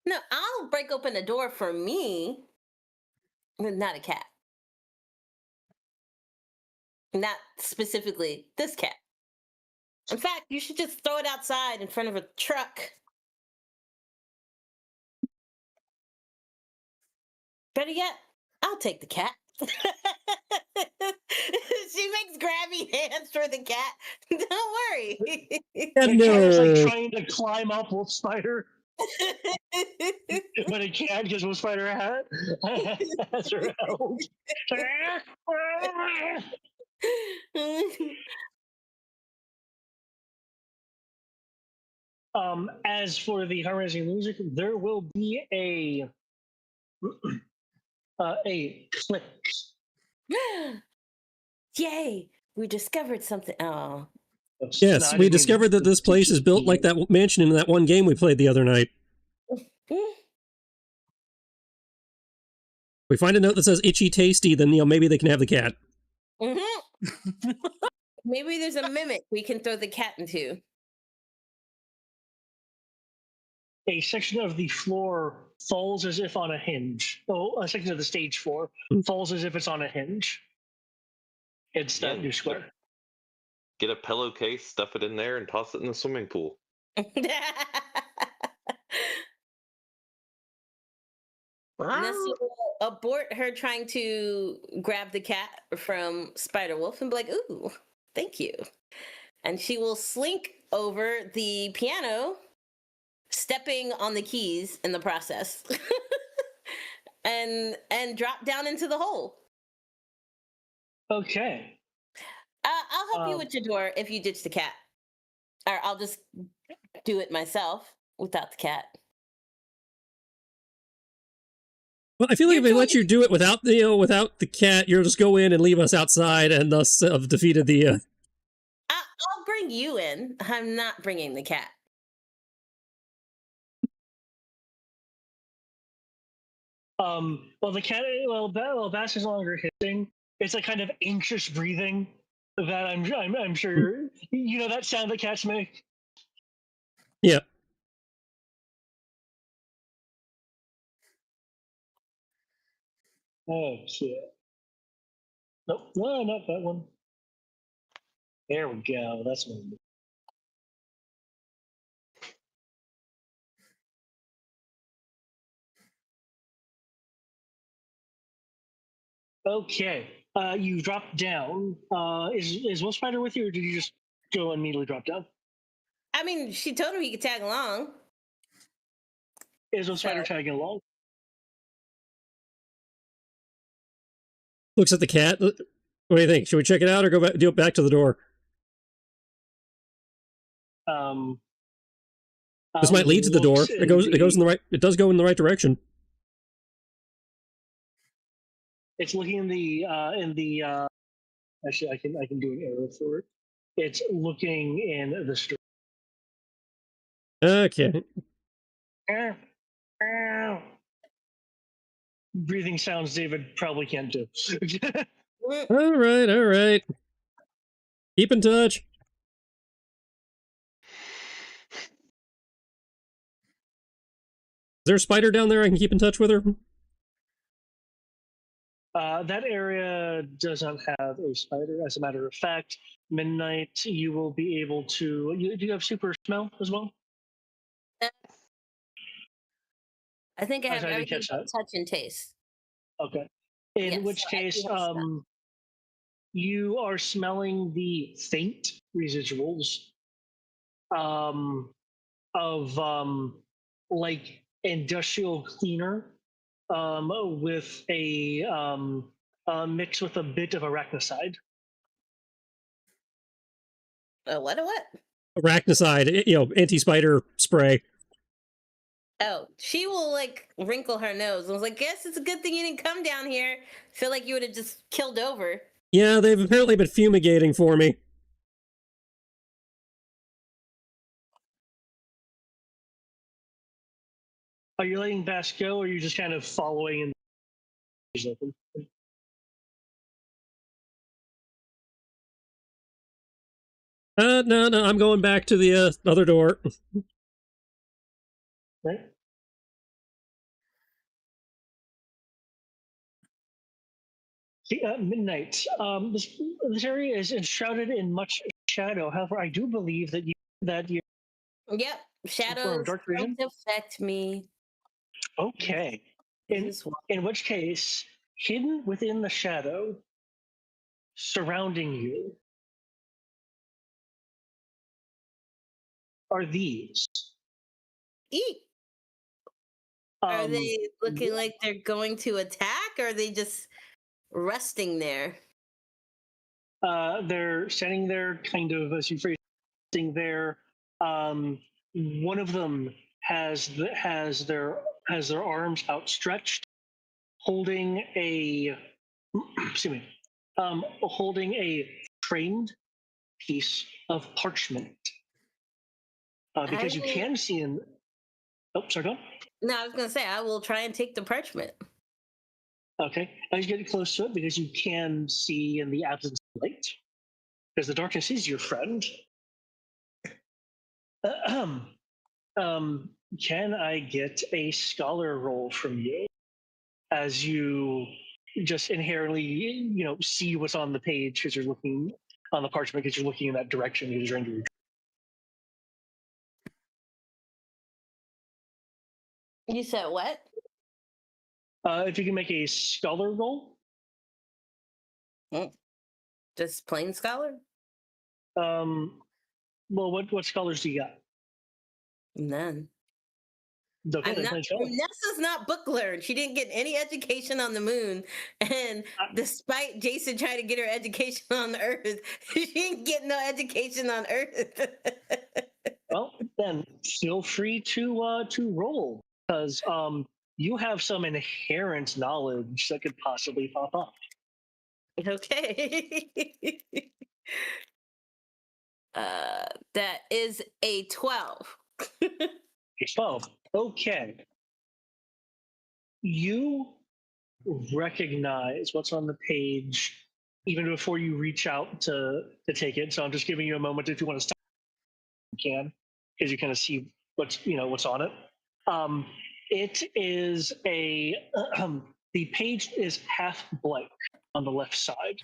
No, I'll break open a door for me, but not a cat. Not specifically this cat. In fact, you should just throw it outside in front of a truck. Better yet, I'll take the cat. She makes grabby hands for the cat. Don't worry. Yeah, The cat is like no. trying to climb up Wolf Spider, but it can't because Wolf Spider has her out. As for the harmonizing music, there will be a click. Yay! We discovered something. Oh. Yes, we discovered that this place is built like that mansion in that one game we played the other night. We find a note that says itchy tasty, then maybe they can have the cat. Mm-hmm. Maybe there's a mimic we can throw the cat into. A section of the floor falls as if on a hinge. Oh, a section of the stage floor falls as if it's on a hinge. It's that new square. Get a pillowcase, stuff it in there, and toss it in the swimming pool. Nessie will abort her trying to grab the cat from Spider Wolf and be like, ooh, thank you. And she will slink over the piano, stepping on the keys in the process, and drop down into the hole. Okay. I'll help you with your door if you ditch the cat. Or I'll just do it myself without the cat. Well, I feel like if they let you do it without the cat, you'll just go in and leave us outside, and thus have defeated the. I'll bring you in. I'm not bringing the cat. Well, the cat. Well, Bass is no longer hissing. It's a kind of anxious breathing that I'm sure you know that sound that cats make. Yeah. Oh shit! Nope, no, not that one. There we go. That's one. Okay. You drop down. Is Wolf Spider with you, or did you just go and immediately drop down? I mean, she told him he could tag along. Is Wolf Spider tagging along? Looks at the cat. What do you think? Should we check it out or do it back to the door? This might lead to the door. It goes in the right. It does go in the right direction. It's looking in the. Actually, I can do an arrow for it. It's looking in the street. Okay. Breathing sounds David probably can't do. All right. Keep in touch. Is there a spider down there I can keep in touch with her? That area does not have a spider. As a matter of fact, Midnight, you will be able to. Do you have super smell as well? I think I have didn't everything catch but that. touch and taste. Okay. In which case, you are smelling the faint residuals of like industrial cleaner with a mix with a bit of arachnicide. What? Arachnicide, anti-spider spray. Oh, she will wrinkle her nose and was like, guess it's a good thing you didn't come down here. Feel like you would have just killed over. Yeah, they've apparently been fumigating for me. Are you letting Bass go, or are you just kind of following and No, I'm going back to the other door. Right. Midnight. This area is enshrouded in much shadow. However, I do believe that you Yep, confirm shadows dark vision. don't affect me. Okay. This In is why. in which case, hidden within the shadow, surrounding you, are these. Eek. Are Um, they looking like they're going to attack, or are they just resting there? they're standing there, kind of as you phrase, sitting there. One of them has their arms outstretched, holding a excuse me, holding a framed piece of parchment. I Because you will. can see in. Oh, sorry, go on. No, I was gonna say I will try and take the parchment. Okay, as you get close to it, because you can see in the absence of light, because the darkness is your friend. Ahem. Can I get a scholar roll from you as you just inherently, see what's on the page because you're looking on the parchment because you're looking in that direction because you're trying to. You said what? If you can make a scholar roll, Just plain scholar? well, what scholars do you got? None. Okay, I'm then not. plain scholar. Nessa's not book learned. She didn't get any education on the moon, and despite Jason trying to get her education on the Earth, she didn't get no education on Earth. Well, then feel free to roll because you have some inherent knowledge that could possibly pop up. Okay. That is a 12. A 12. Okay. You recognize what's on the page even before you reach out to take it. So I'm just giving you a moment if you want to stop. You can, because you kind of see what's on it. It is the page is half blank on the left side.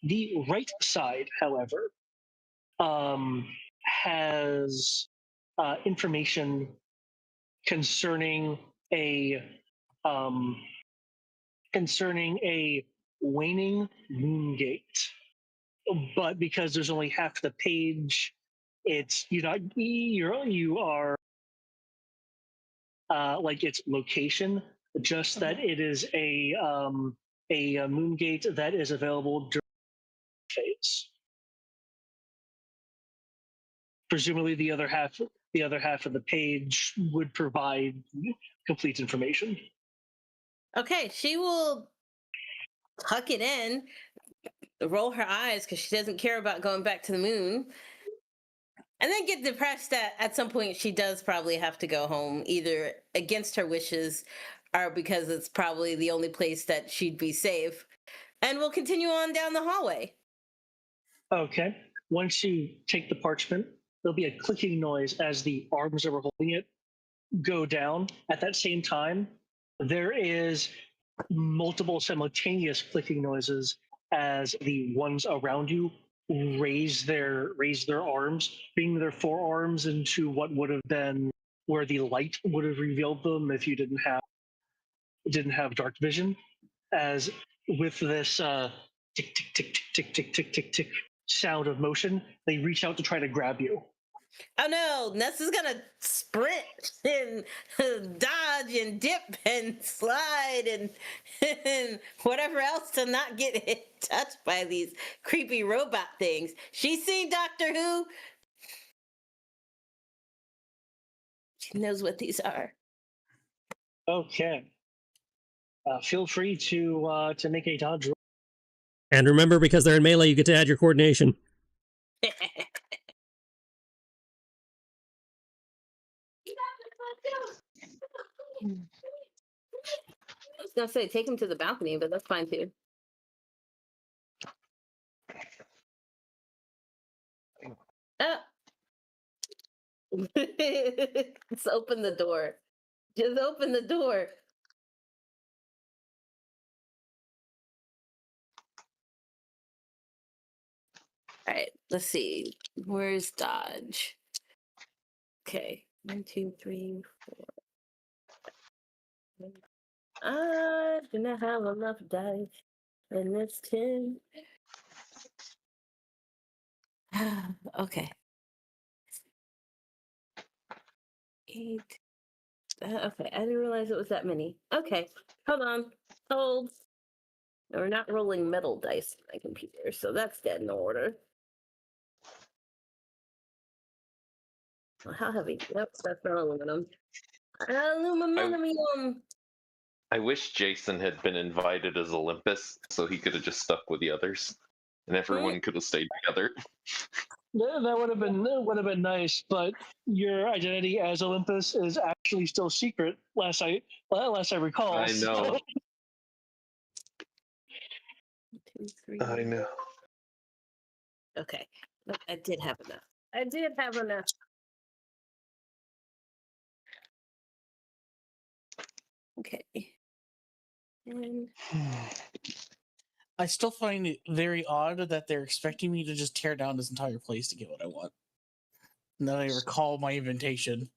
The right side, however, has information concerning a um, waning moon gate. But because there's only half the page, it's you are like its location, just that it is a moon gate that is available during phase. Presumably, the other half of the page would provide complete information. Okay, she will tuck it in, roll her eyes because she doesn't care about going back to the moon, and then get depressed that at some point she does probably have to go home, either against her wishes or because it's probably the only place that she'd be safe. And we'll continue on down the hallway. Okay. Once you take the parchment, there'll be a clicking noise as the arms that were holding it go down. At that same time, there is multiple simultaneous clicking noises as the ones around you raise their arms, bring their forearms into what would have been where the light would have revealed them if you didn't have dark vision. As with this tick tick tick tick tick tick tick tick sound of motion, they reach out to try to grab you. Oh no, Nessa's gonna sprint and dodge and dip and slide and whatever else to not get touched by these creepy robot things. She's seen Doctor Who. She knows what these are. Okay. Feel free to make a dodge roll. And remember, because they're in melee, you get to add your coordination. I was gonna say take him to the balcony, but that's fine too. Let's open the door. Just open the door. All right, let's see. Where's dodge? Okay, 1, 2, 3, 4. I do not have enough dice in this tin. Okay. 8. Okay, I didn't realize it was that many. Okay, hold on. Hold. No, we're not rolling metal dice on my computer, so that's dead in order. Well, how heavy? Yep, that's not aluminum. Aluminum. I wish Jason had been invited as Olympus so he could have just stuck with the others and everyone could have stayed together. Yeah, that would have been nice, but your identity as Olympus is actually still secret. Last I recall. I know. 2, 3. I know. Okay, look, I did have enough. I did have enough. Okay. And I still find it very odd that they're expecting me to just tear down this entire place to get what I want. Now I recall my invitation.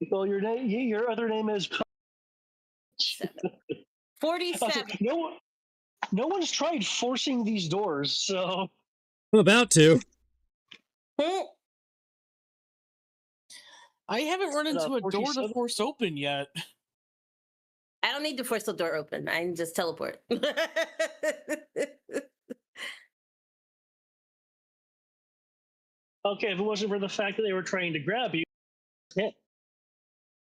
Well, your other name is 47. No one's tried forcing these doors, so I'm about to. I haven't run into a door to 47? force open yet. I don't need to force the door open. I can just teleport. okay. If it wasn't for the fact that they were trying to grab you, yeah.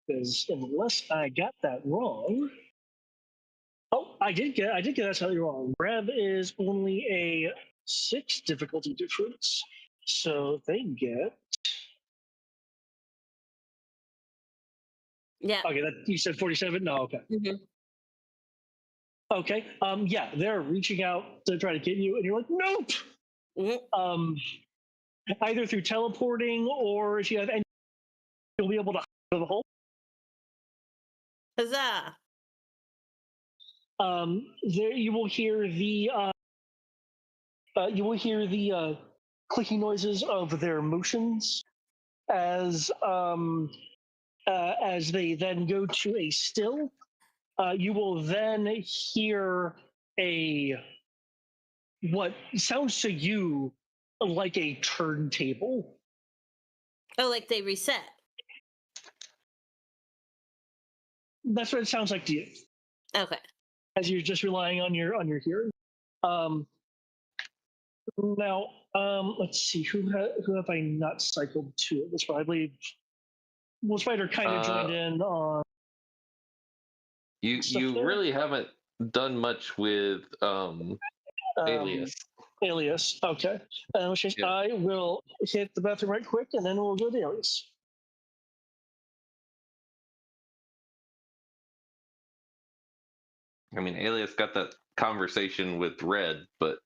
Because unless I got that wrong, I did get that slightly wrong. Grab is only a 6 difficulty difference, so they get. Yeah. Okay, you said 47. No, okay. Mm-hmm. Okay. Yeah, they're reaching out to try to get you, and you're like, nope. Mm-hmm. Either through teleporting or if you have any, you'll be able to hide the hole. Huzzah! There you will hear the clicking noises of their motions as they then go to a still. You will then hear what sounds to you like a turntable. Oh, like they reset. That's what it sounds like to you. Okay. As you're just relying on your hearing. Now, let's see who have I not cycled to at this point? I believe Spider kind of joined in on. You really haven't done much with Alias. Alias, okay. Yeah. I will hit the bathroom right quick, and then we'll go to Alias. I mean, Alias got that conversation with Red, but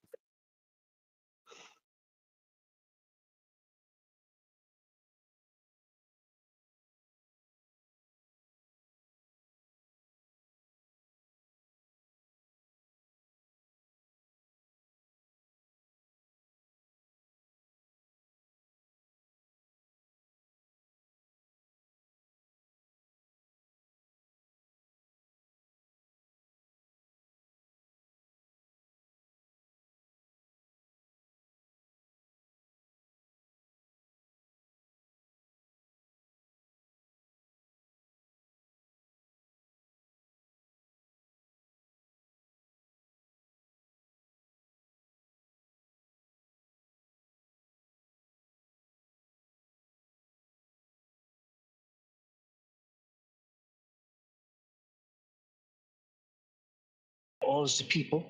All is the people.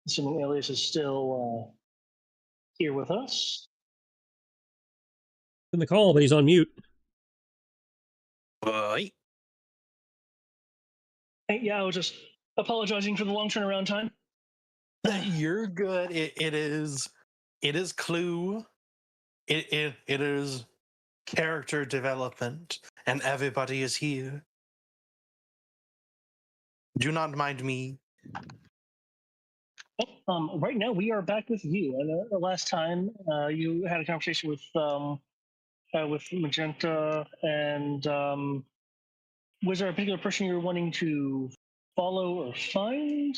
Assuming Alias is still here with us. In the call, but he's on mute. Right. Hey, yeah, I was just apologizing for the long turnaround time. You're good. It is clue. It is character development, and everybody is here. Do not mind me. Right now, we are back with you. And the last time you had a conversation with Magenta, and was there a particular person you were wanting to follow or find?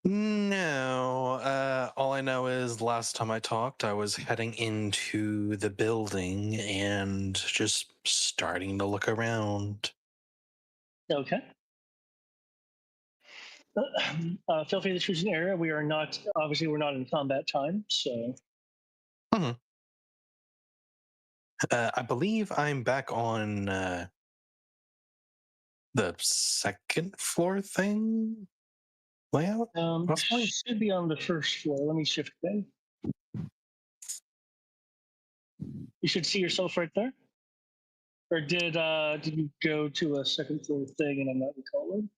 No. All I know is last time I talked, I was heading into the building and just starting to look around. Okay. Feel free to choose an area. We are not, obviously, we're not in combat time, so. I believe I'm back on the second floor thing layout. Possibly? Should be on the first floor. Let me shift then. You should see yourself right there. Or did you go to a second floor thing and I'm not recalling?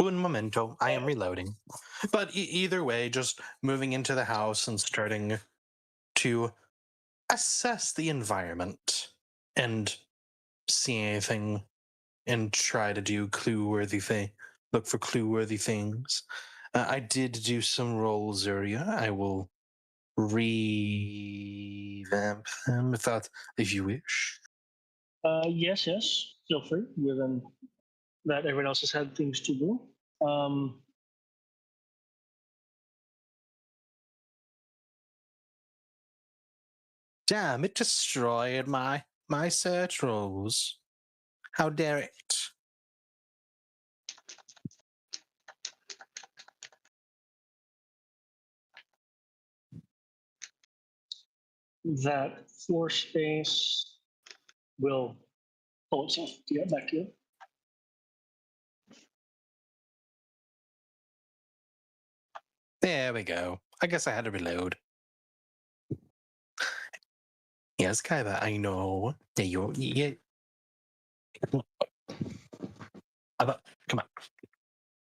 Un momento, I am reloading. But either way, just moving into the house and starting to assess the environment and see anything and try to do clue-worthy thing. Look for clue-worthy things. I did do some rolls earlier. I will revamp them if you wish. Yes. Feel free, given that everyone else has had things to do. Damn, it destroyed my search rolls. How dare it? That floor space will pull itself to get back to you. There we go. I guess I had to reload. Yes, Kaiba, I know. Yeah, yeah. Come on.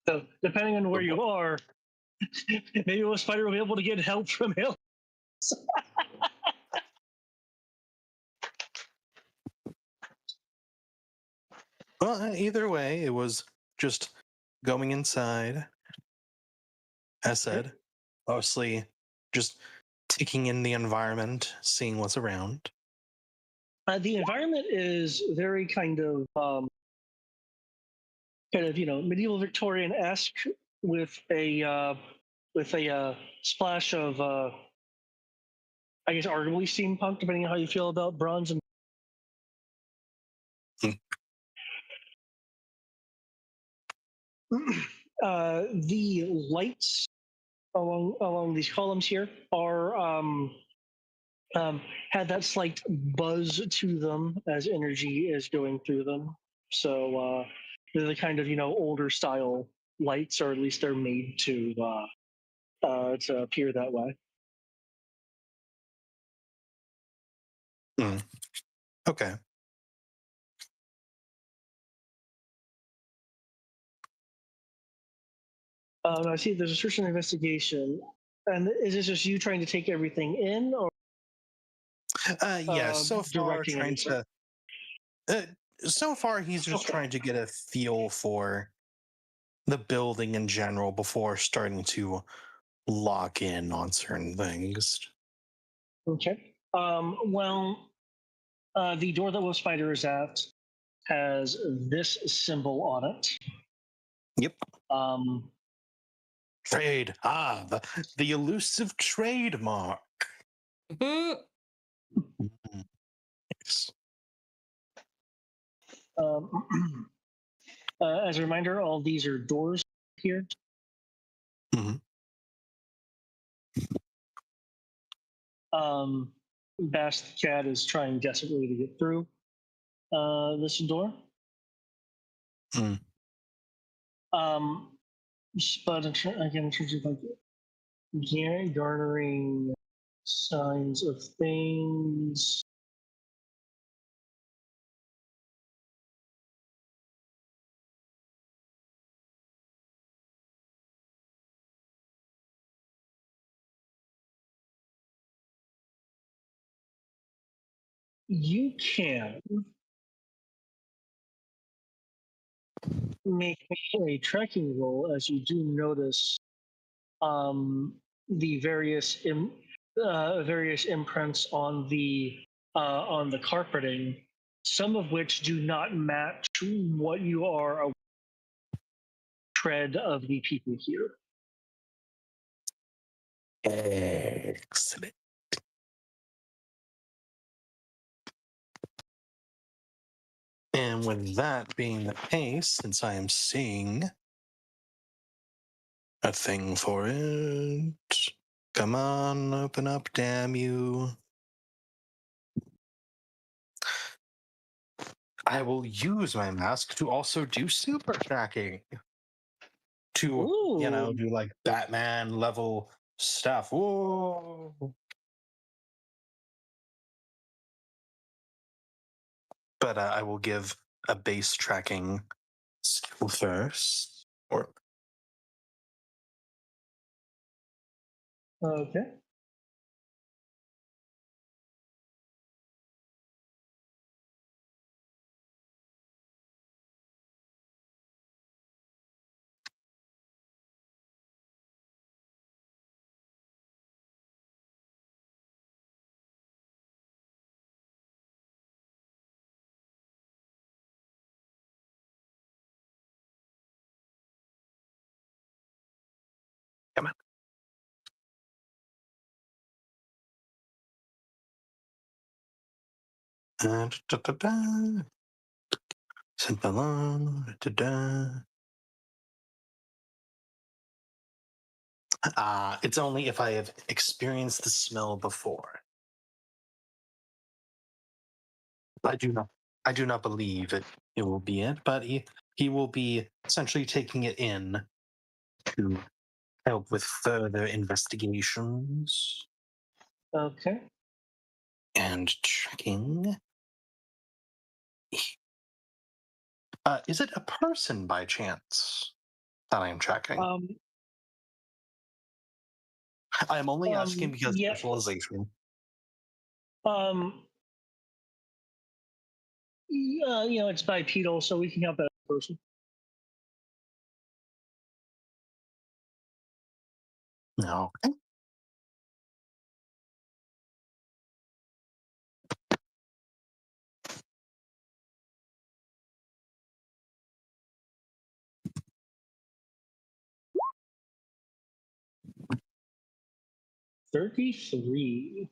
So depending on where you are, maybe a spider will be able to get help from him. Well, either way, it was just going inside. As said, mostly just taking in the environment, seeing what's around. The environment is very kind of medieval Victorian-esque with a splash of I guess arguably steampunk, depending on how you feel about bronze and. The lights along these columns here are had that slight buzz to them as energy is going through them. So they're the kind of older style lights, or at least they're made to appear that way. Okay. I see there's a search and investigation. And is this just you trying to take everything in, or Yeah, so far directing trying it? so far he's just trying to get a feel for the building in general before starting to lock in on certain things. Okay. Well, the door that Wolf Spider is at has this symbol on it. Yep. Um, Trade. The elusive trademark. Mhm. Yes. As a reminder, all these are doors here. Mhm. Bast Cat is trying desperately to get through this door. Mm. But again, in terms of like garnering signs of things. You can. make me a tracking roll as you do notice the various imprints on the carpeting, some of which do not match what you are a tread of the people here. Excellent. And with that being the case, since I am seeing a thing for it, come on, open up, damn you. I will use my mask to also do super tracking. To, Ooh. do like Batman level stuff. Whoa. But I will give a base tracking skill first. Or Okay. come on. Da-da-da. Simple on. Da-da. It's only if I have experienced the smell before. I do not believe it will be it, but he will be essentially taking it in to help with further investigations Okay. and tracking. Is it a person by chance that I am tracking? I am only asking because Yeah. specialization. It's bipedal, so we can have that person. No. Okay. $33.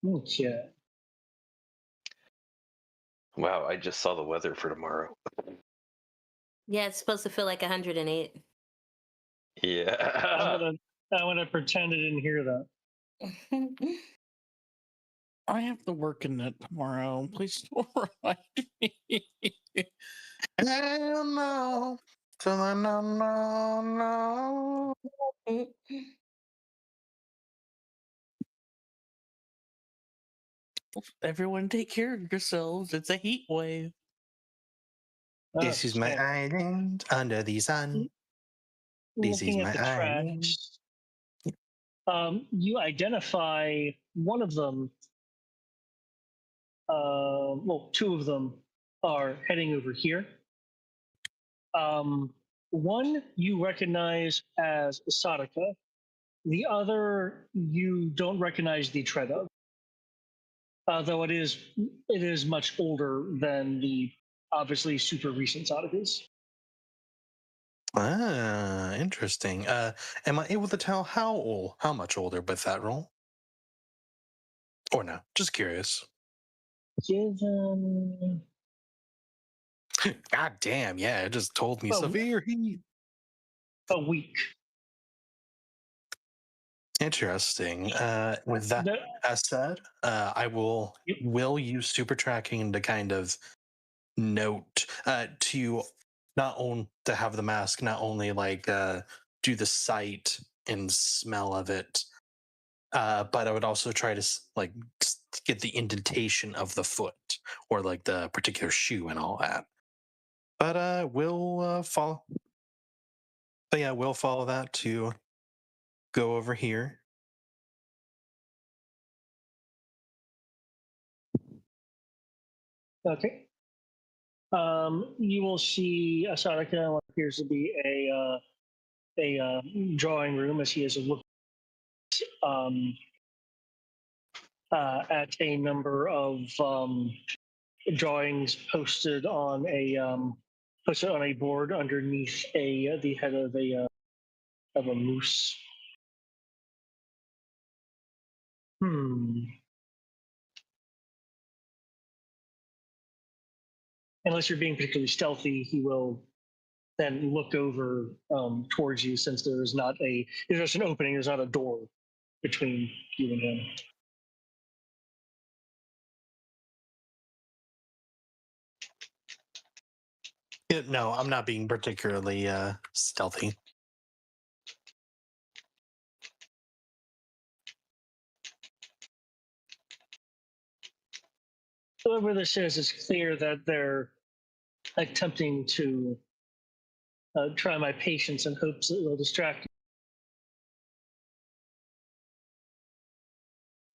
Okay. Wow, I just saw the weather for tomorrow. Yeah, it's supposed to feel like 108. Yeah. I'm gonna pretend I didn't hear that. I have to work in that tomorrow. Please don't remind me. Hell no. No. Everyone take care of yourselves. It's a heat wave. This is my Okay. island under the sun. This is Looking at my the island. tracks, you identify one of them. Well, two of them are heading over here. One you recognize as Sadaka. The other you don't recognize the tread of, though it is much older than the obviously super recent Sadakas. Interesting. Am I able to tell how much older with that roll? Or no? Just curious. Given God damn, yeah, it just told me Oh. severe heat. a week. Interesting. With that as said, I will use super tracking to kind of note to not only to have the mask not only like do the sight and smell of it, but I would also try to get the indentation of the foot or like the particular shoe and all that. But we'll follow. But yeah, we'll follow that to go over here. Okay. You will see Asarika, what appears to be a drawing room, as he is looking um, at a number of drawings posted on a board underneath the head of a moose. Unless you're being particularly stealthy, he will then look over towards you, since there's just an opening, there's not a door between you and him. Yeah, no, I'm not being particularly stealthy. Whoever this is, it's clear that they're attempting to try my patience in hopes that it will distract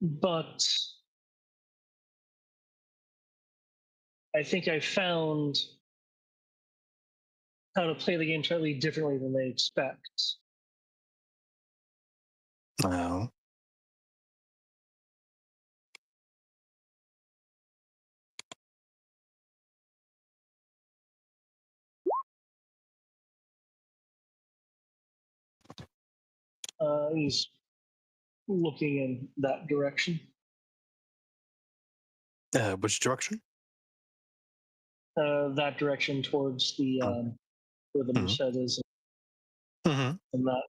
you. But I think I found how to play the game slightly differently than they expect. No. He's looking in that direction. Which direction? That direction towards the where the moose head is, Mm-hmm. and that.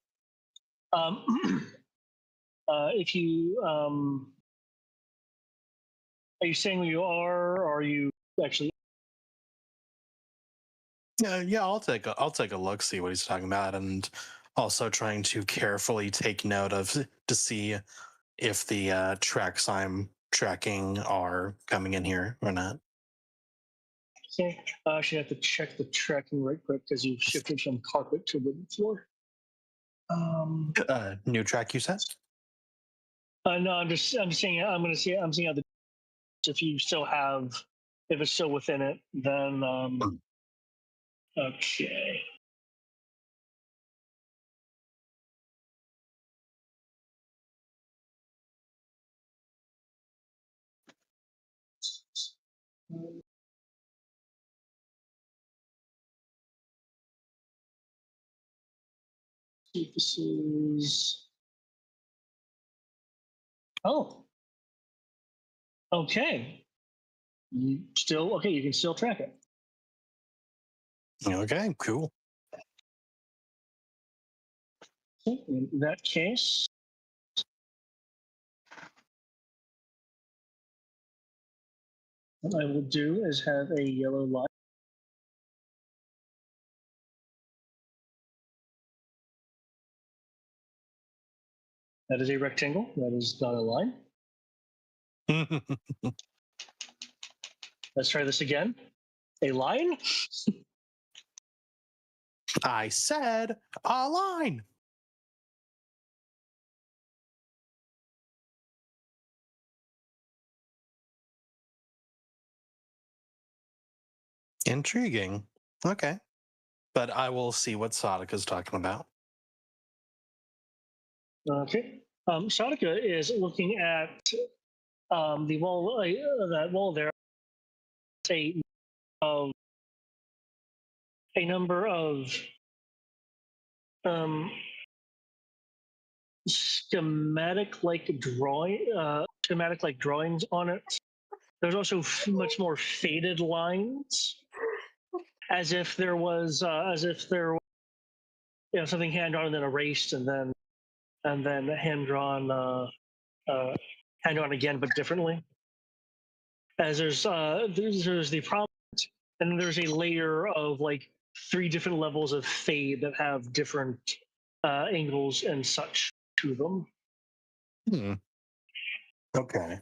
If you are you saying who you are, or are you actually? Yeah, I'll take a look, see what he's talking about, and also trying to carefully take note of to see if the tracks I'm tracking are coming in here or not. Okay, I actually have to check the tracking right quick because you've shifted from carpet to wooden floor. New track, you said? No, I'm saying I'm seeing how if you still have, if it's still within it, then okay. This is okay. You can still track it. Okay, cool. In that case, what I will do is have a yellow line. That is a rectangle. That is not a line. Let's try this again. A line. I said a line. Intriguing. Okay. But I will see what Sadika's talking about. Okay. Sadika is looking at the wall. That wall there. A number of schematic like drawings on it. There's also much more faded lines, as if there was something hand drawn and then erased, and then hand drawn again, but differently. As there's the problem, and then there's a layer of like 3 different levels of fade that have different angles and such to them. Okay.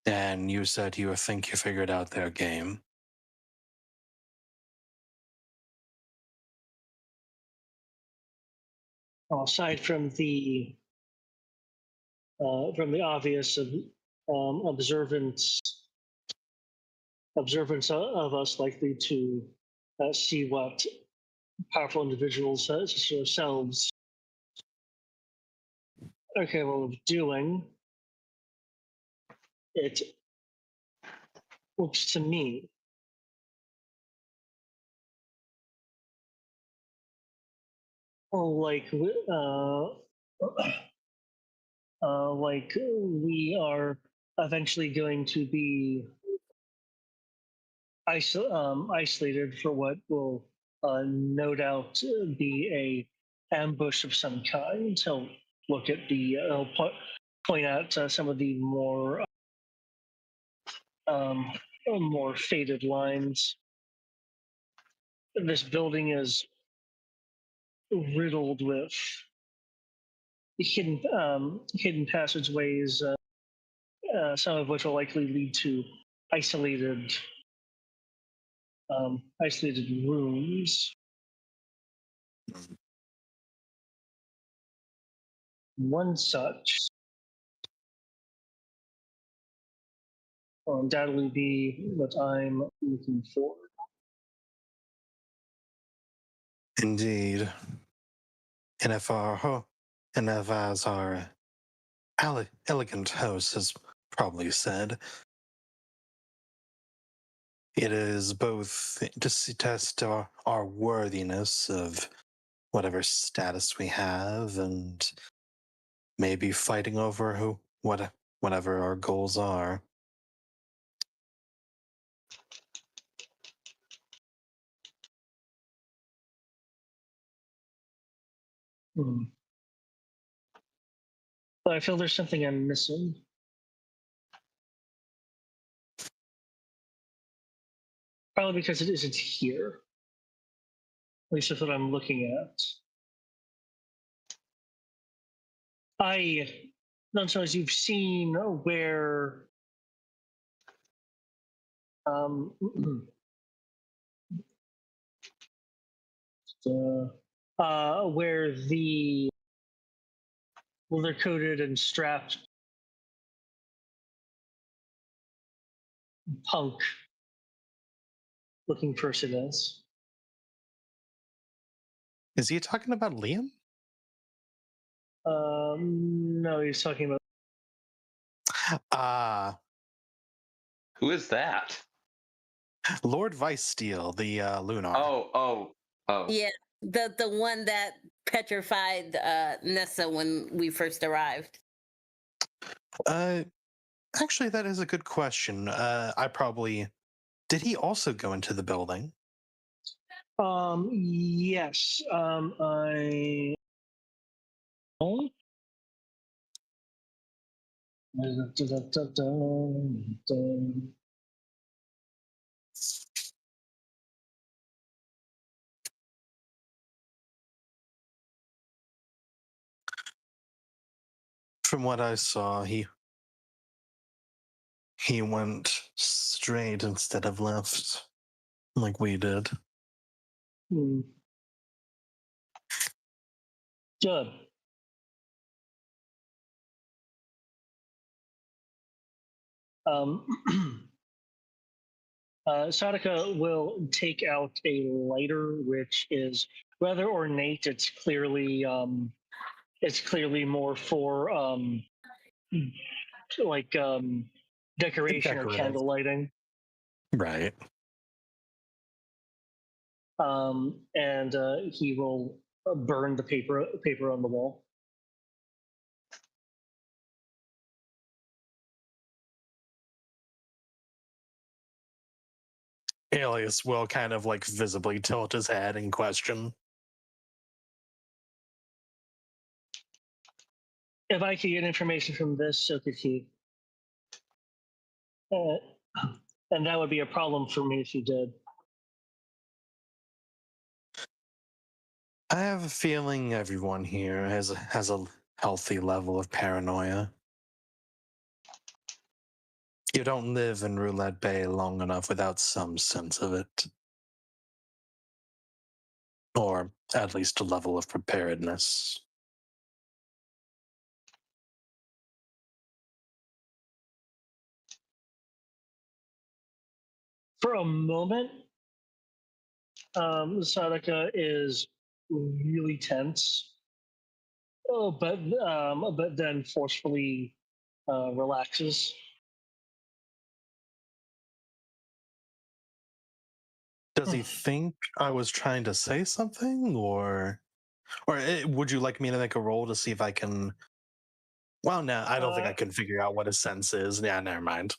And you said you think you figured out their game. Aside from the obvious observance of us likely to see what powerful individuals such as ourselves are capable of doing, it looks to me like like we are eventually going to be isolated for what will no doubt be a ambush of some kind. He'll look at the point out some of the more faded lines. This building is riddled with hidden passageways, some of which will likely lead to isolated rooms. One such will undoubtedly be what I'm looking for. Indeed. And if as our elegant host has probably said, it is both to test our worthiness of whatever status we have, and maybe fighting over whatever our goals are. But I feel there's something I'm missing. Probably because it isn't here. At least that's what I'm looking at. I don't know as you've seen where where the leather-coated and strapped punk-looking person is. Is he talking about Liam? No, he's talking about. Who is that? Lord Vicesteel, the Lunar. Oh. Yeah, the one that petrified Nessa when we first arrived. Actually, that is a good question. Did he also go into the building? Yes. I. From what I saw, he went straight instead of left, like we did. Good. Sadaka will take out a lighter, which is rather ornate. It's clearly more for like decoration or Decorative. candle lighting. Right. And he will burn the paper on the wall. Alias will kind of like visibly tilt his head in question. If I could get information from this, so could he. And that would be a problem for me if you did. I have a feeling everyone here has a healthy level of paranoia. You don't live in Roulette Bay long enough without some sense of it. Or at least a level of preparedness. For a moment, Sadaka is really tense. Oh, but then forcefully relaxes. Does he think I was trying to say something, or would you like me to make a roll to see if I can? Well, no, I don't think I can figure out what a sense is. Yeah, never mind.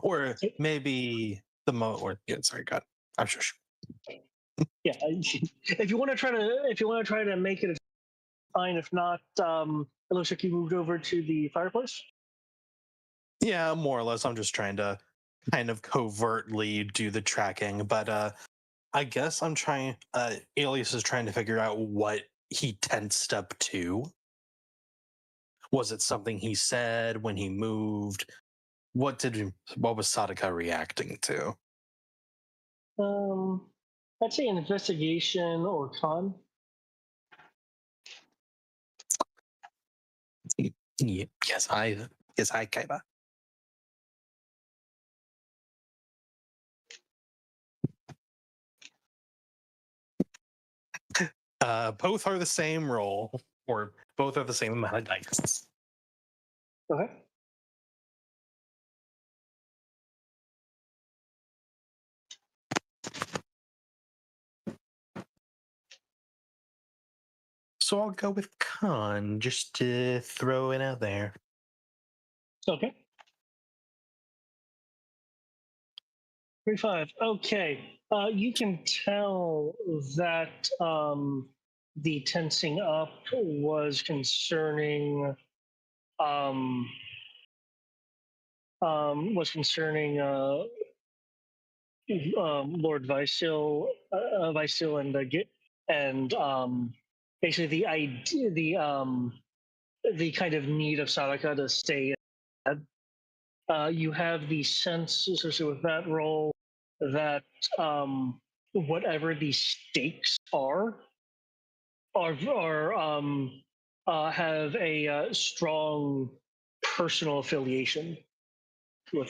Or maybe yeah, sorry, God, I'm sure. Yeah, if you want to try to make it, fine. If not, it looks like you moved over to the fireplace. Yeah, more or less. I'm just trying to kind of covertly do the tracking, but I guess I'm trying. Alias is trying to figure out what he tensed up to. Was it something he said when he moved? What was Sadaka reacting to? I'd say an investigation or con. Yes, I, Kaiba. Both are the same roll, or both are the same amount of dice. Okay. So I'll go with con, just to throw it out there. Okay. 3-5. Okay. You can tell that the tensing up was concerning Lord Viceil and basically the kind of need of Sadaka to stay. You have the sense associated with that role that whatever the stakes have a strong personal affiliation with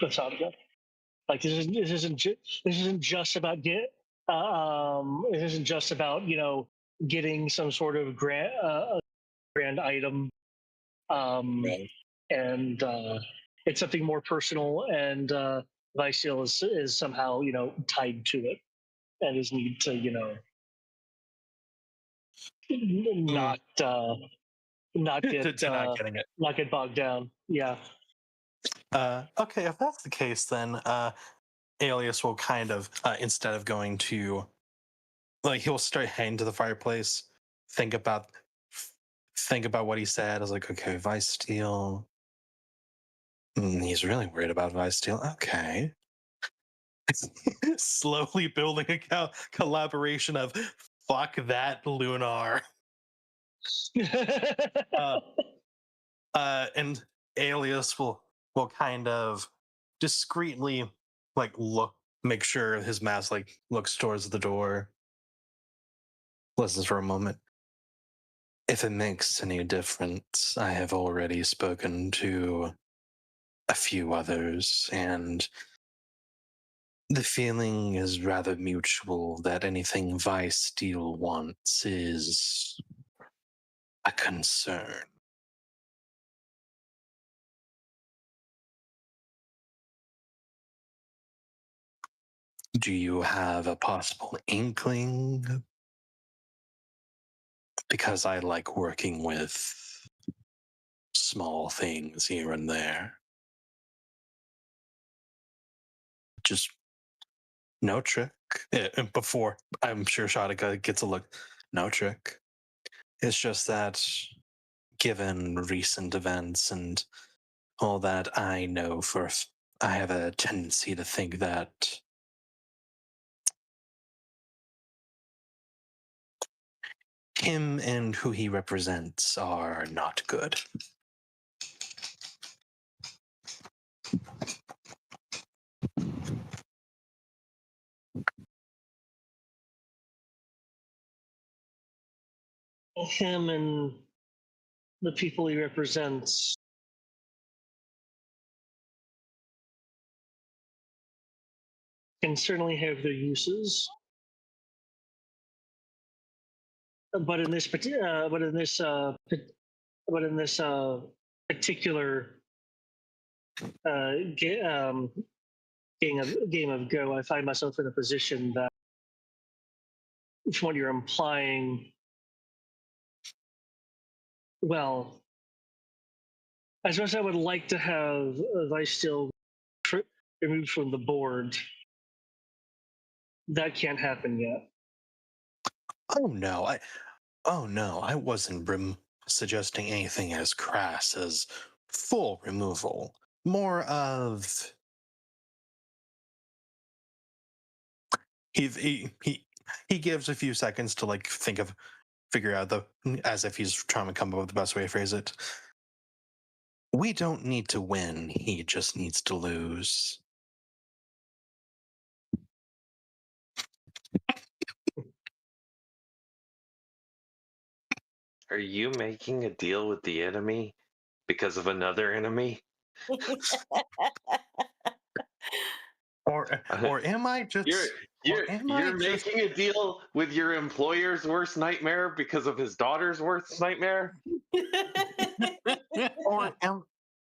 Sadaka. Like this isn't just about this isn't just about getting some sort of grand item, Right. and it's something more personal, and Viceil is somehow tied to it, and his need to not not get to not getting it. not get bogged down. Yeah. Okay, if that's the case, then Alias will kind of instead of going to he'll start heading to the fireplace, think about what he said. I was like, okay, Vice Steel. He's really worried about Vice Steel. Okay. Slowly building a collaboration of fuck that Lunar. And Alias will kind of discreetly make sure his mask looks towards the door. Listens for a moment. If it makes any difference, I have already spoken to a few others, and the feeling is rather mutual that anything Vice Steel wants is a concern. Do you have a possible inkling? Because I like working with small things here and there. Just no trick. And before, I'm sure Shadika gets a look. No trick. It's just that, given recent events and all that, I know I have a tendency to think that him and who he represents are not good. Him and the people he represents can certainly have their uses, but in this particular game of Go, I find myself in a position that, from what you're implying, well, as much as I would like to have Vice still removed from the board, that can't happen yet. Oh no, I wasn't suggesting anything as crass as full removal. More of he gives a few seconds to like figure out as if he's trying to come up with the best way to phrase it. We don't need to win, he just needs to lose. Are you making a deal with the enemy because of another enemy? Or am I just You're making a deal with your employer's worst nightmare because of his daughter's worst nightmare?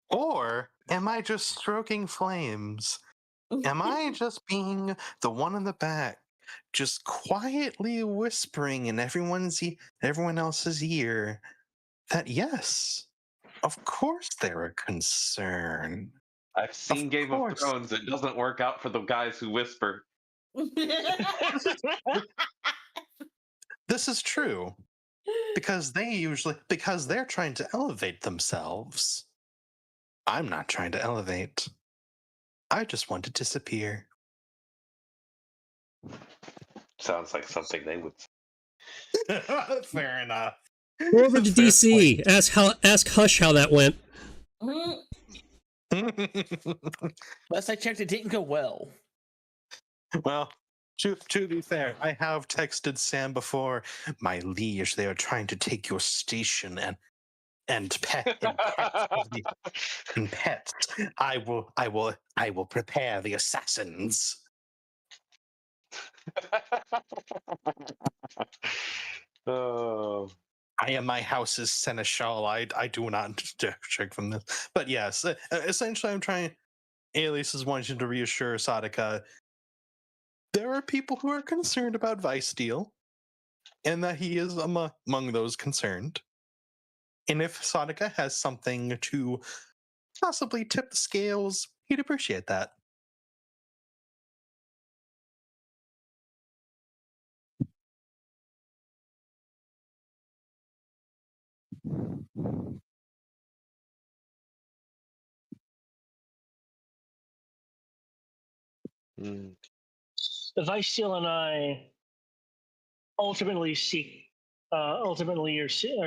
or am I just stroking flames? Am I just being the one in the back, just quietly whispering in everyone else's ear that yes, of course they're a concern. I've seen Game of Thrones. It doesn't work out for the guys who whisper. This is true. Because they're trying to elevate themselves. I'm not trying to elevate. I just want to disappear. Sounds like something they would say. Fair enough. Go over to DC. Ask Hush how that went. Last I checked, it didn't go well. Well, to be fair, I have texted Sam before. My liege, they are trying to take your station and pets. I will prepare the assassins. Oh. I am my house's seneschal. I do not check from this. But yes, essentially I'm trying, Alias is wanting to reassure Sadaka there are people who are concerned about Vice Deal, and that he is among those concerned. And if Sadaka has something to possibly tip the scales, he'd appreciate that. Mm. Vice Steel and I ultimately are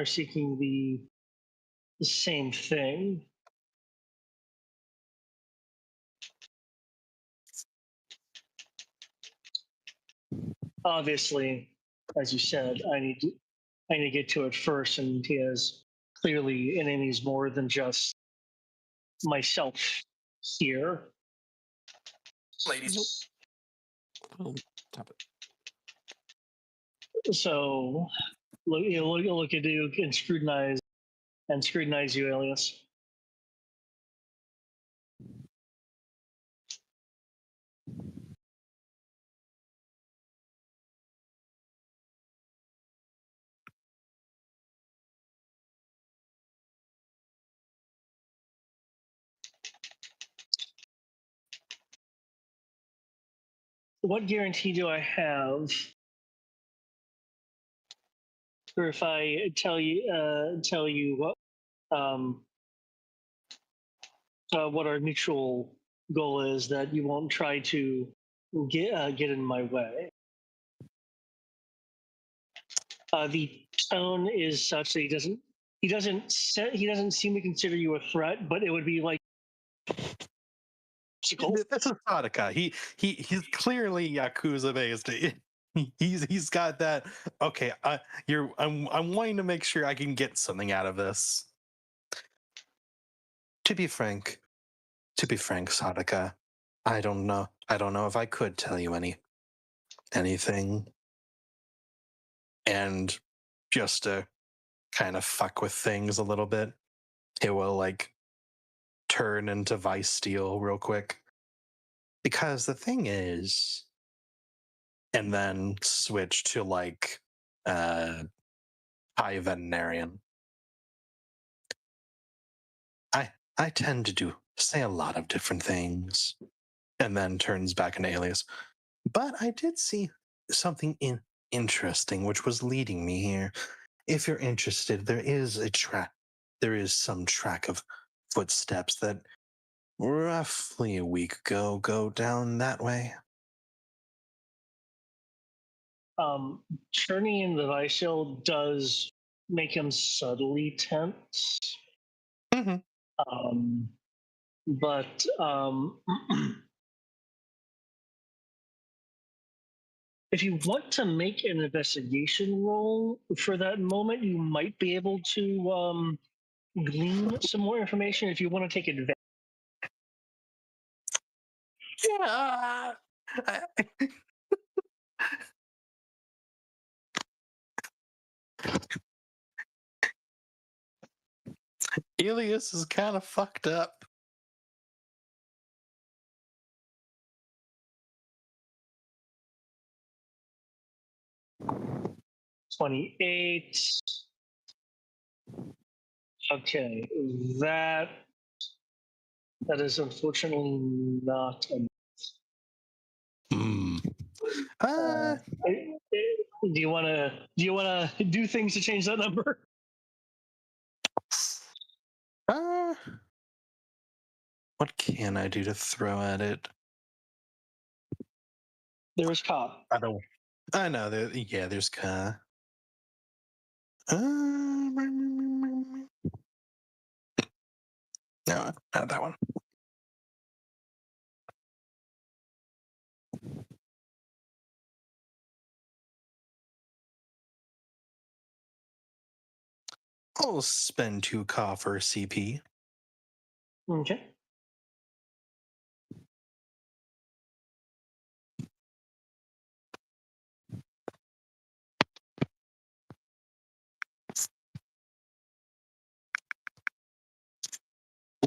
seeking the same thing. Obviously, as you said, I need to get to it first, and he has clearly enemies more than just myself here. Ladies. Oh, stop it. So look at you and scrutinize you, Alias. What guarantee do I have? Or if I tell you what our mutual goal is, that you won't try to get in my way. The tone is such that he doesn't seem to consider you a threat, but it would be like This is Sadaka. He's clearly Yakuza based. He's got that. Okay, I'm wanting to make sure I can get something out of this. To be frank, Sadaka, I don't know if I could tell you anything. And just to kind of fuck with things a little bit, it will like turn into Vice Steel real quick. Because the thing is, and then switch to like High Veterinarian. I tend to say a lot of different things, and then turns back into Alias. But I did see something interesting, which was leading me here. If you're interested, there is a track. There is some track of footsteps that roughly a week ago go down that way. Turning the Vice Shield does make him subtly tense. Mm-hmm. But if you want to make an investigation roll for that moment, you might be able to glean some more information if you want to take advantage. Yeah. Elias is kind of fucked up. $28. Okay, that is unfortunately not enough. Hmm. Do you want to do things to change that number? What can I do to throw at it? There is cop. I know. There's Ka. No, not that one. I'll spend 2 Ka for CP. Okay.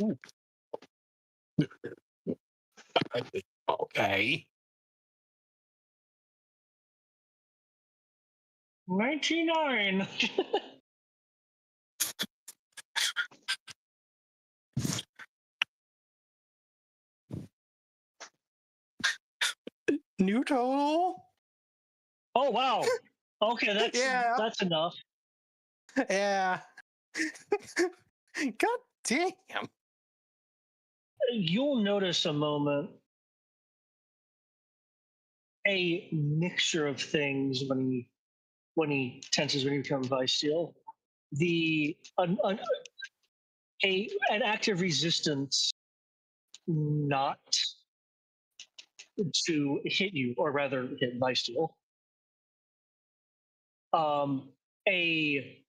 Ooh. Okay. 99. New total? Oh wow. Okay, that's enough. Yeah. God damn. You'll notice a moment a mixture of things when he tenses when he becomes Vice Steel. An active resistance not to hit you, or rather hit Vice Steel. A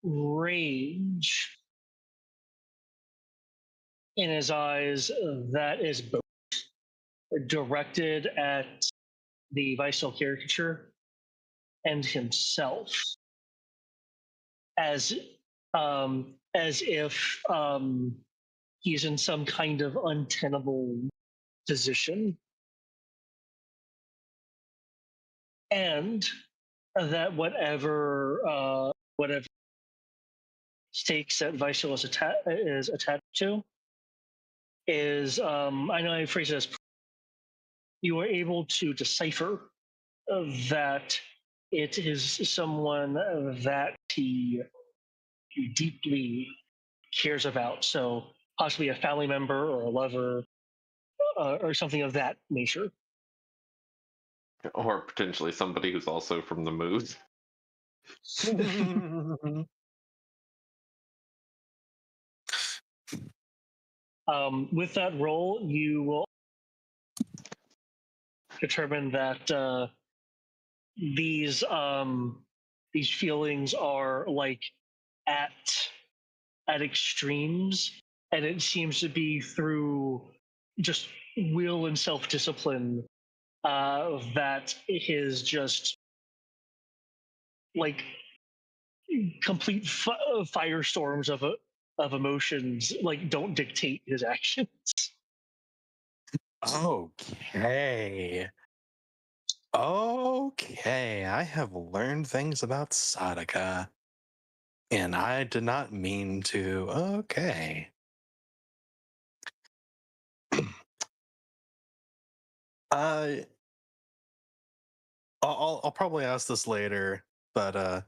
rage in his eyes that is both directed at the Vice Steel caricature and himself, as if he's in some kind of untenable position, and that whatever stakes that Vice Steel is attached to is I know I phrase it as you are able to decipher that it is someone that he deeply cares about. So possibly a family member or a lover or something of that nature. Or potentially somebody who's also from the mood. With that roll, you will determine that these feelings are like at extremes, and it seems to be through just will and self-discipline that his just like complete firestorms of emotions like don't dictate his actions. Okay. Okay, I have learned things about Sadaka. And I did not mean to. Okay. uh, I'll probably ask this later, but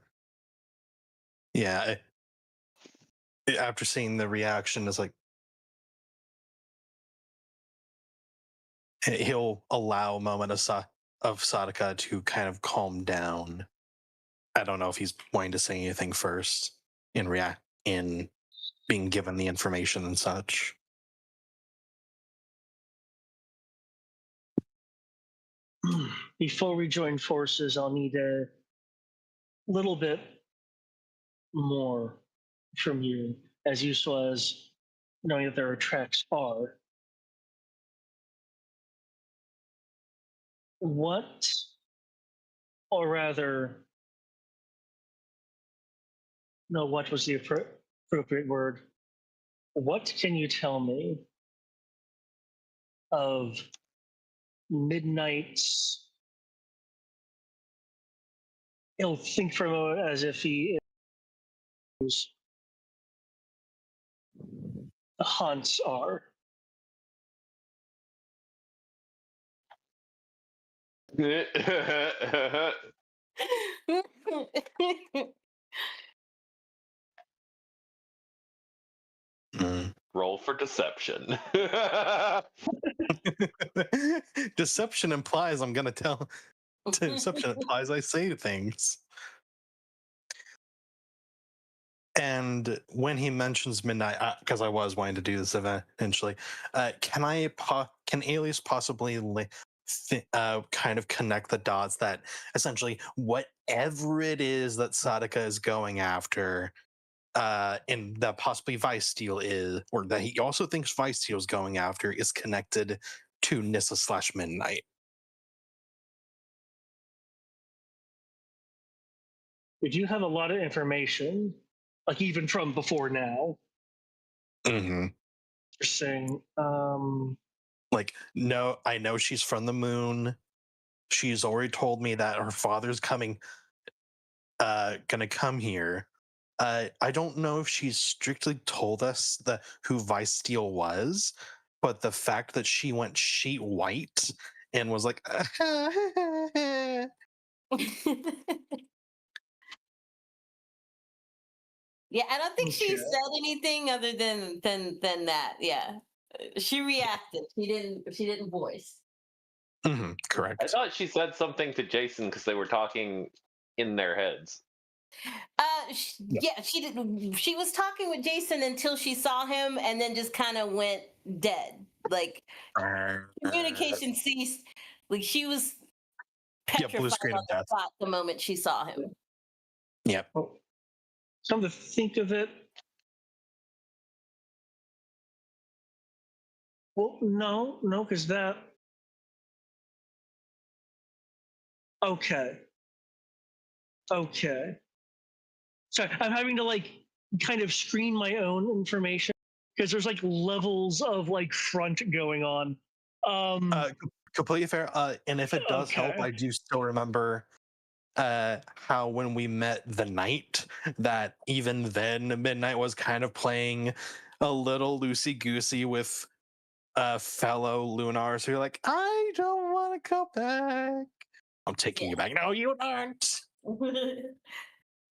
yeah. After seeing the reaction, it's like he'll allow a moment of Sadaka to kind of calm down. I don't know if he's wanting to say anything first in being given the information and such. Before we join forces, I'll need a little bit more from you, as useful as knowing that there are tracks are. What, or rather, no, what was the appropriate word? What can you tell me of Midnight's? He'll think for a moment as if he is. The haunts are. Mm. Roll for deception. Deception implies I'm gonna tell. Deception implies I say things. And when he mentions midnight, because I was wanting to do this eventually, can Alias possibly kind of connect the dots that essentially whatever it is that Sadaka is going after, and that possibly Vice Steel is, or that he also thinks Vice Steel is going after, is connected to Nissa / Midnight. We do have a lot of information, like even from before now. Mm-hmm. Interesting. Like, no, I know she's from the moon. She's already told me that her father's gonna come here. I don't know if she's strictly told us who Vice Steel was, but the fact that she went sheet white and was like, Yeah, I don't think she Okay. said anything other than that. Yeah, she reacted. She didn't voice. mm-hmm, I correct. thought she said something to Jason because they were talking in their heads. Yeah, she didn't. She was talking with Jason until she saw him, and then just kind of went dead. Like communication ceased. Like she was Yeah, blue petrified screen on of the death. spot the moment she saw him. Yep. Well, come to think of it, well, no, because that. Okay. Sorry, I'm having to like kind of screen my own information because there's like levels of like front going on. Completely fair. And if it does help, Okay. I do still remember how when we met the night, that even then Midnight was kind of playing a little loosey goosey with fellow Lunars who are like, I don't want to go back. I'm taking you back. No, you don't.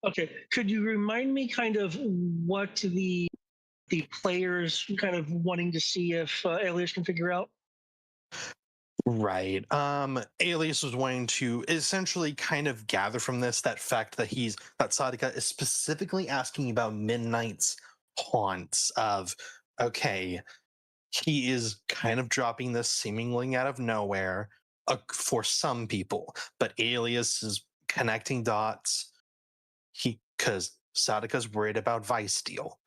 Okay. Could you remind me kind of what the players kind of wanting to see if Alias can figure out? Right. Alias was wanting to essentially kind of gather from this that fact that Sadika is specifically asking about Midnight's haunts of, okay, he is kind of dropping this seemingly out of nowhere. for some people, but Alias is connecting dots. Because Sadika's worried about Vice Steel.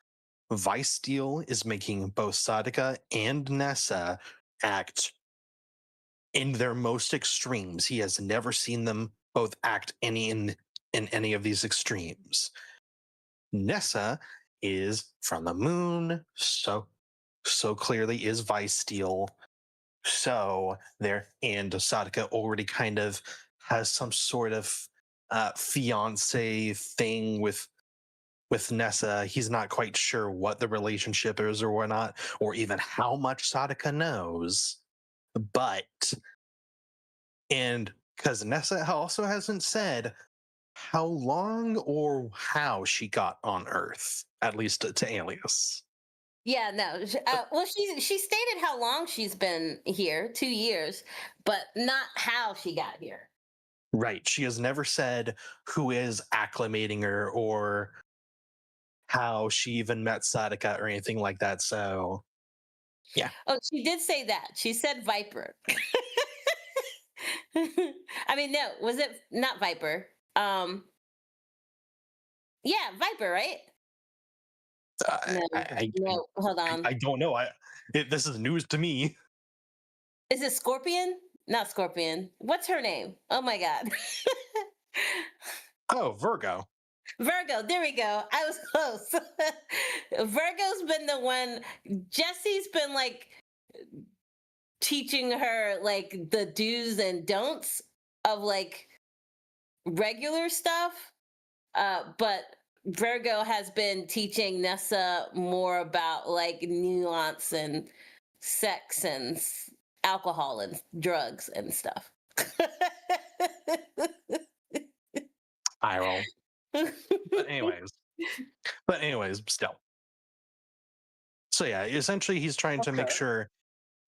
Vice Steel is making both Sadika and Nessa act in their most extremes. He has never seen them both act in any of these extremes. Nessa is from the moon, so clearly is Vice Steel. So there, and Sadika already kind of has some sort of fiance thing with Nessa. He's not quite sure what the relationship is or whatnot, or even how much Sadika knows. But, and because Nessa also hasn't said how long or how she got on Earth, at least to Alias. Yeah, no. Well, she stated how long she's been here, 2 years, but not how she got here. Right. She has never said who is acclimating her or how she even met Sadika or anything like that. So, yeah. Oh, she did say that. She said Viper. I mean, no, was it not Viper? Yeah, Viper, right? No, no, hold on. I don't know. This is news to me. Is it Scorpion? Not Scorpion. What's her name? Oh my god. Oh, Virgo. Virgo, there we go. I was close. Virgo's been the one. Jesse's been like teaching her like the do's and don'ts of like regular stuff. But Virgo has been teaching Nessa more about like nuance and sex and alcohol and drugs and stuff. I roll. But anyways, still. So yeah, essentially he's trying to make sure,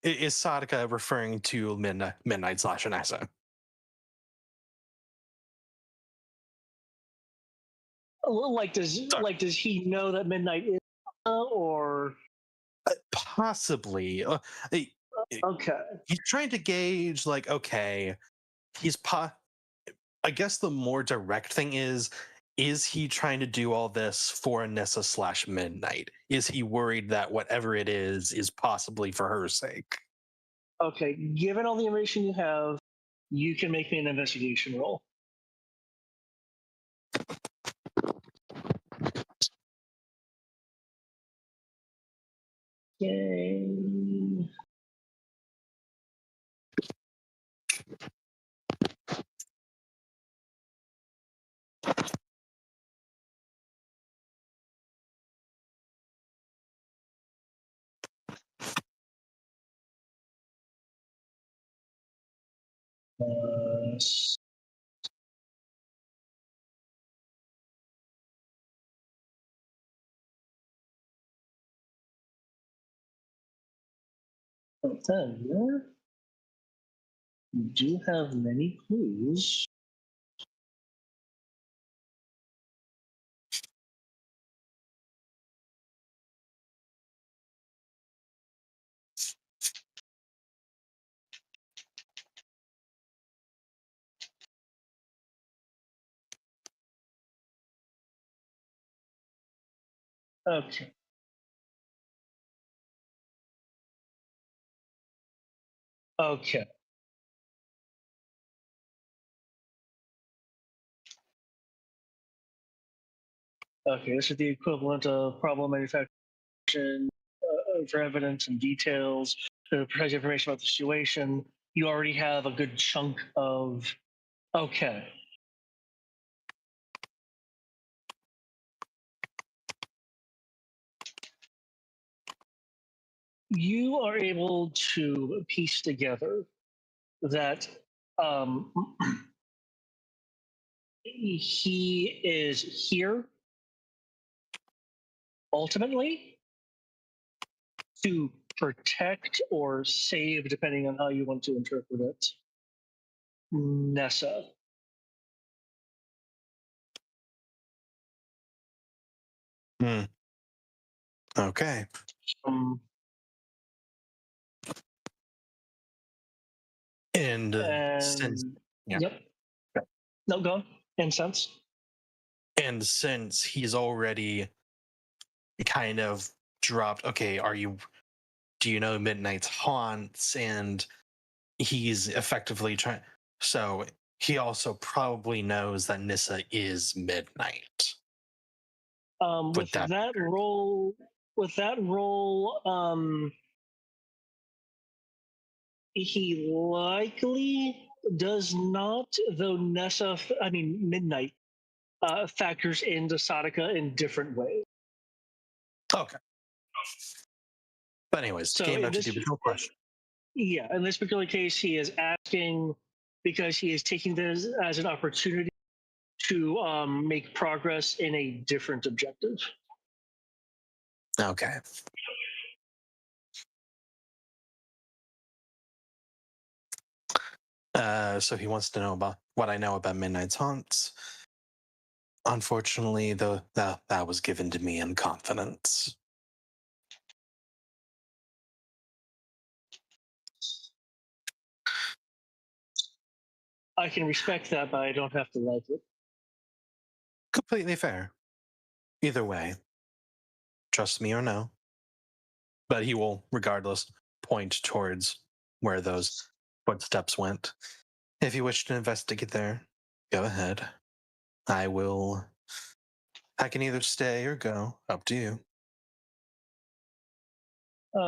is Sadika referring to Midnight / Nessa? Like, does he know that Midnight is, or possibly? okay? He's trying to gauge, like, okay, I guess the more direct thing is he trying to do all this for Nessa / Midnight? Is he worried that whatever it is possibly for her sake? Okay, given all the information you have, you can make me an investigation roll. Yay. Uh, then you do have many clues. Okay. Okay. Okay, this is the equivalent of problem manufacturing for evidence and details, precise information about the situation. You already have a good chunk of. Okay. You are able to piece together that he is here ultimately to protect or save, depending on how you want to interpret it, Nessa. Okay. And since And yeah. yep. No, go on. Incense. and since he's already kind of dropped, okay, do you know Midnight's haunts? And he's effectively trying. So he also probably knows that Nissa is Midnight. With that roll, he likely does not, though Midnight factors into Sadaka in different ways. Okay. But anyways, So game in note to this, the original question. yeah, in this particular case, he is asking because he is taking this as an opportunity to make progress in a different objective. Okay. So he wants to know about what I know about Midnight's haunts. Unfortunately, though, that was given to me in confidence. I can respect that, but I don't have to like it. Completely fair. Either way, trust me or no. But he will, regardless, point towards where those footsteps went. If you wish to investigate there, go ahead. I can either stay or go. Up to you.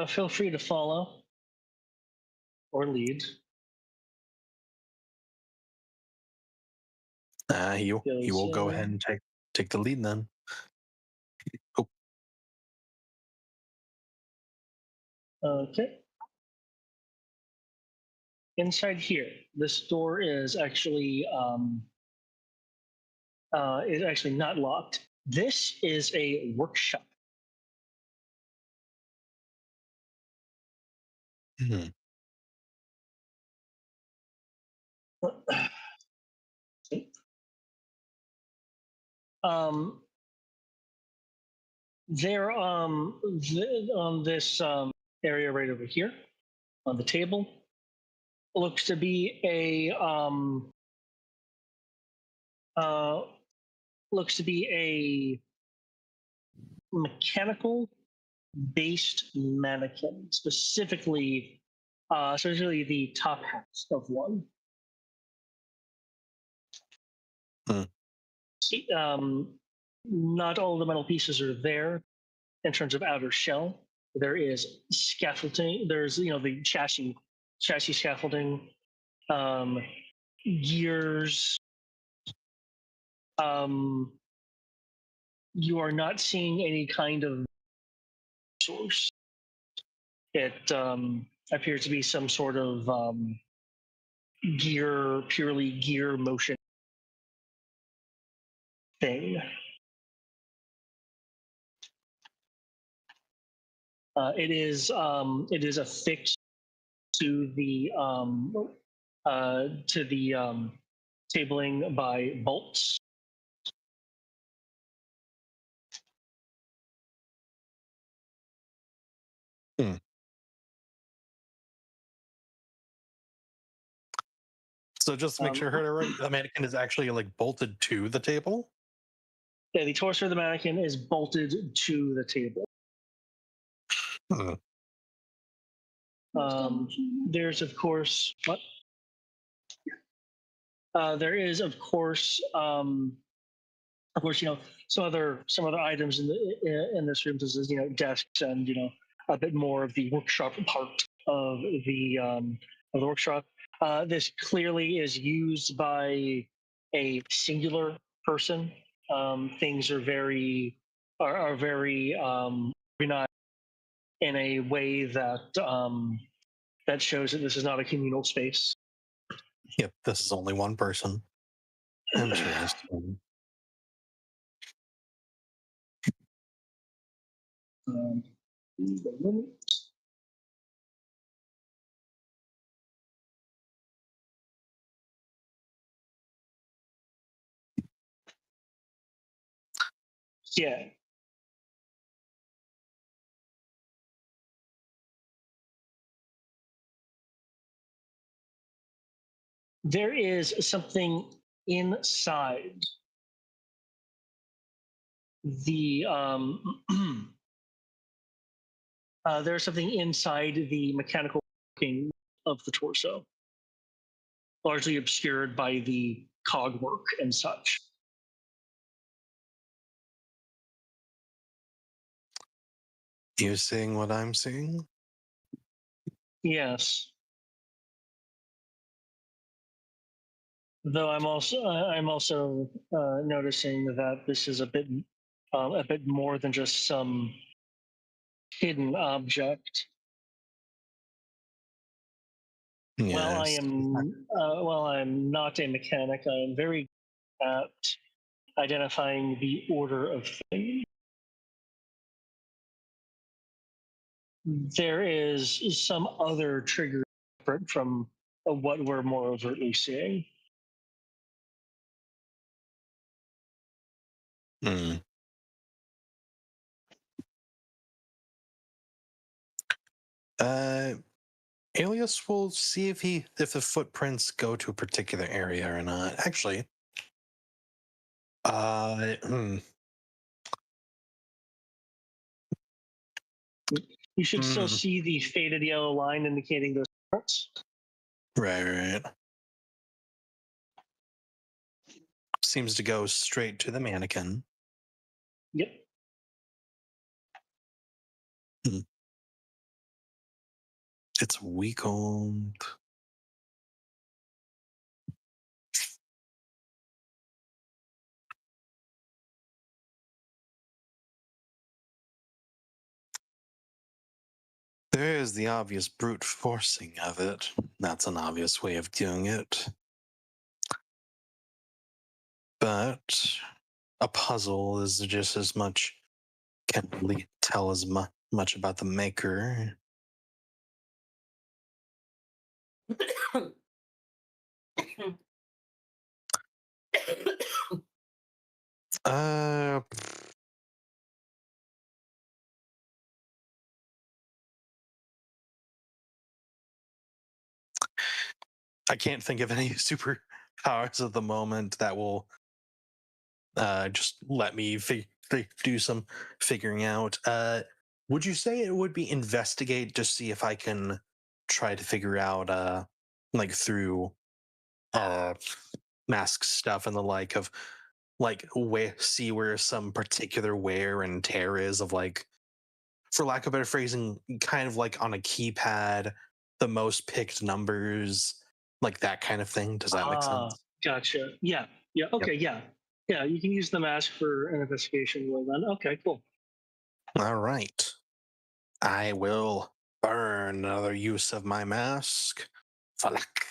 Feel free to follow or lead. He will go ahead and take the lead then. Oh. Okay. Inside here, this door is actually not locked. This is a workshop. Hmm. um, there on this area right over here on the table looks to be a mechanical based mannequin, specifically the top half of one. Hmm. Not all the metal pieces are there in terms of outer shell. There is scaffolding. There's the chassis scaffolding, gears. You are not seeing any kind of source. It appears to be some sort of purely gear motion thing. It is affixed to the tabling by bolts. Hmm. So just to make sure I heard it right, the mannequin is actually like bolted to the table? Yeah, the torso of the mannequin is bolted to the table. Hmm. There's of course what? There is of course some other items in this room. This is desks and a bit more of the workshop part of the workshop. This clearly is used by a singular person. Things are very organized in a way that shows that this is not a communal space. Yep, this is only one person. Interesting. Um, yeah. there is something inside the there's something inside the mechanical working of the torso, largely obscured by the cog work and such. You seeing what I'm seeing? Yes. Though I'm also noticing that this is a bit more than just some hidden object. Yes. While I'm not a mechanic, I am very good at identifying the order of things. There is some other trigger separate from what we're more overtly seeing. Hmm. Alias will see if the footprints go to a particular area or not. Actually, You should still see the faded yellow line indicating those parts. right. Seems to go straight to the mannequin. Yep. It's week old. There is the obvious brute forcing of it. That's an obvious way of doing it. But a puzzle is just as much, can't really tell as much about the maker. Uh, I can't think of any superpowers at the moment that will just let me do some figuring out. Would you say it would be investigate to see if I can try to figure out like through mask stuff and the like of like see where some particular wear and tear is of, like, for lack of better phrasing, kind of like on a keypad, the most picked numbers, like that kind of thing. Does that make sense? Gotcha. Yeah. Okay. Yep. Yeah. You can use the mask for an investigation roll then. Okay. Cool. All right. I will burn another use of my mask. Falak.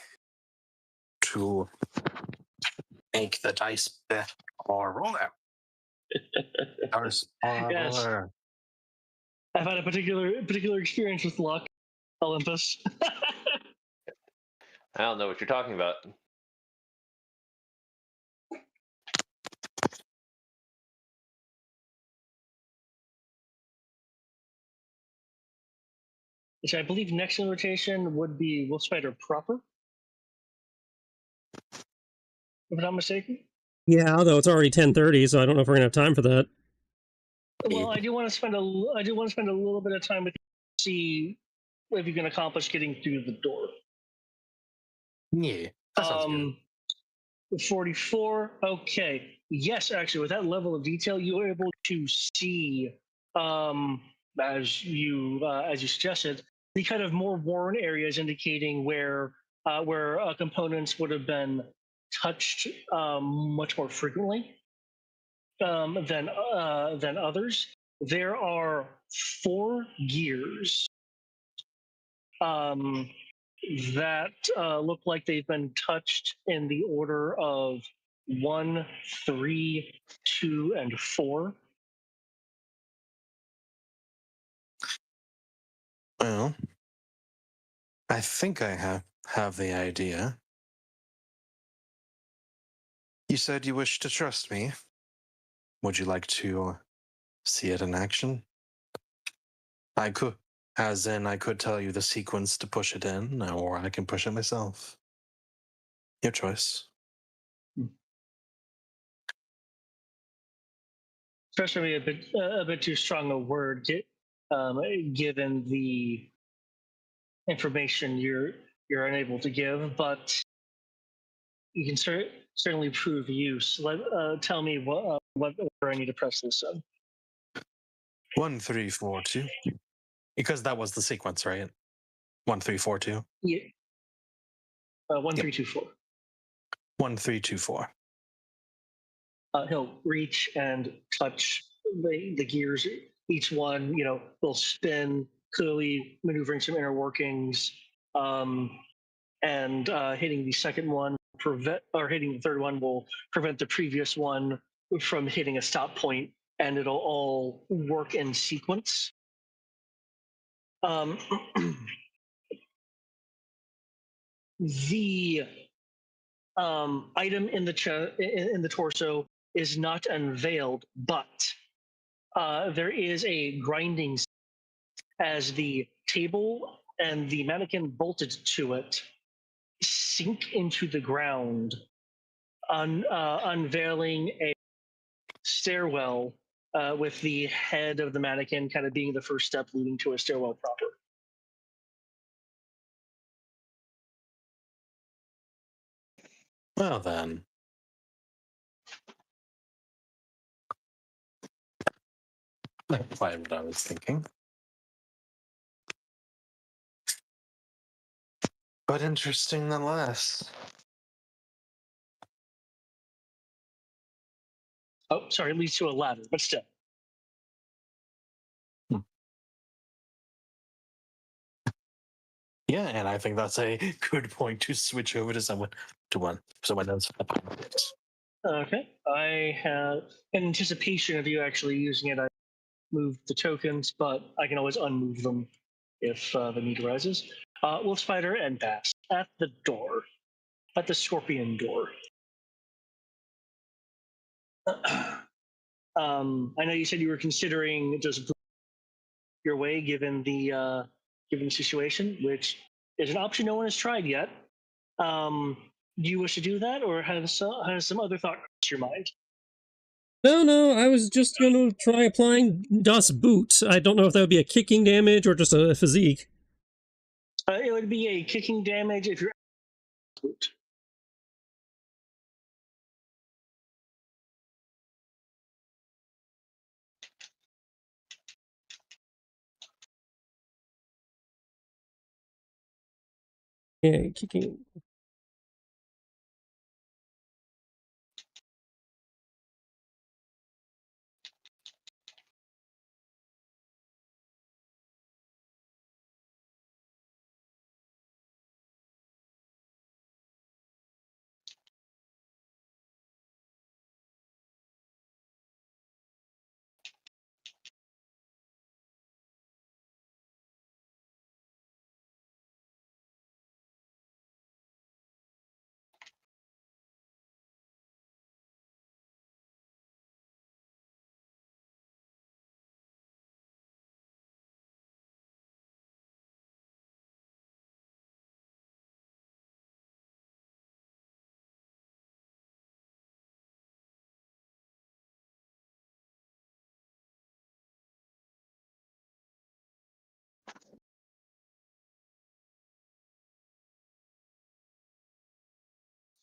To make the dice bet or roll out. Dice or Yes. roller. I've had a particular experience with luck, Olympus. I don't know what you're talking about. Which I believe next in rotation would be Wolf Spider proper, if I'm not mistaken. Yeah, although it's already 10:30, so I don't know if we're gonna have time for that. Well, I do want to spend a little bit of time with you to see if you can accomplish getting through the door. Yeah, that sounds good. 44. Okay. Yes, actually, with that level of detail, you were able to see, as you suggested, the kind of more worn areas indicating where components would have been touched much more frequently than others. There are 4 gears that look like they've been touched in the order of 1, 3, 2, and 4. Well, I think I have the idea. You said you wish to trust me. Would you like to see it in action? I could, as in I could tell you the sequence to push it in, or I can push it myself. Your choice. Especially a bit too strong a word, given the information you're unable to give, but you can certainly prove use. Tell me what order I need to press this in. 1, 3, 4, 2. Because that was the sequence, right? 1, 3, 4, 2. Yeah. 1, 3, 2, 4. 1, 3, 2, 4. He'll reach and touch the gears. Each one, will spin, clearly maneuvering some inner workings, and hitting the second one hitting the third one will prevent the previous one from hitting a stop point, and it'll all work in sequence. The item in the torso is not unveiled, but there is a grinding as the table and the mannequin bolted to it sink into the ground, unveiling a stairwell with the head of the mannequin kind of being the first step leading to a stairwell proper. Well then. Not quite what I was thinking. But interesting nonetheless. Oh, sorry, it leads to a ladder, but still. Yeah, and I think that's a good point to switch over to someone else. Okay, I have in anticipation of you actually using it. I moved the tokens, but I can always unmove them if the need arises. Wolf Spider and Bass at the door, at the scorpion door. I know you said you were considering just your way given the situation, which is an option no one has tried yet. Do you wish to do that, or has some other thought crossed your mind? No, I was just going to try applying Das Boot. I don't know if that would be a kicking damage or just a physique. It would be a kicking damage if you're boot. Yeah, kicking.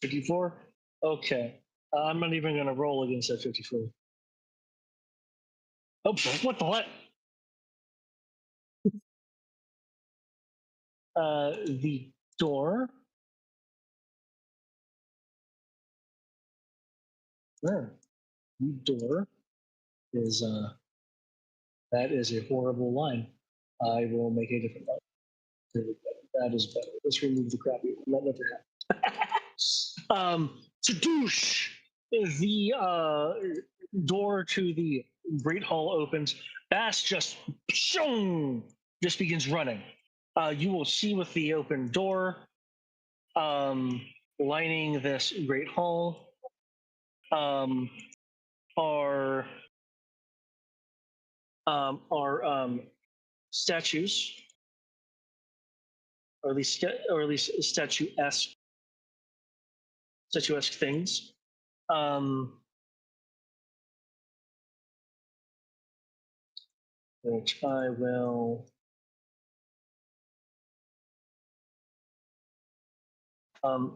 $54? Okay. I'm not even going to roll against that 54. Oh, what the what? The door. There. The door is that is a horrible line. I will make a different line. That is better. Let's remove the crappy one. That never happened. Sadoosh! The door to the Great Hall opens. Bass just begins running. You will see with the open door, lining this Great Hall, are statues, or at least statuesque statuesque things. Which I will.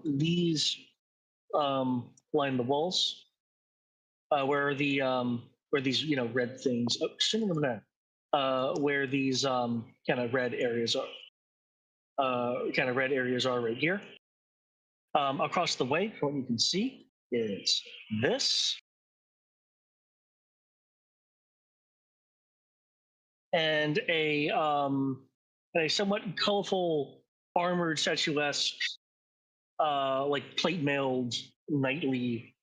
These line the walls. Where these red things? Oh, shouldn't have been that. Where these kind of red areas are. Kind of red areas are right here. Across the way, what you can see is this. And a somewhat colorful armored statuesque, like plate mailed knightly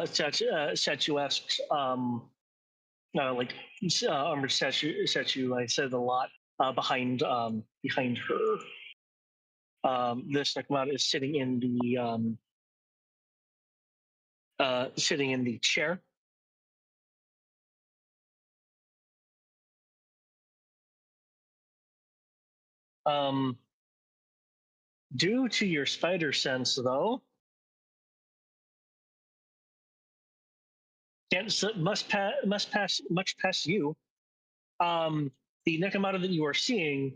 statuesque, like armored statue. I said a lot behind her. This Nakamata is sitting in the chair. Due to your spider sense, though, must pass much past you. The Nakamata that you are seeing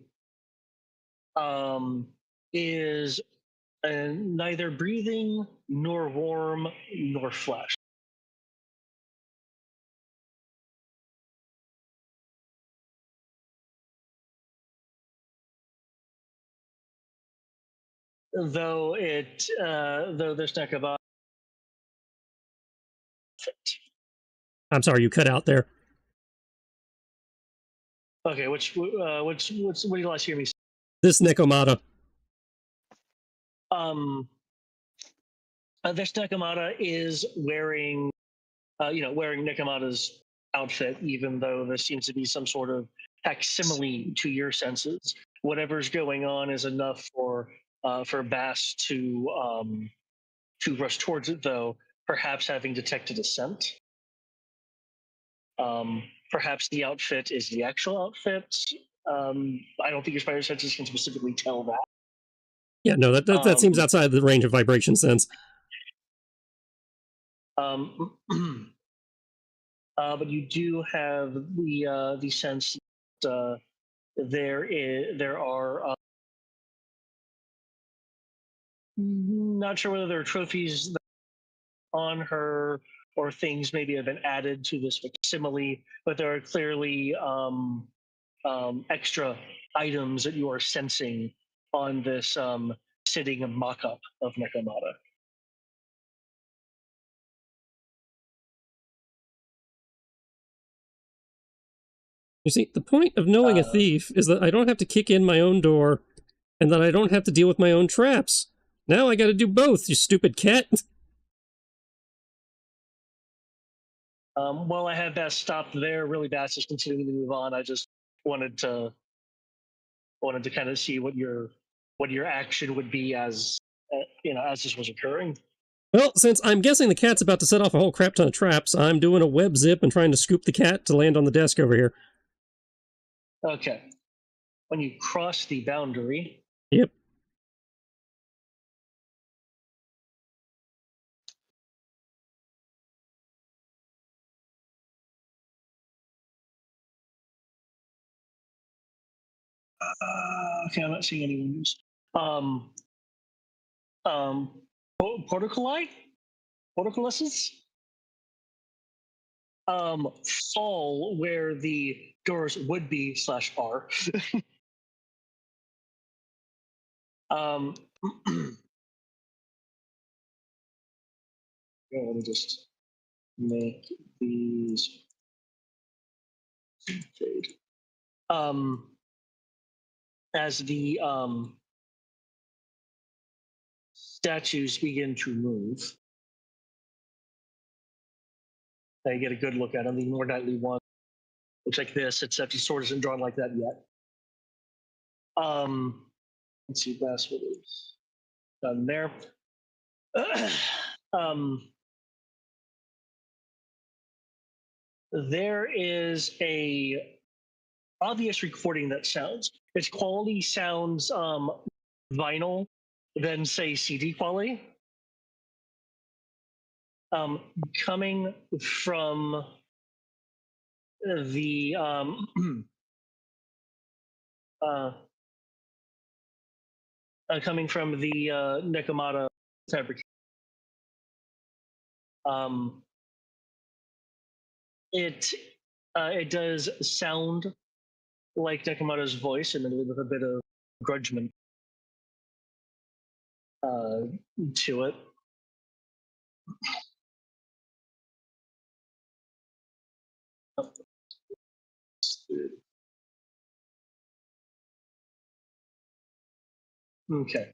is neither breathing nor warm nor flesh. Though this Nakamata. I'm sorry, you cut out there. Okay, what do you last hear me say? This Nekomata. This Nakamata is wearing Nakamata's outfit, even though this seems to be some sort of facsimile to your senses. Whatever's going on is enough for Bass to rush towards it, though perhaps having detected a scent. Perhaps the outfit is the actual outfit. I don't think your spider senses can specifically tell that. Yeah, no, that seems outside the range of vibration sense. But you do have the sense that there are. Not sure whether there are trophies on her or things maybe have been added to this facsimile, but there are clearly extra items that you are sensing on this sitting mock-up of Nakamata. You see, the point of knowing a thief is that I don't have to kick in my own door and that I don't have to deal with my own traps. Now I gotta do both, you stupid cat. Well, I have Bass stopped there. Really, Bass is continuing to move on. I just wanted to kind of see what your action would be as as this was occurring. Well, since I'm guessing the cat's about to set off a whole crap ton of traps, I'm doing a web zip and trying to scoop the cat to land on the desk over here. Okay. When you cross the boundary. Yep. Okay, I'm not seeing any windows. Portcullises fall where the doors would be /are. Let me just make these fade. As the statues begin to move, I get a good look at them. The more nightly one looks like this, except his sword isn't drawn like that yet. Let's see, that's what is done there. There is a obvious recording that sounds. Its quality sounds vinyl than say CD quality. coming from the Nekomata fabrication. It does sound like Nekomata's voice, and then with a bit of grudgement to it. Okay.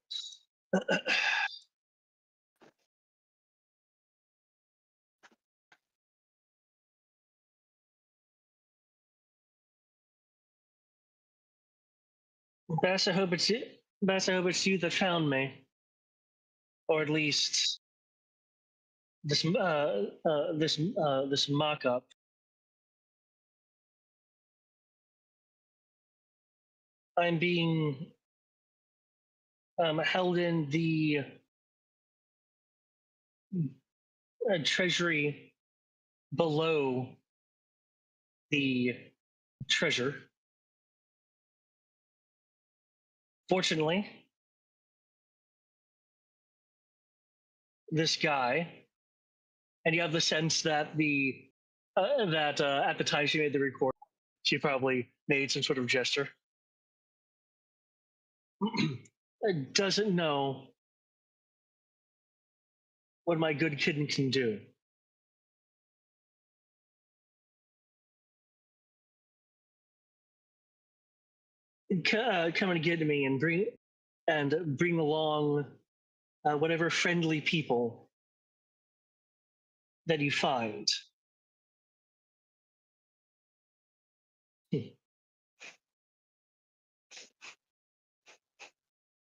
Bass, I hope it's you that found me, or at least this mock-up. I'm being held in the treasury below the treasure. Fortunately, this guy, and you have the sense that at the time she made the recording, she probably made some sort of gesture. Doesn't know what my good kitten can do. Come and get me and bring along whatever friendly people that you find.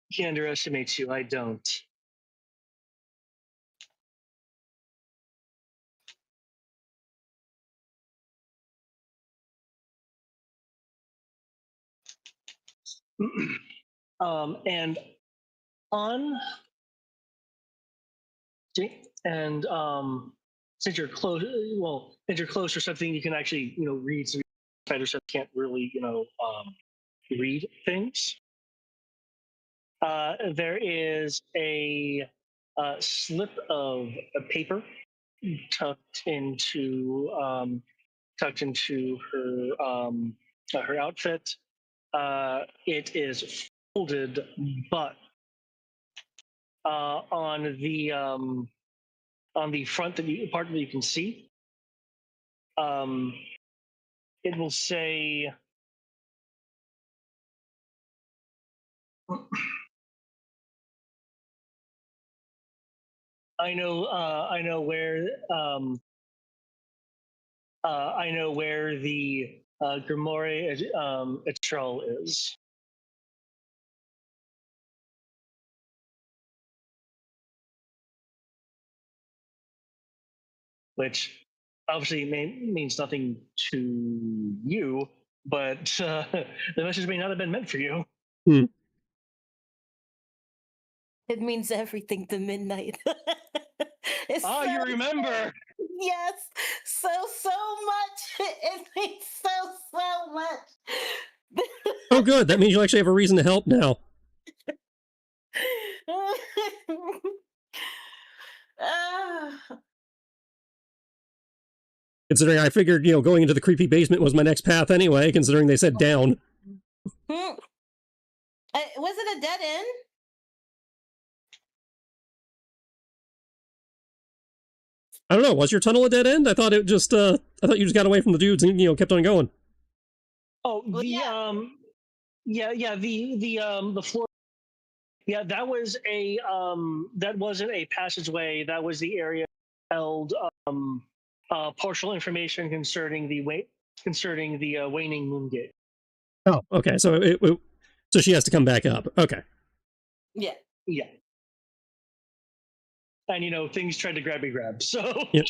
He underestimates you. I don't. And on and since you're close, since you're close or something, you can actually read. Some fighters can't really read things. There is a slip of a paper tucked into her outfit. It is folded, but on the front part that you can see, it will say. I know where the Grimoire Etrel is. Which obviously means nothing to you, but the message may not have been meant for you. Hmm. It means everything to Midnight. You remember? Yes, so much. It means so much. Oh, good. That means you actually have a reason to help now. Considering I figured, going into the creepy basement was my next path anyway, considering they said down. Was it a dead end? I don't know. Was your tunnel a dead end? I thought you just got away from the dudes and kept on going. Oh, the floor. Yeah, that was that wasn't a passageway. That was the area held partial information concerning the waning moon gate. Oh, okay. So so she has to come back up. Okay. Yeah. Yeah. And things tried to grab. So. Yep.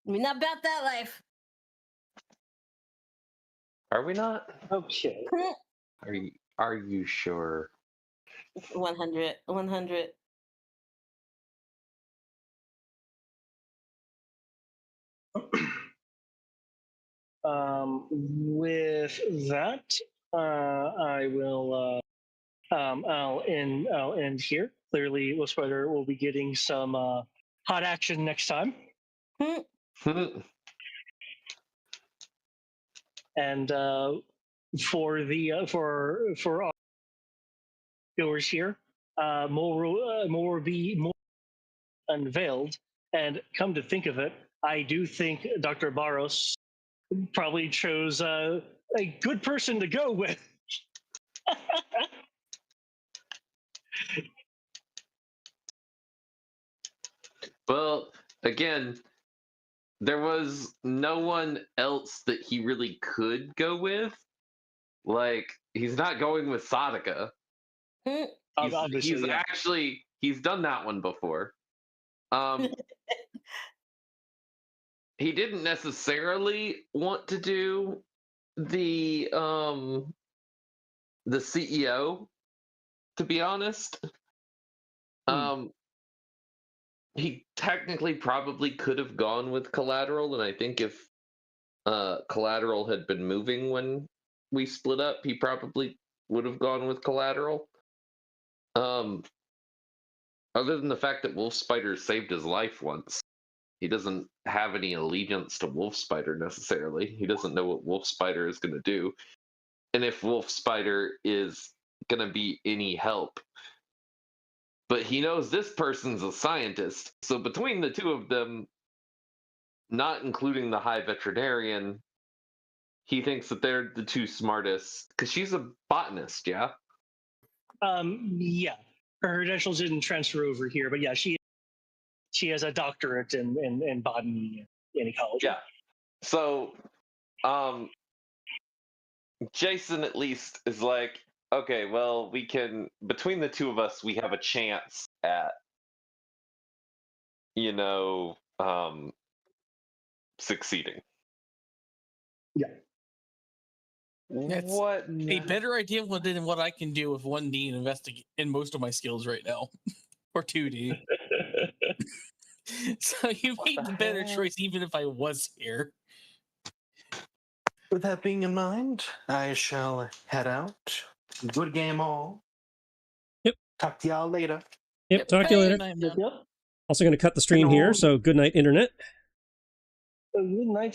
We're not about that life. Are we not? Okay. Are you sure? 100. With that, I will. I'll end here. Clearly, Wolf Spider will be getting some hot action next time. And for the for our viewers here, more will be more unveiled. And come to think of it, I do think Dr. Barros probably chose a good person to go with. Well, again, there was no one else that he really could go with. Like, he's not going with Sadaka. He's done that one before. He didn't necessarily want to do the CEO, to be honest. He technically probably could have gone with Collateral, and I think if Collateral had been moving when we split up, he probably would have gone with Collateral. Other than the fact that Wolf Spider saved his life once, he doesn't have any allegiance to Wolf Spider necessarily. He doesn't know what Wolf Spider is going to do. And if Wolf Spider is going to be any help. But he knows this person's a scientist. So between the two of them, not including the High Veterinarian, he thinks that they're the two smartest. Because she's a botanist, yeah? Yeah. Her credentials didn't transfer over here, but yeah, she has a doctorate in botany and ecology. Yeah. So, Jason at least is like, okay, well, we can, between the two of us, we have a chance at, succeeding. Yeah. That's What? a better idea than what I can do with 1D and investigate in most of my skills right now. Or 2D. So you made the better choice even if I was here. With that being in mind, I shall head out. Good game all. Yep. Talk to y'all later. Yep, talk to you later. Yep. Also going to cut the stream here, so good night, Internet. Good night.